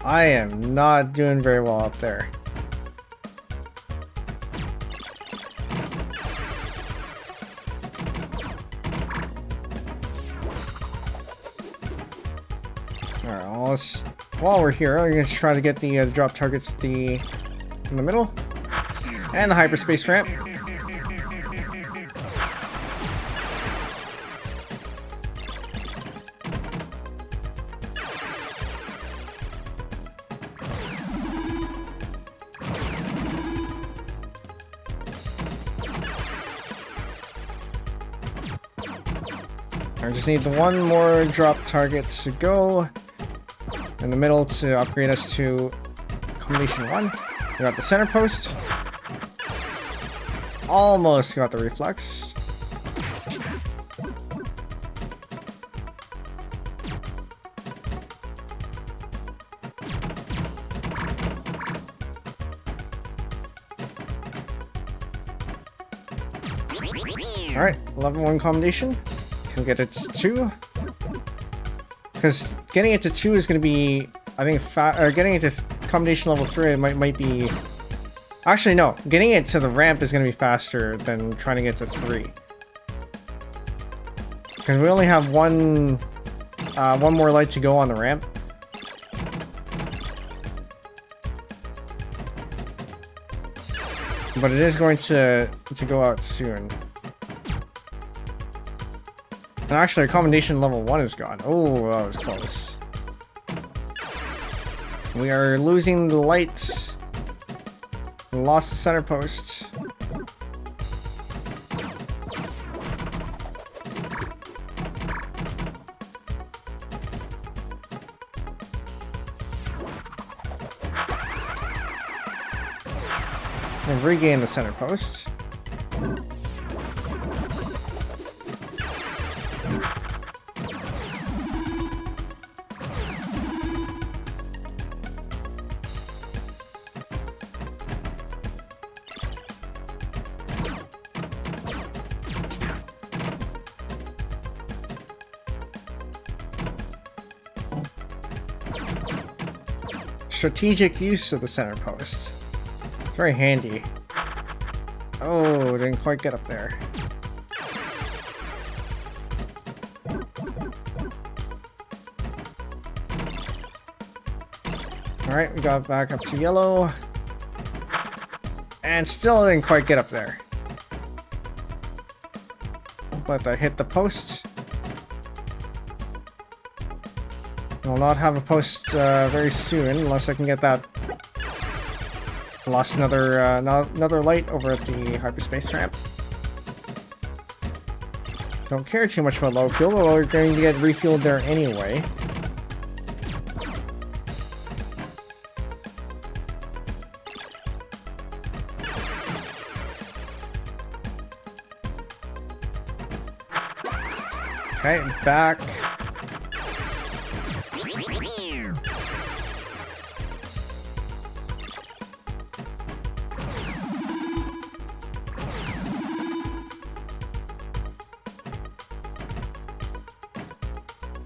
I am not doing very well up there. Alright, well, while we're here, we're going to try to get the drop targets in the middle, and the hyperspace ramp. I just need the one more drop target to go in the middle to upgrade us to combination 1. We got the center post. Almost got the reflex. Alright, level 1 combination. Can get it to 2. Because getting it to 2 is going to be, I think, getting it to combination level 3 might be... Actually, no. Getting it to the ramp is going to be faster than trying to get to 3. Because we only have one more light to go on the ramp. But it is going to go out soon. And actually, combination level 1 is gone. Oh, that was close. We are losing the light. We lost the center post. And regain the center post. strategic use of the center post. It's very handy. Oh, didn't quite get up there. Alright, we got back up to yellow. And still didn't quite get up there. But I hit the post. We'll not have a post very soon unless I can get that. Lost another light over at the hyperspace ramp. Don't care too much about low fuel, but we're going to get refueled there anyway. Okay, back.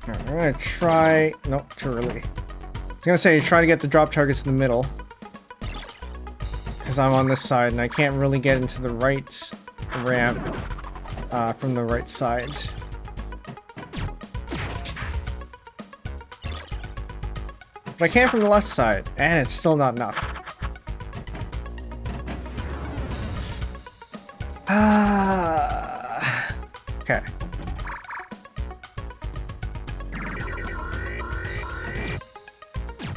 I'm gonna try. Nope, too early. I was gonna say try to get the drop targets in the middle, because I'm on this side and I can't really get into the right ramp from the right side. But I can from the left side, and it's still not enough. Okay.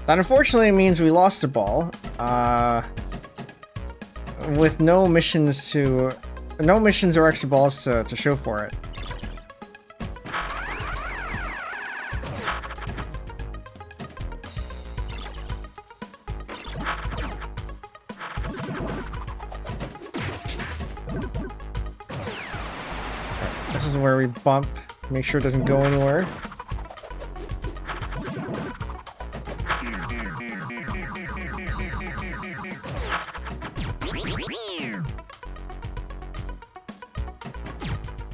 That unfortunately means we lost a ball, with no missions or extra balls to show for it. This is where we bump, make sure it doesn't go anywhere.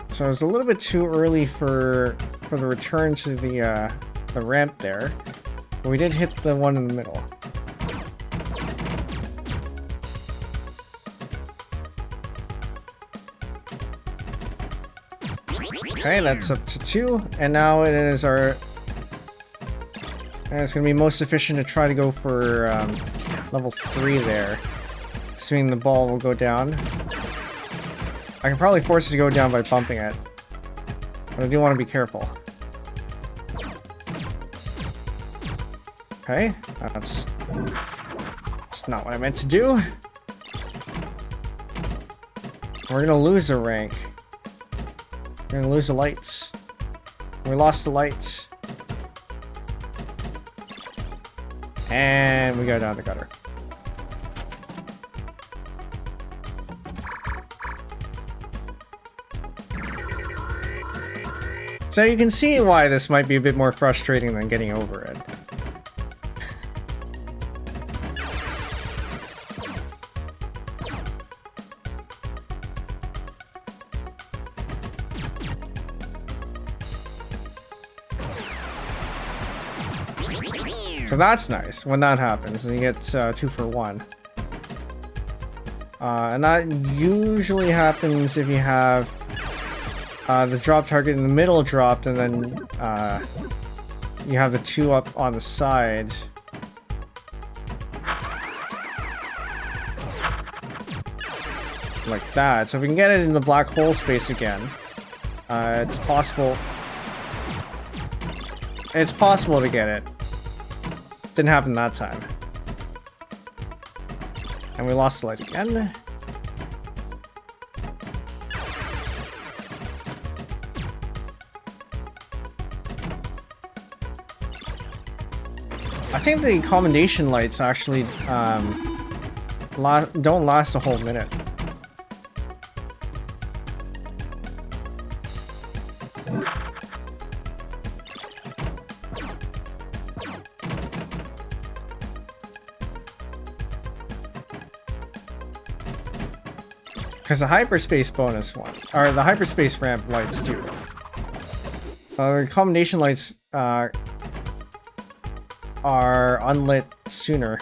So it's a little bit too early for the return to the ramp there, but we did hit the one in the middle. Okay, that's up to 2, and now it is our. And it's going to be most efficient to try to go for level 3 there, assuming the ball will go down. I can probably force it to go down by bumping it, but I do want to be careful. Okay, that's not what I meant to do. We're going to lose a rank. We're gonna lose the lights. We lost the lights. And we go down the gutter. So you can see why this might be a bit more frustrating than getting over it. So that's nice when that happens, and you get 2 for 1. And that usually happens if you have the drop target in the middle dropped, and then you have the 2 up on the side. Like that. So if we can get it in the black hole space again, it's possible. It's possible to get it. Didn't happen that time. And we lost the light again. I think the commendation lights actually don't last a whole minute. Because the hyperspace bonus one, or the hyperspace ramp lights do. The commendation lights are unlit sooner.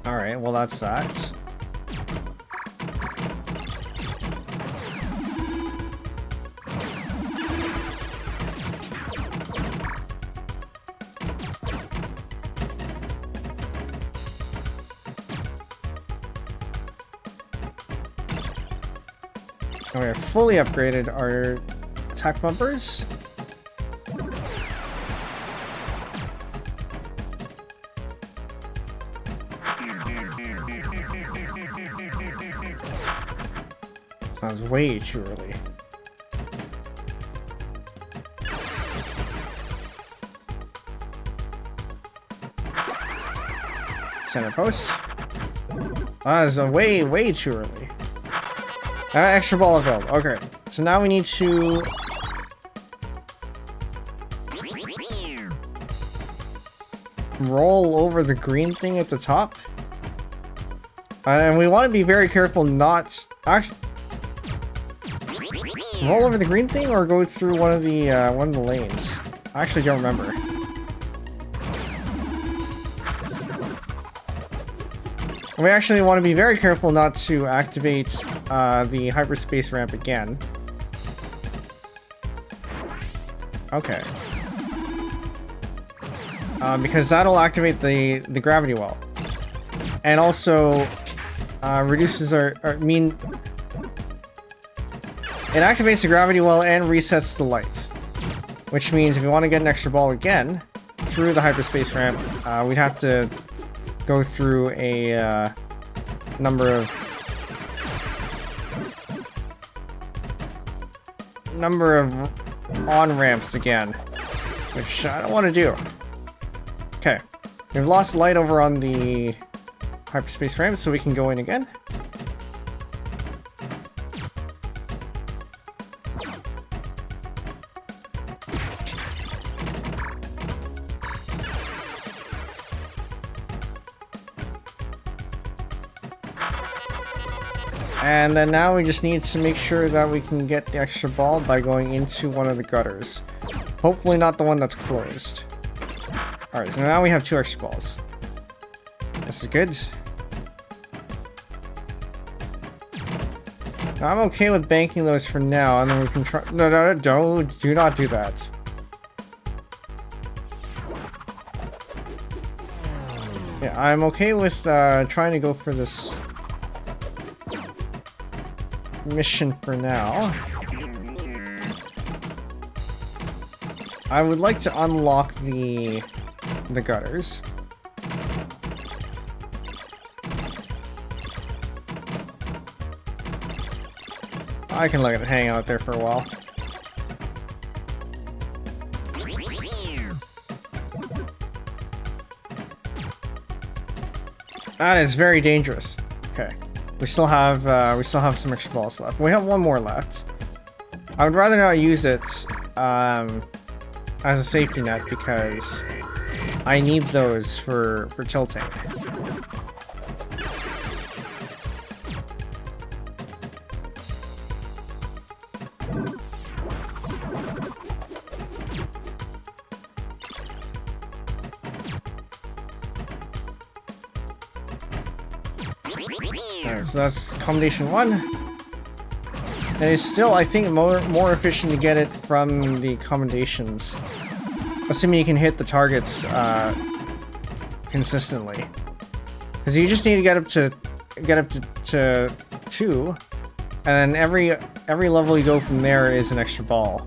Alright, well that's that. Okay, fully upgraded our attack bumpers. That was way too early. Center post. That was way too early. Extra ball available. Okay, so now we need to roll over the green thing at the top, and we want to be very careful not actually roll over the green thing or go through one of the lanes. I actually don't remember. We actually want to be very careful not to activate the hyperspace ramp again. Okay. Because that'll activate the gravity well. And also reduces it activates the gravity well and resets the lights. Which means if we want to get an extra ball again through the hyperspace ramp, we'd have to go through a number of on-ramps again, which I don't want to do. Okay, we've lost light over on the hyperspace ramp, so we can go in again. And then now we just need to make sure that we can get the extra ball by going into one of the gutters. Hopefully not the one that's closed. Alright, so now we have 2 extra balls. This is good. Now I'm okay with banking those for now, and then we can try— No, do not do that. Yeah, I'm okay with trying to go for this mission for now. I would like to unlock the gutters. I can let it hang out there for a while. That is very dangerous. Okay. We still have some extra balls left. We have 1 more left. I would rather not use it as a safety net because I need those for tilting. Alright, so that's combination 1. And it's still, I think, more efficient to get it from the commendations, assuming you can hit the targets consistently. Because you just need to get up to 2, and then every level you go from there is an extra ball.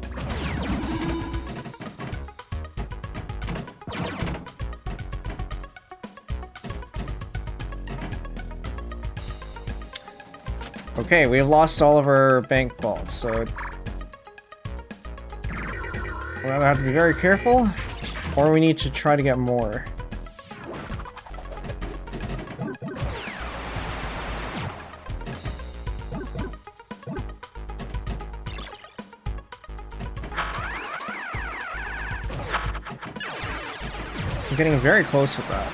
Okay, we have lost all of our bank balls, so we're gonna have to be very careful, or we need to try to get more. getting very close with that.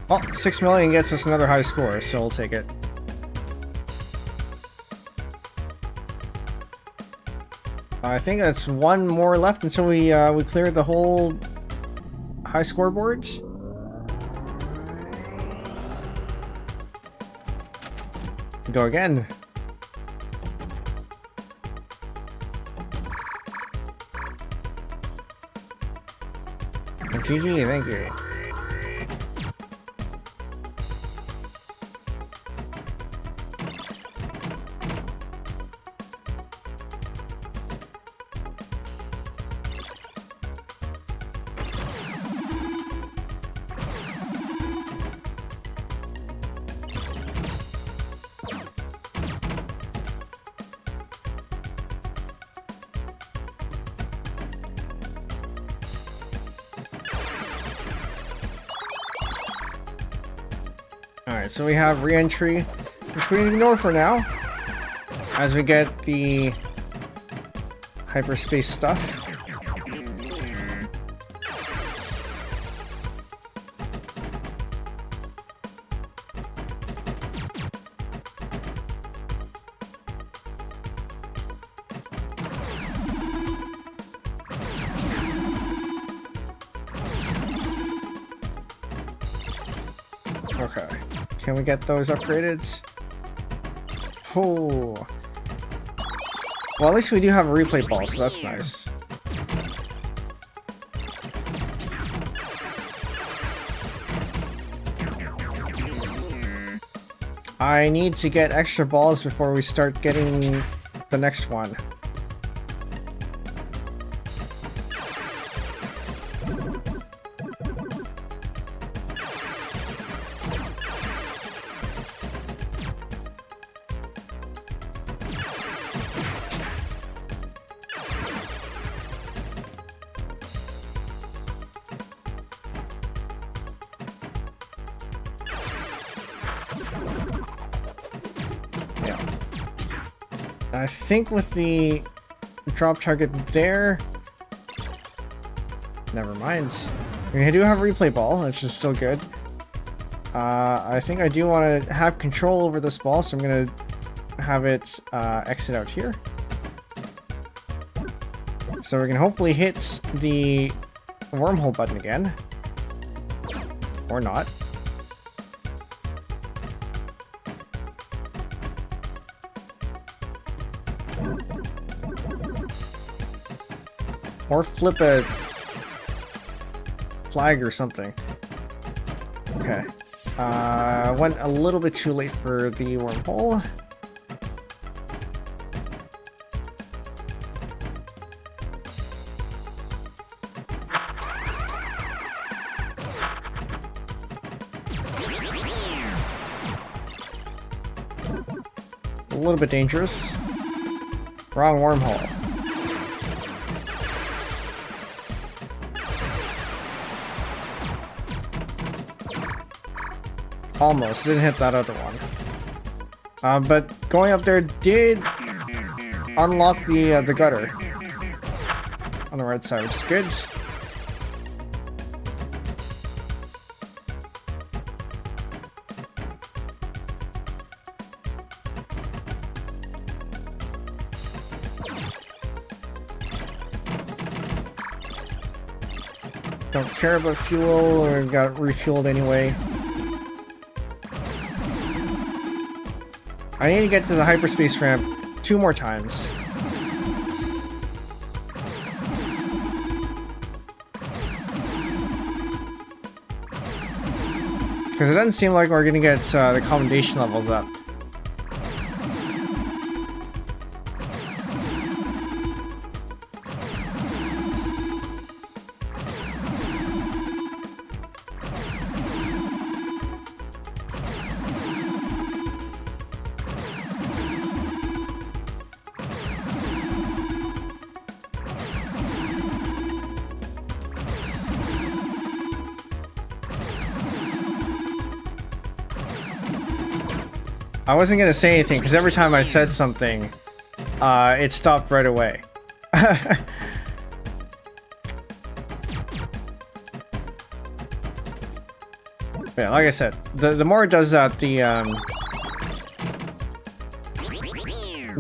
Oh, 6 million gets us another high score, so we'll take it. I think that's one more left until we clear the whole high scoreboard. Go again. GG, thank you. Alright, so we have re-entry, which we can ignore for now, as we get the hyperspace stuff. Okay. Can we get those upgraded? Oh. Well, at least we do have a replay ball, so that's nice. I need to get extra balls before we start getting the next one. I think with the drop target there... Never mind. I do have a replay ball, which is still good. I think I do want to have control over this ball, so I'm going to have it exit out here. So we can hopefully hit the wormhole button again. Or not. Or flip a flag or something. Okay. Went a little bit too late for the wormhole. A little bit dangerous. Wrong wormhole. Almost didn't hit that other one, but going up there did unlock the gutter on the right side, which is good. Don't care about fuel, or got refueled anyway. I need to get to the hyperspace ramp 2 more times. Because it doesn't seem like we're going to get the commendation levels up. I wasn't gonna say anything because every time I said something, it stopped right away. Yeah, like I said, the more it does that, the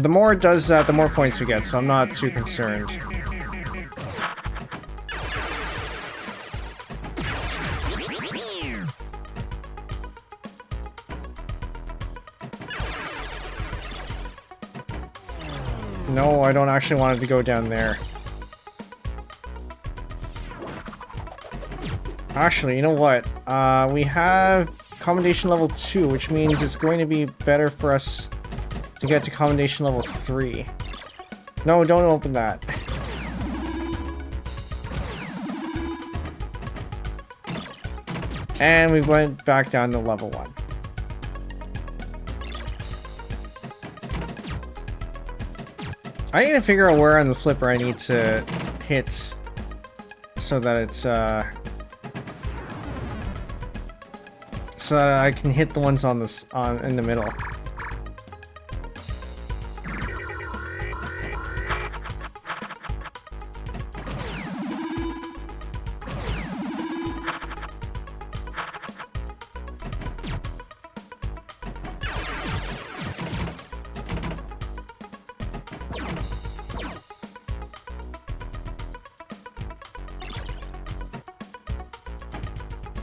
more it does that, the more points we get. So I'm not too concerned. No, I don't actually want it to go down there. Actually, you know what? We have commendation level 2, which means it's going to be better for us to get to commendation level 3. No, don't open that. And we went back down to level 1. I need to figure out where on the flipper I need to hit so that it's so that I can hit the ones on this in the middle.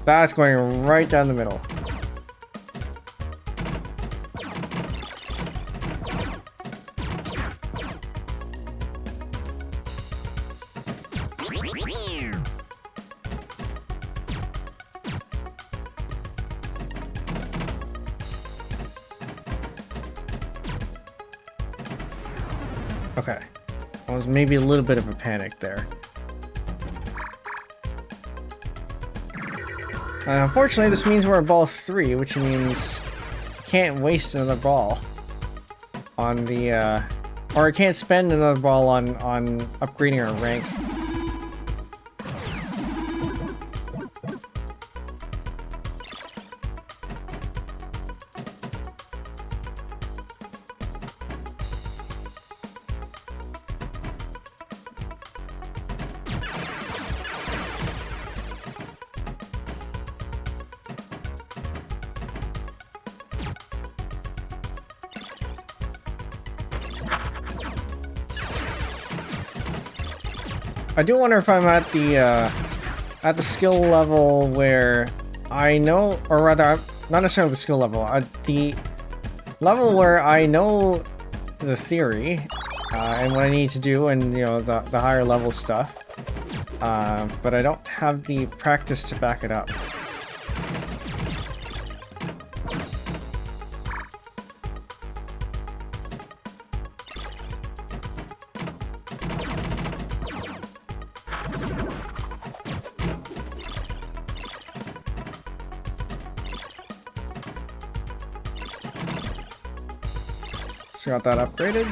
That's going right down the middle. Okay. That was maybe a little bit of a panic there. Unfortunately, this means we're at ball 3, which means can't waste another ball on the, or I can't spend another ball on upgrading our rank. I do wonder if I'm at the skill level where I know, or rather, not necessarily the skill level, at the level where I know the theory and what I need to do, and you know the higher level stuff, but I don't have the practice to back it up. So got that upgraded.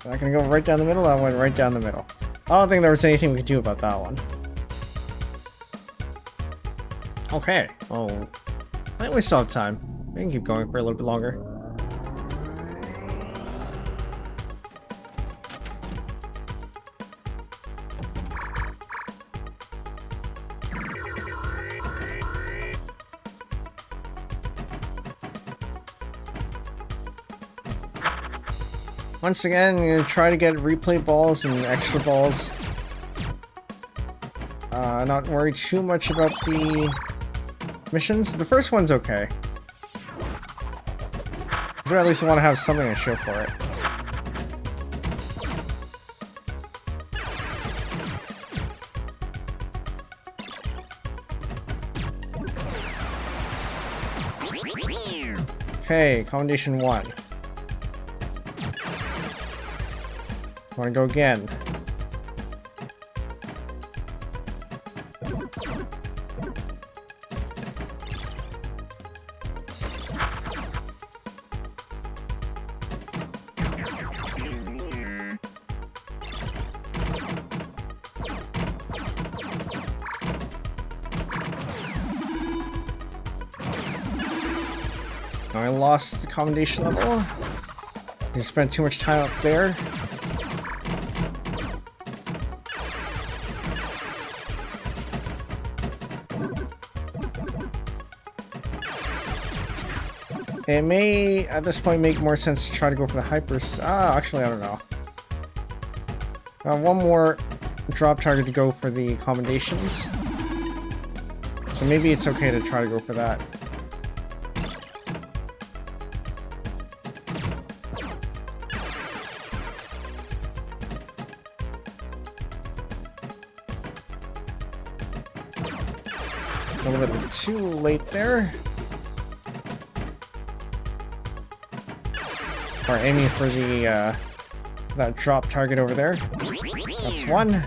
Not gonna go right down the middle. That went right down the middle. I don't think there was anything we could do about that one. Okay. Oh, I think we still have time. We can keep going for a little bit longer. Once again, I'm going to try to get replay balls and extra balls. Not worry too much about the missions. The first one's okay. But at least I want to have something to show for it. Okay, commendation 1. Want to go again. I lost the commendation level. I spent too much time up there. It may, at this point, make more sense to try to go for the hypers. Actually, I don't know. One more drop target to go for the commendations. So maybe it's okay to try to go for that. A little bit too late there. Or aiming for the that drop target over there. That's one.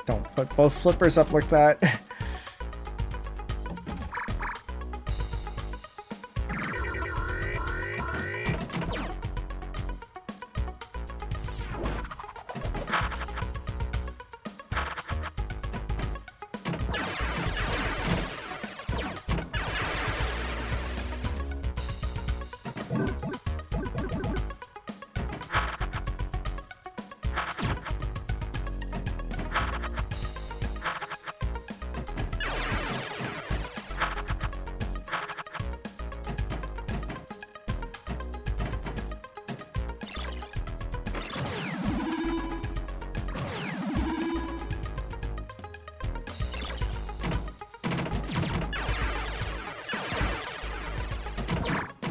Don't put both flippers up like that.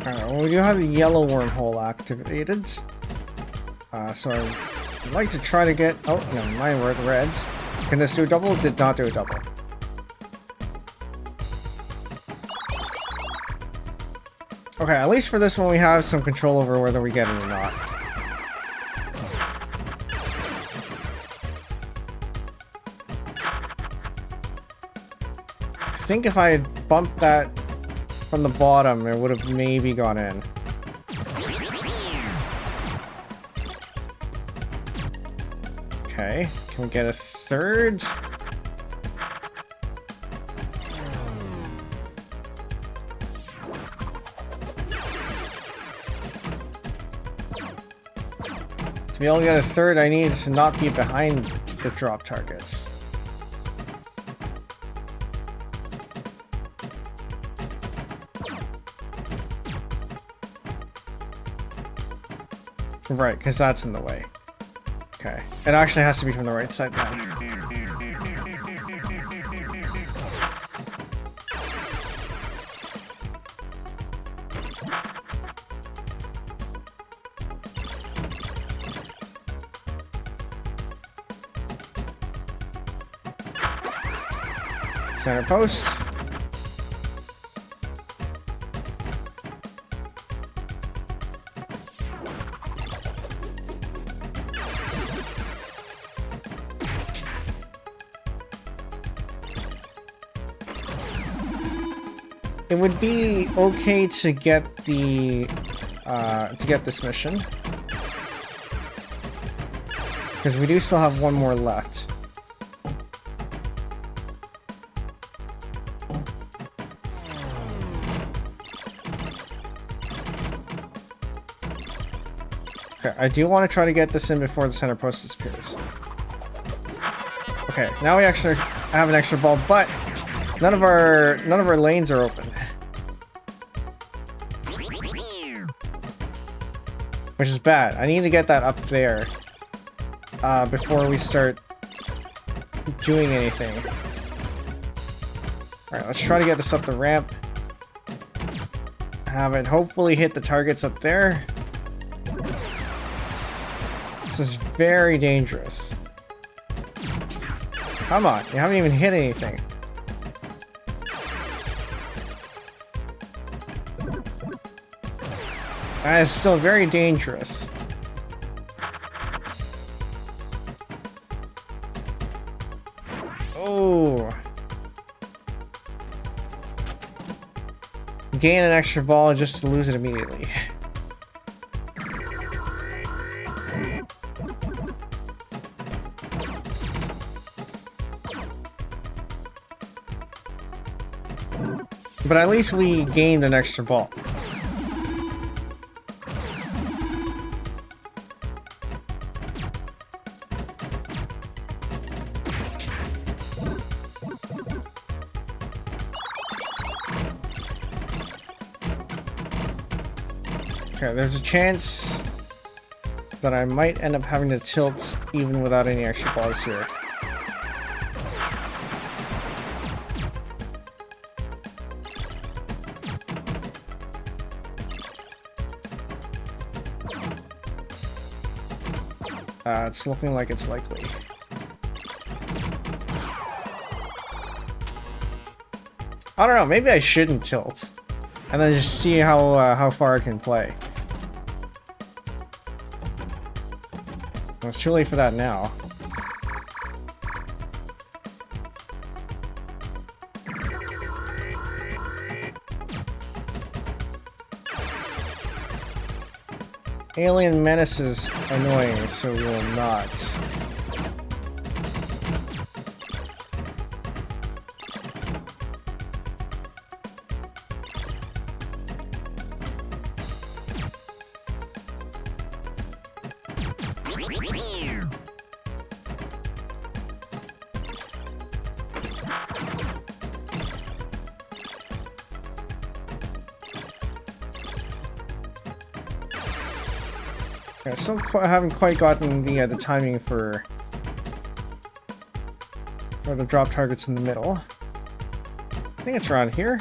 Well, we do have the yellow wormhole activated. So I'd like to try to get... Oh, no, mine were the reds. Can this do a double? Did not do a double. Okay, at least for this one we have some control over whether we get it or not. I think if I had bumped that from the bottom, it would have maybe gone in. Okay, can we get a third? To be able to get a third, I need to not be behind the drop targets. Right, because that's in the way. Okay. It actually has to be from the right side now. Center post. It would be okay to get the this mission, because we do still have one more left. Okay, I do want to try to get this in before the center post disappears. Okay, now we actually have an extra ball, but none of our lanes are open. Which is bad. I need to get that up there before we start doing anything. Alright, let's try to get this up the ramp. Have it hopefully hit the targets up there. This is very dangerous. Come on, you haven't even hit anything. That is still very dangerous. Oh. Gain an extra ball just to lose it immediately. But at least we gained an extra ball. Okay, there's a chance that I might end up having to tilt even without any extra balls here. It's looking like it's likely. I don't know, maybe I shouldn't tilt. And then just see how far I can play. Well, it's too late for that now. Alien Menace is annoying, so we will not. I still haven't quite gotten the timing for the drop targets in the middle. I think it's around here.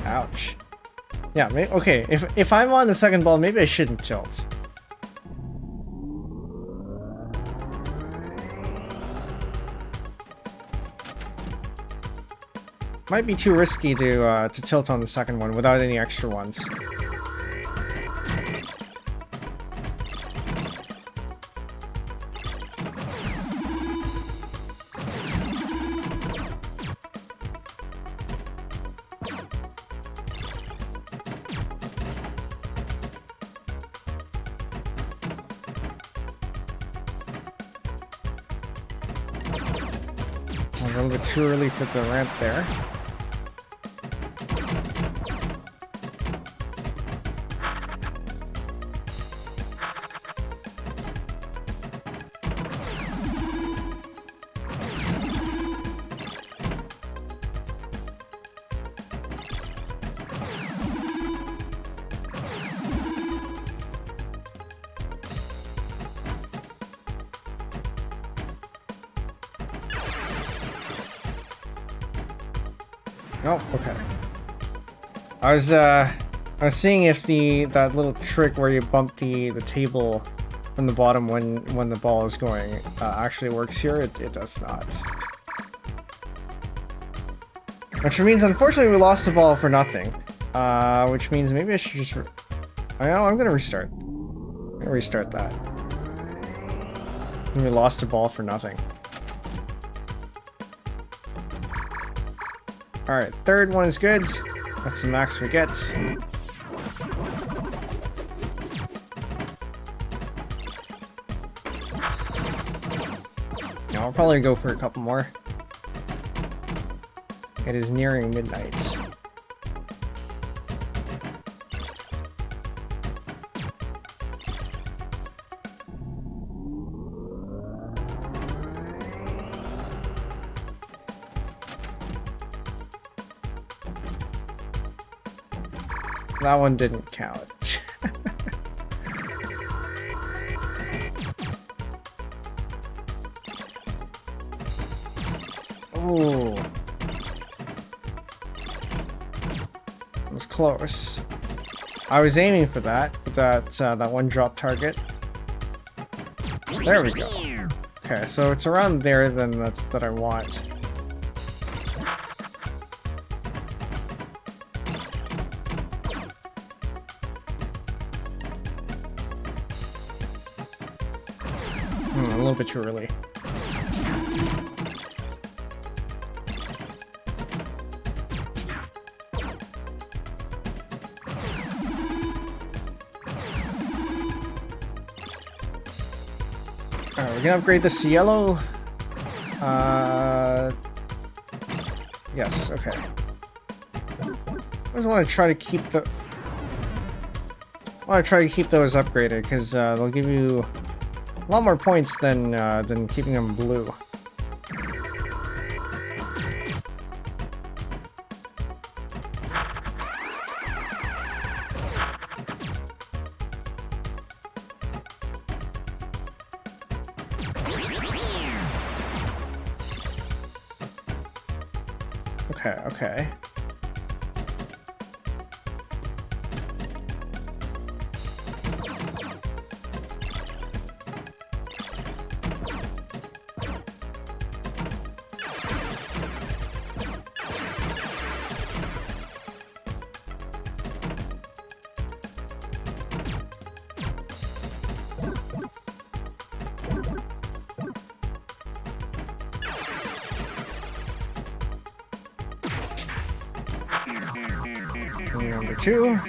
Ouch. Yeah, okay, if I'm on the second ball, maybe I shouldn't tilt. Might be too risky to tilt on the second one without any extra ones. A little bit too early for the ramp there. Oh, okay. I was seeing if that little trick where you bump the table from the bottom when the ball is going actually works here. It does not. Which means, unfortunately, we lost the ball for nothing. Which means maybe I should just... I'm gonna restart. I'm gonna restart that. And we lost the ball for nothing. Alright, third one is good. That's the max we get. Now I'll probably go for a couple more. It is nearing midnight. That one didn't count. Oh, it was close. I was aiming for that one drop target. There we go. Okay, so it's around there then that I want. A little bit too early. we can upgrade this to yellow. Yes, okay. I always want to try to keep the... I want to try to keep those upgraded, because they'll give you a lot more points than keeping them blue. Okay. Number 2.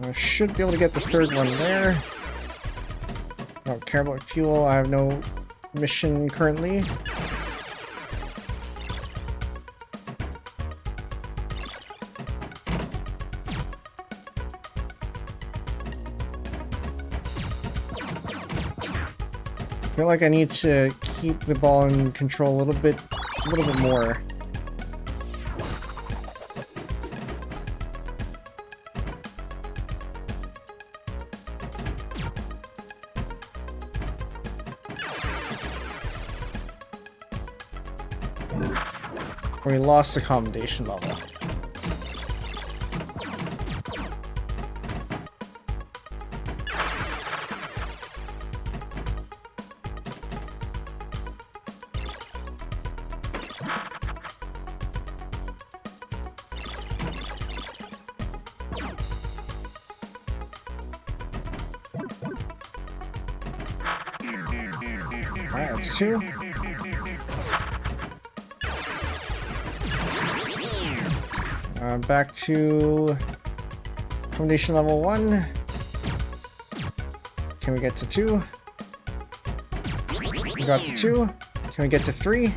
I should be able to get the third one there. I don't care about fuel. I have no mission currently. I feel like I need to keep the ball in control a little bit more. We lost the commendation level. Alright, that's 2. Back to commendation level 1. Can we get to 2? We got to 2. Can we get to 3?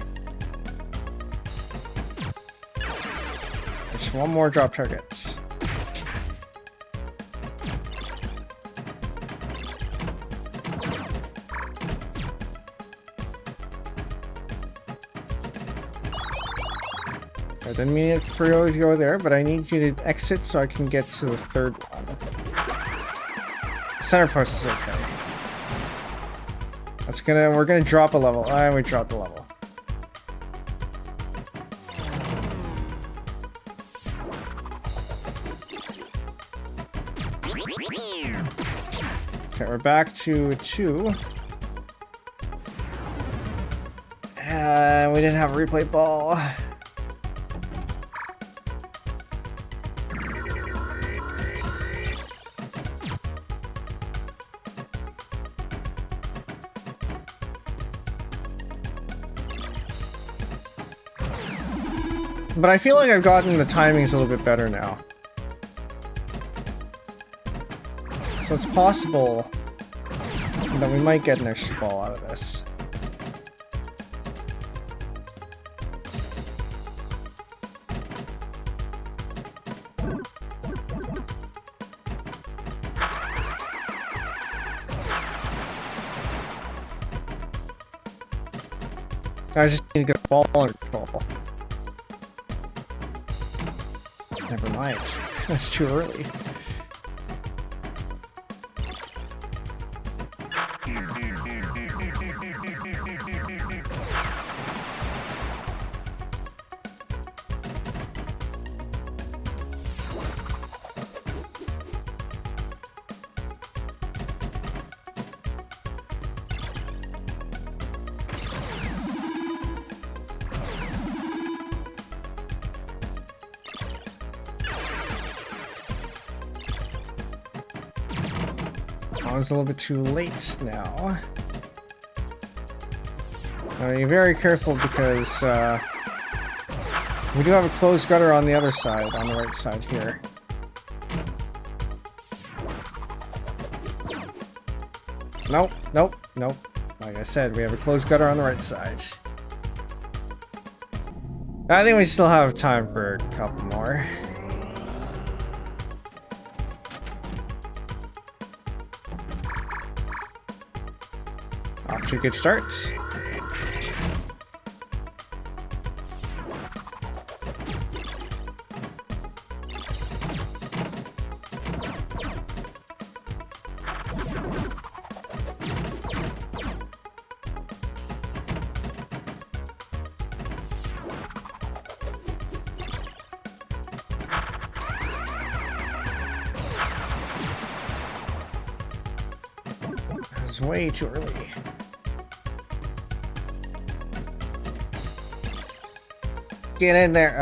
Just one more drop targets. I didn't mean it for you to go there, but I need you to exit so I can get to the third one. Center post is okay. We're gonna drop a level. We dropped a level. Okay, we're back to 2. And we didn't have a replay ball. But I feel like I've gotten the timings a little bit better now. So it's possible that we might get an extra ball out of this. I just need to get the ball under control. Never mind. That's too early. I was a little bit too late now. Be very careful because we do have a closed gutter on the other side, on the right side here. Nope, nope, nope. Like I said, we have a closed gutter on the right side. I think we still have time for a couple more. Off to a good start. It's way too early. Get in there.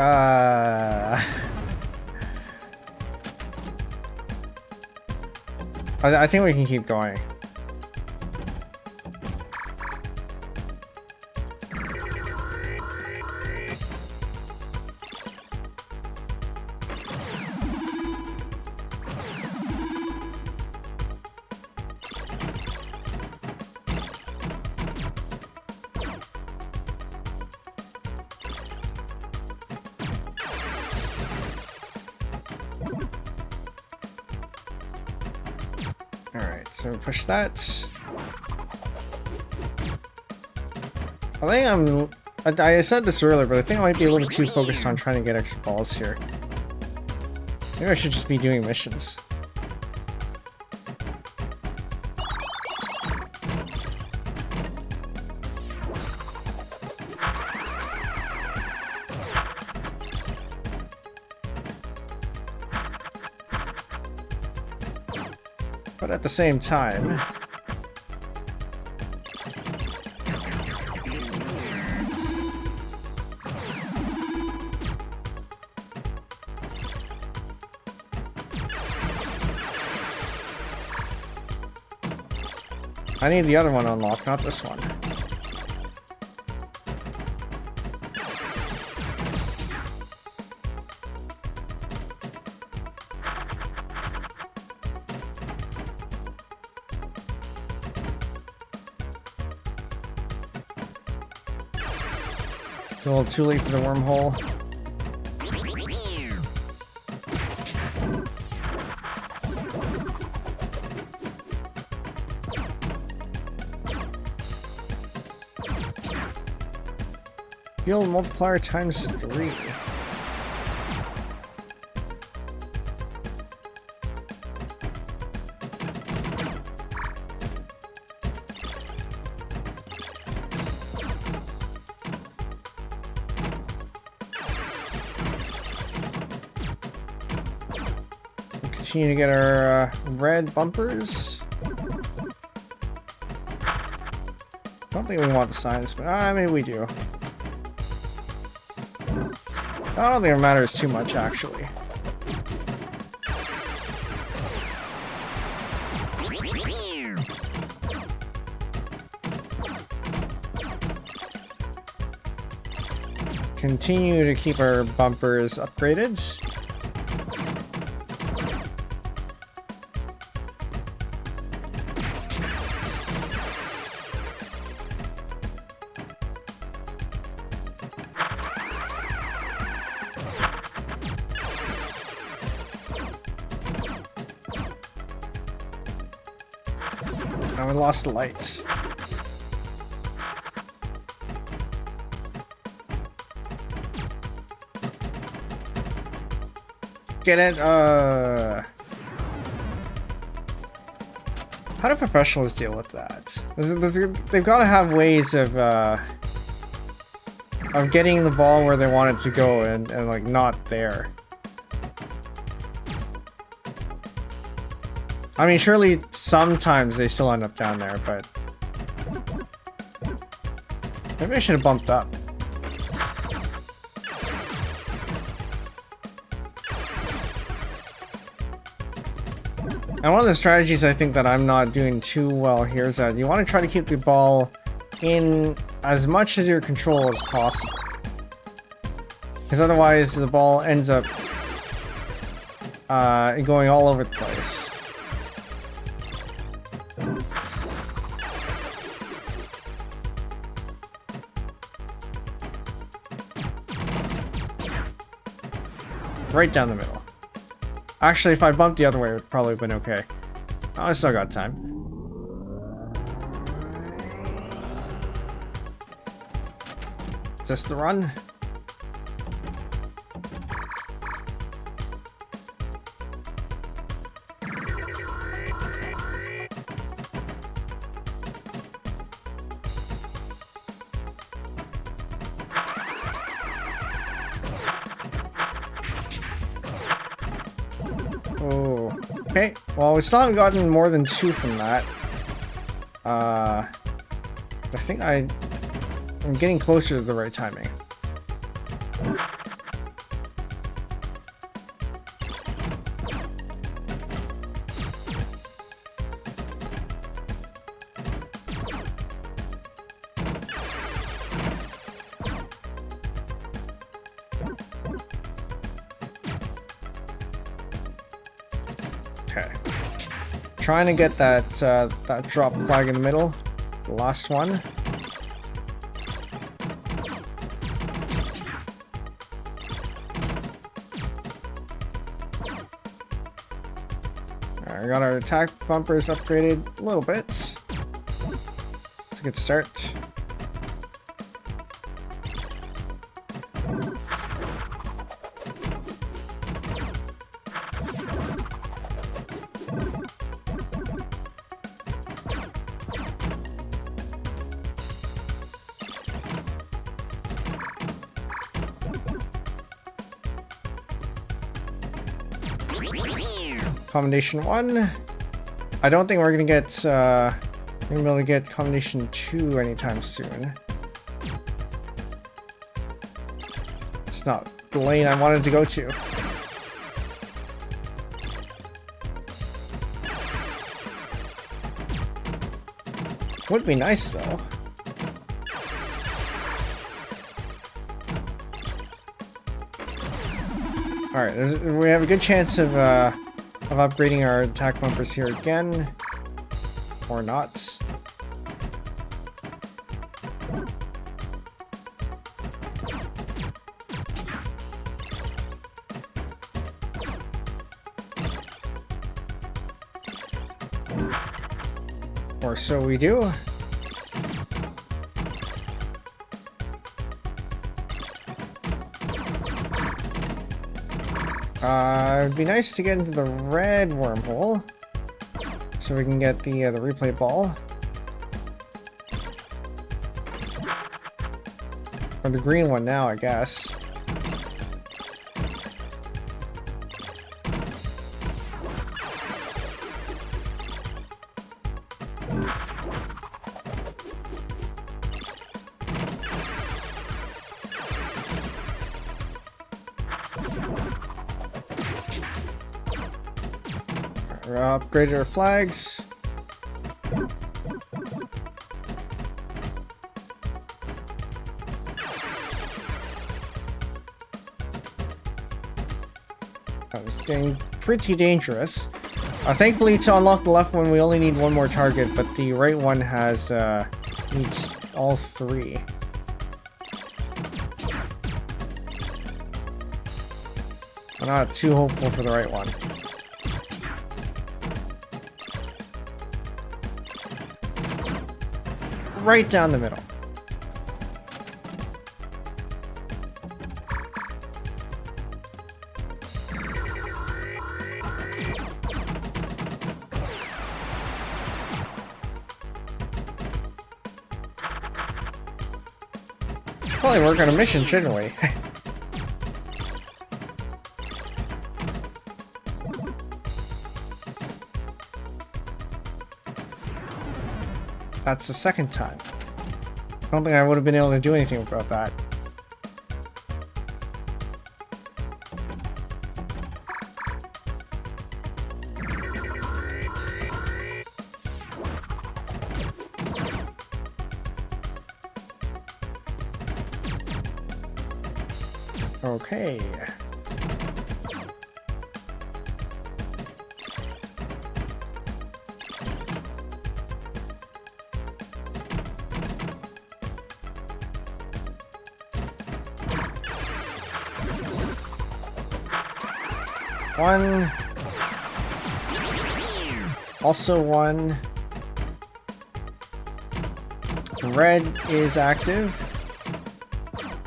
I think we can keep going. Alright, so push that. I said this earlier, but I think I might be a little too focused on trying to get extra balls here. Maybe I should just be doing missions. But at the same time, I need the other one unlocked, not this one. A little too late for the wormhole. Field multiplier times 3. Continue to get our red bumpers. Don't think we want the signs, but maybe we do. I don't think it matters too much, actually. Continue to keep our bumpers upgraded. And we lost the lights. Get it? How do professionals deal with that? They've got to have ways of getting the ball where they want it to go and like not there. I mean, surely sometimes they still end up down there, but maybe I should have bumped up. And one of the strategies I think that I'm not doing too well here is that you want to try to keep the ball in as much of your control as possible. Because otherwise the ball ends up going all over the place. Right down the middle. Actually, if I bumped the other way, it would probably have been okay. Oh, I still got time. Is this the run? Oh, okay. Well, we still haven't gotten more than 2 from that. I think I'm getting closer to the right timing. Okay. Trying to get that that drop flag in the middle. The last one. Alright, I got our attack bumpers upgraded a little bit. It's a good start. Combination 1. I don't think we're gonna get be able to get combination 2 anytime soon. It's not the lane I wanted to go to. Would be nice though. Alright, we have a good chance of upgrading our attack bumpers here again. Or not. Or so we do. It'd be nice to get into the red wormhole, so we can get the replay ball. Or the green one now, I guess. Upgraded our flags. That was getting pretty dangerous. Thankfully, to unlock the left one, we only need 1 more target, but the right one has needs all 3. I'm not too hopeful for the right one. Right down the middle. Should probably work on a mission, shouldn't we? That's the second time. I don't think I would have been able to do anything about that. Okay. 1. Also 1. Red is active.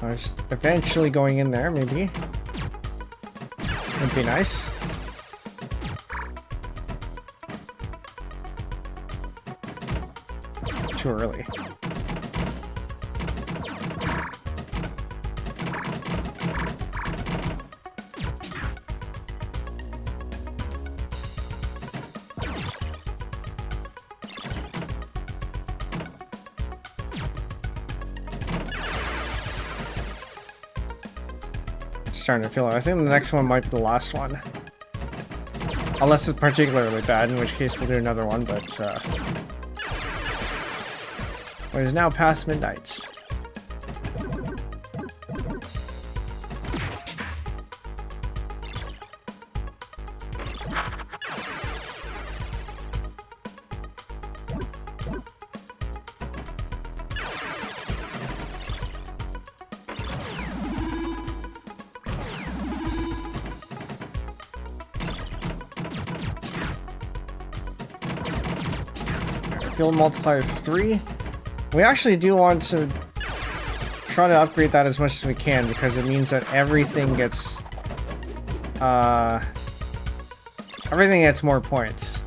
Just eventually going in there, maybe. Would be nice. Too early. Starting to feel it. I think the next one might be the last one. Unless it's particularly bad, in which case we'll do another one, but it is now past midnight. Field multiplier 3. We actually do want to try to upgrade that as much as we can because it means that everything gets more points.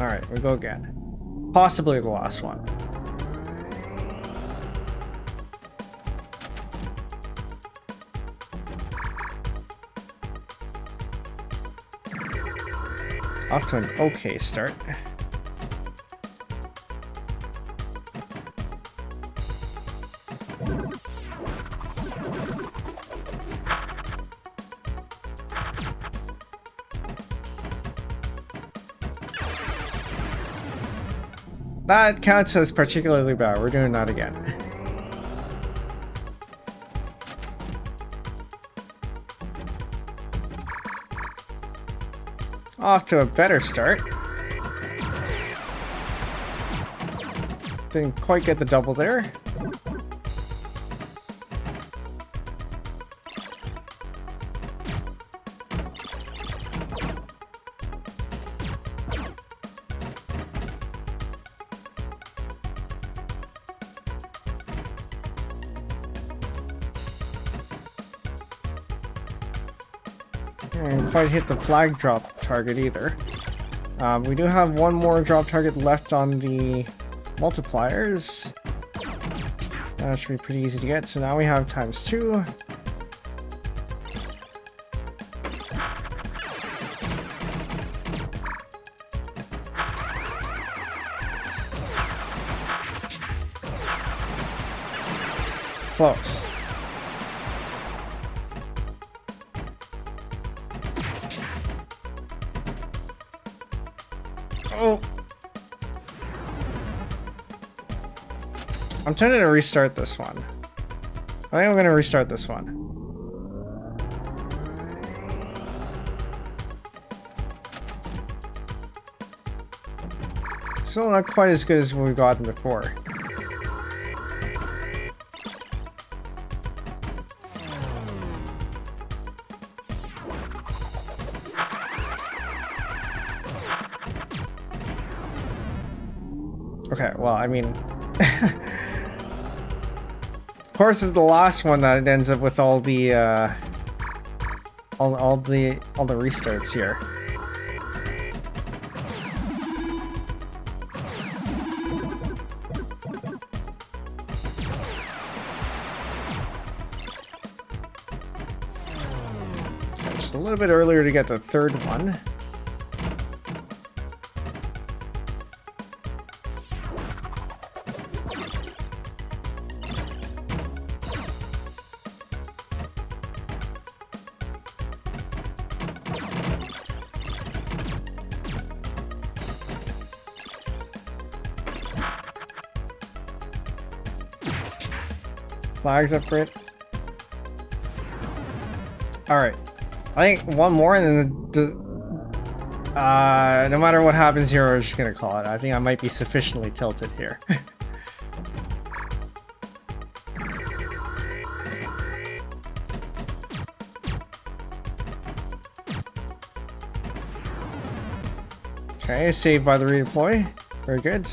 Alright, we go again. Possibly the last one. Off to an okay start. That counts as particularly bad. We're doing that again. Off to a better start. Didn't quite get the double there. Didn't quite hit the flag drop target either. We do have one more drop target left on the multipliers. That should be pretty easy to get. So now we have ×2. Close. Oh. I'm trying to restart this one. I think I'm going to restart this one. Still not quite as good as we've gotten before. Okay, well, I mean, of course, it's the last one that ends up with all the all the restarts here. Okay, just a little bit earlier to get the third one. Flags upgrade. Alright. I think one more and then no matter what happens here, we're just gonna call it. I think I might be sufficiently tilted here. Okay, saved by the redeploy. Very good.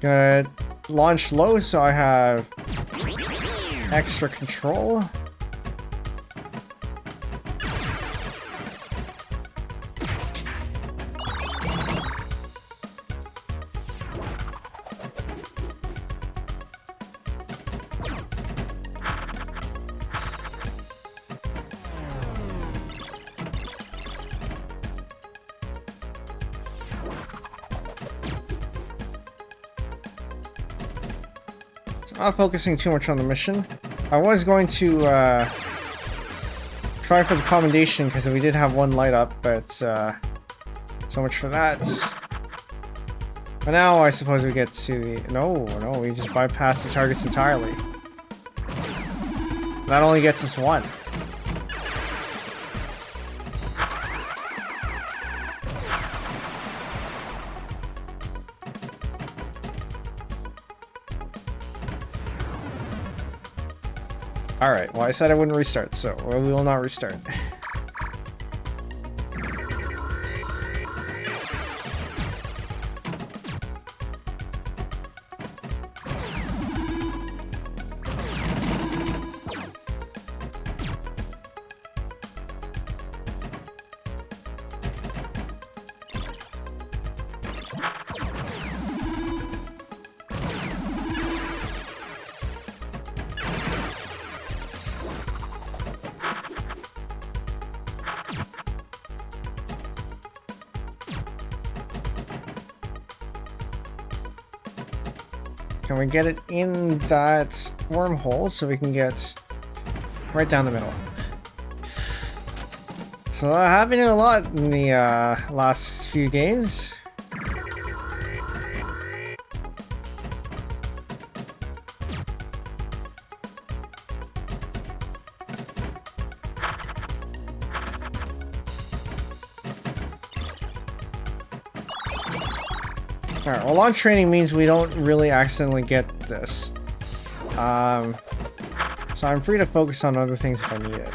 Gonna launch low so I have extra control. Not focusing too much on the mission. I was going to try for the commendation because we did have one light up, but so much for that. But now I suppose we get to the... No, we just bypass the targets entirely. That only gets us one. Alright, well I said I wouldn't restart, so we will not restart. Can we get it in that wormhole so we can get right down the middle? So that happened a lot in the last few games. Alright, well, launch training means we don't really accidentally get this. So I'm free to focus on other things if I need it.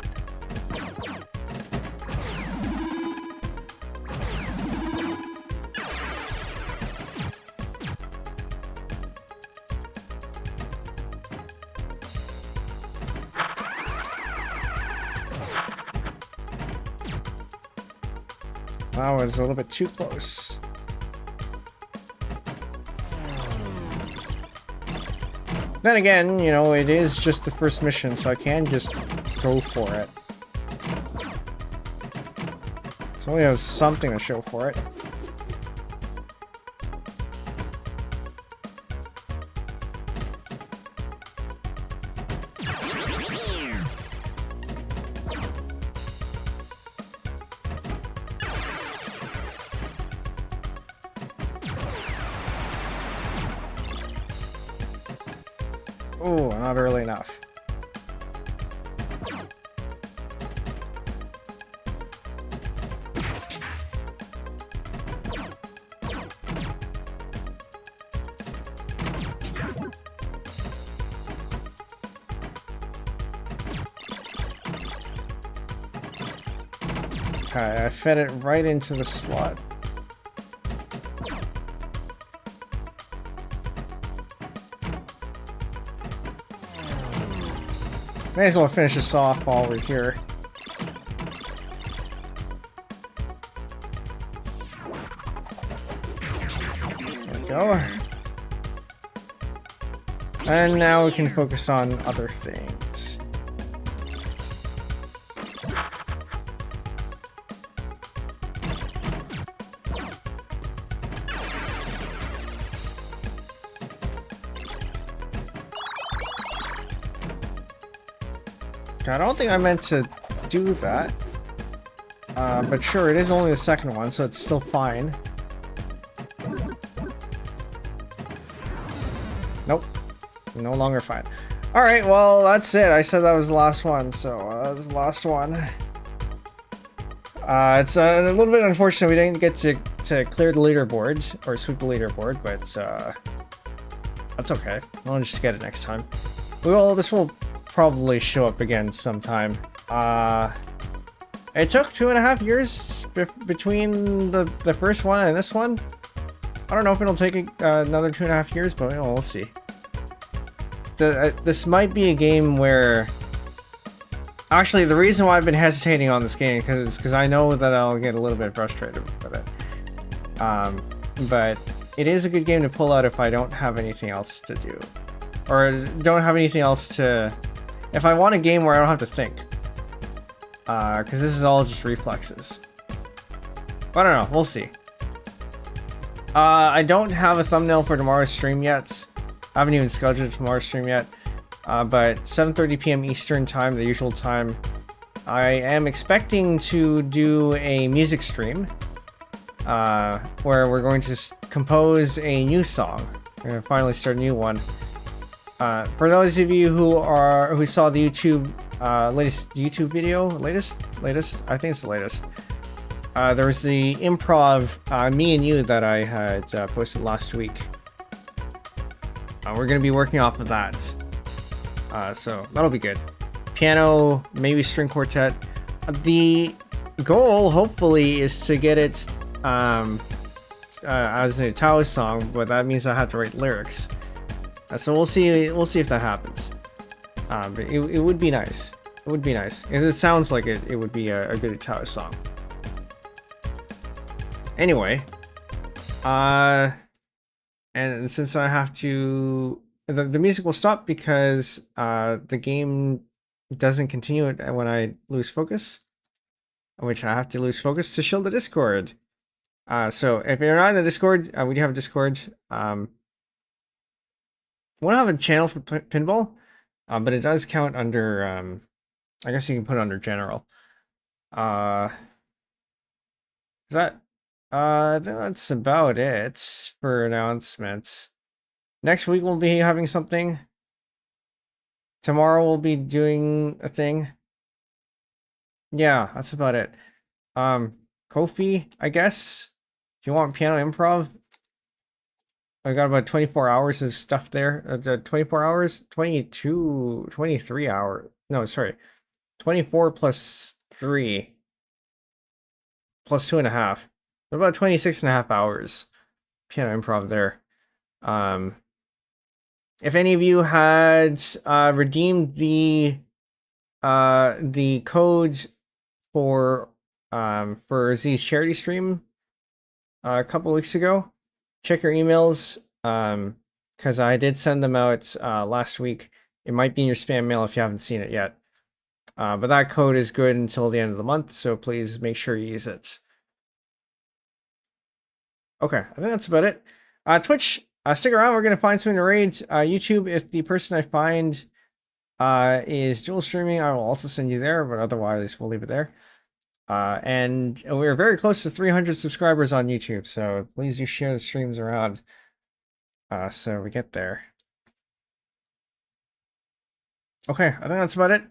That was a little bit too close. Then again, you know, it is just the first mission, so I can just go for it. So we have something to show for it. Oh, not early enough. Okay, I fed it right into the slot. May as well finish this off while we're here. There we go. And now we can focus on other things. I don't think I meant to do that, but sure, it is only the second one, so it's still fine. Nope, no longer fine. Alright, well, that's it. I said that was the last one, so that was the last one. It's a little bit unfortunate we didn't get to clear the leaderboard, or sweep the leaderboard, but that's okay. I'll just get it next time. This will probably show up again sometime. It took 2.5 years between the first one and this one. I don't know if it'll take another 2.5 years, but we'll see. This might be a game where... Actually, the reason why I've been hesitating on this game is because I know that I'll get a little bit frustrated with it. But it is a good game to pull out if I don't have anything else to do. Or don't have anything else to... If I want a game where I don't have to think. Because this is all just reflexes. I don't know, we'll see. I don't have a thumbnail for tomorrow's stream yet. I haven't even scheduled tomorrow's stream yet. But 7:30 p.m. Eastern time, the usual time, I am expecting to do a music stream. Where we're going to compose a new song. We're going to finally start a new one. For those of you who saw the latest YouTube video, latest, I think it's the latest. There was the improv Me and You that I had posted last week. We're going to be working off of that, so that'll be good. Piano, maybe string quartet. The goal, hopefully, is to get it as an Italo song, but that means I have to write lyrics. So we'll see if that happens. But it would be nice. It would be nice. It sounds like it would be a good Italo song. Anyway, and since I have to, the music will stop because the game doesn't continue it when I lose focus, which I have to lose focus to shield the Discord. So if you're not in the Discord, we do have a Discord. We don't have a channel for pinball, but it does count under, I guess you can put it under general. I think that's about it for announcements. Next week we'll be having something. Tomorrow we'll be doing a thing. Yeah, that's about it. Ko-fi, I guess. If you want piano improv, I got about 24 hours of stuff there. 24 hours? 22, 23 hours. No, sorry. 24 plus 3. Plus 2.5. About 26.5 hours. Piano improv there. If any of you had redeemed the code for Z's charity stream a couple weeks ago, check your emails, because I did send them out last week. It might be in your spam mail if you haven't seen it yet. But that code is good until the end of the month, so please make sure you use it. Okay, I think that's about it. Twitch, stick around. We're going to find something to raid. YouTube, if the person I find is dual streaming, I will also send you there, but otherwise we'll leave it there. And we're very close to 300 subscribers on YouTube, so please do share the streams around so we get there. Okay, I think that's about it.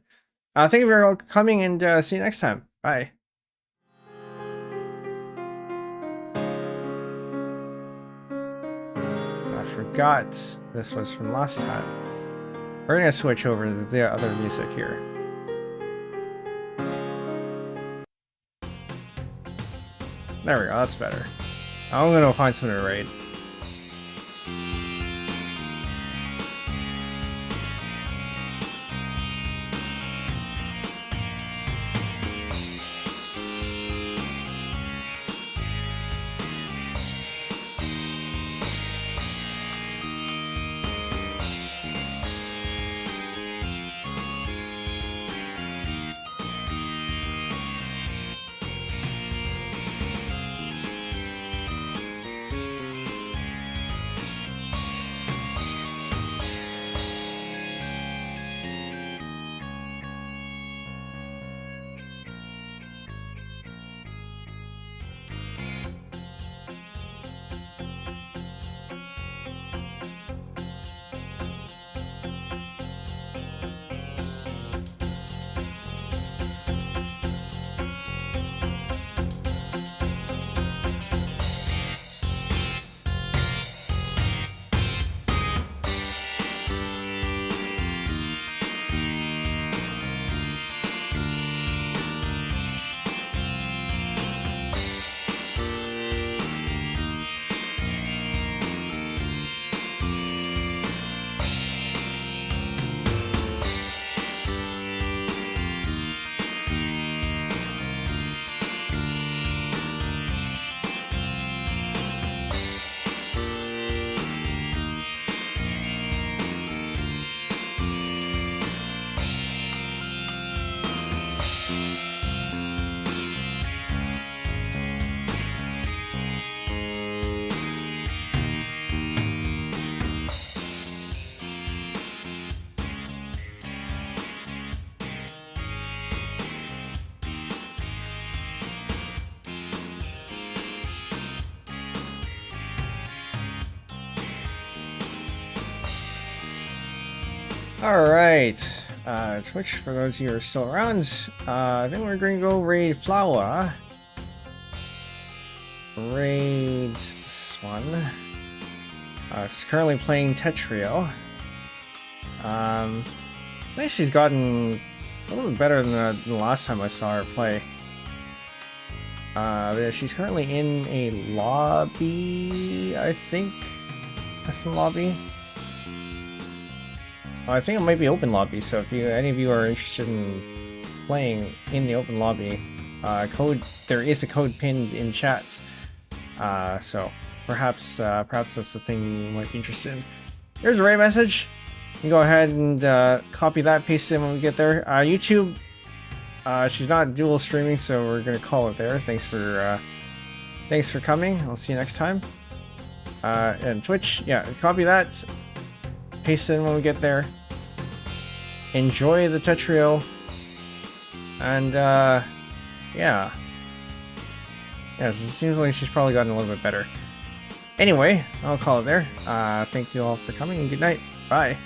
Thank you for coming, and see you next time. Bye. I forgot this was from last time. We're gonna switch over to the other music here. There we go, that's better. I'm gonna find something to raid. Alright, Twitch, for those of you who are still around, I think we're going to go raid Flower. Raid this one. She's currently playing Tetrio. I think she's gotten a little bit better than the last time I saw her play. Yeah, she's currently in a lobby, I think. That's the lobby. I think it might be open lobby, so if any of you are interested in playing in the open lobby, there is a code pinned in chat. So perhaps that's the thing you might be interested in. Here's a raid message. You can go ahead and copy that, paste it in when we get there. YouTube, she's not dual streaming, so we're gonna call it there. Thanks for coming. I'll see you next time. And Twitch, yeah, copy that, paste it in when we get there. Enjoy the Tetrio, and yeah, so it seems like she's probably gotten a little bit better. Anyway, I'll call it there. Thank you all for coming, and good night. Bye.